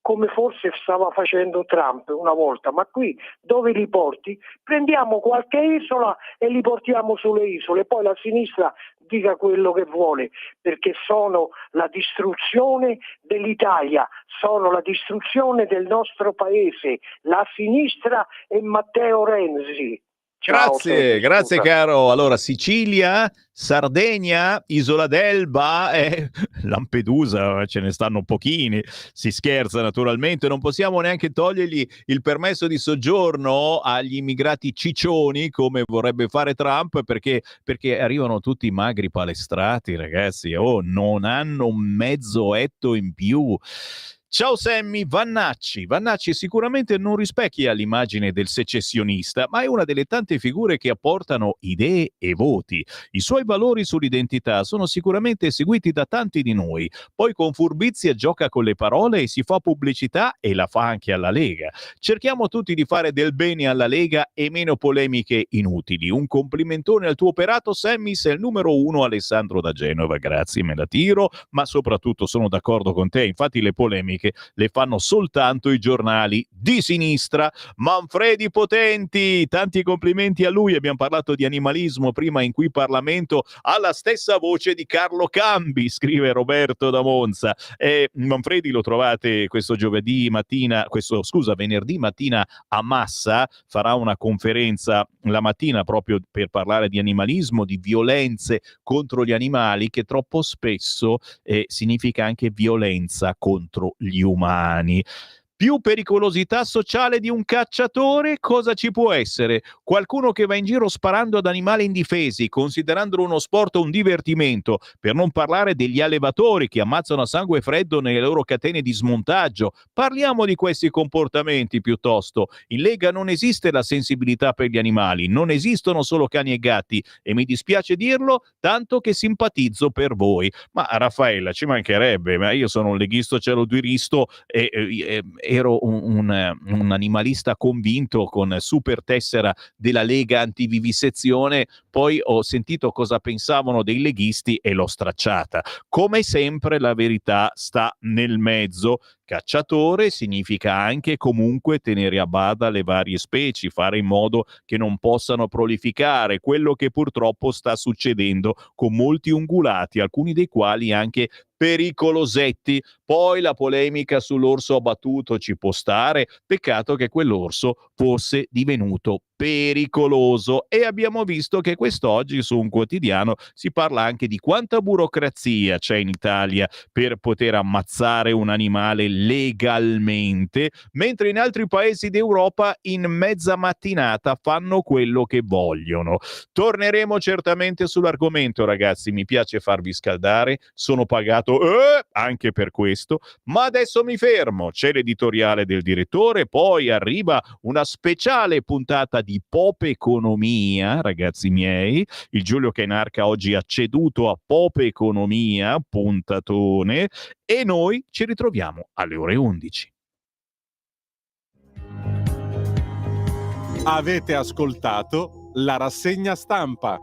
come forse stava facendo Trump una volta. Ma qui dove li porti? Prendiamo qualche isola e li portiamo sulle isole, poi la sinistra dica quello che vuole, perché sono la distruzione dell'Italia, sono la distruzione del nostro paese, la sinistra e Matteo Renzi. Ciao, Grazie, Sergio, grazie scusa. caro. Allora, Sicilia, Sardegna, Isola d'Elba, Lampedusa, ce ne stanno pochini, si scherza naturalmente, non possiamo neanche togliergli il permesso di soggiorno agli immigrati ciccioni come vorrebbe fare Trump, perché arrivano tutti magri palestrati, ragazzi, non hanno un mezzo etto in più. Ciao Sammy, Vannacci sicuramente non rispecchia l'immagine del secessionista, ma è una delle tante figure che apportano idee e voti. I suoi valori sull'identità sono sicuramente seguiti da tanti di noi, poi con furbizia gioca con le parole e si fa pubblicità e la fa anche alla Lega. Cerchiamo tutti di fare del bene alla Lega e meno polemiche inutili. Un complimentone al tuo operato Sammy, sei il numero 1. Alessandro da Genova, grazie, me la tiro, ma soprattutto sono d'accordo con te, infatti le polemiche le fanno soltanto i giornali di sinistra. Manfredi Potenti, tanti complimenti a lui, abbiamo parlato di animalismo prima in cui Parlamento ha la stessa voce di Carlo Cambi, scrive Roberto da Monza. Manfredi lo trovate questo venerdì mattina a Massa, farà una conferenza la mattina proprio per parlare di animalismo, di violenze contro gli animali, che troppo spesso significa anche violenza contro gli umani. Più pericolosità sociale di un cacciatore, cosa ci può essere? Qualcuno che va in giro sparando ad animali indifesi, considerandolo uno sport o un divertimento, per non parlare degli allevatori che ammazzano a sangue freddo nelle loro catene di smontaggio. Parliamo di questi comportamenti piuttosto. In Lega non esiste la sensibilità per gli animali, non esistono solo cani e gatti, e mi dispiace dirlo, tanto che simpatizzo per voi. Ma Raffaella, ci mancherebbe, ma io sono un leghista celoduristo e ero un animalista convinto con super tessera della Lega antivivisezione, poi ho sentito cosa pensavano dei leghisti e l'ho stracciata. Come sempre la verità sta nel mezzo. Cacciatore significa anche comunque tenere a bada le varie specie, fare in modo che non possano prolificare, quello che purtroppo sta succedendo con molti ungulati, alcuni dei quali anche pericolosetti. Poi la polemica sull'orso abbattuto ci può stare, peccato che quell'orso fosse divenuto pericoloso, e abbiamo visto che quest'oggi su un quotidiano si parla anche di quanta burocrazia c'è in Italia per poter ammazzare un animale legalmente, mentre in altri paesi d'Europa in mezza mattinata fanno quello che vogliono. Torneremo certamente sull'argomento, ragazzi, mi piace farvi scaldare, sono pagato anche per questo, ma adesso mi fermo, c'è l'editoriale del direttore, poi arriva una speciale puntata di Pop Economia, ragazzi miei. Il Giulio Cainarca oggi ha ceduto a Pop Economia, puntatone, e noi ci ritroviamo alle ore 11. Avete ascoltato la rassegna stampa.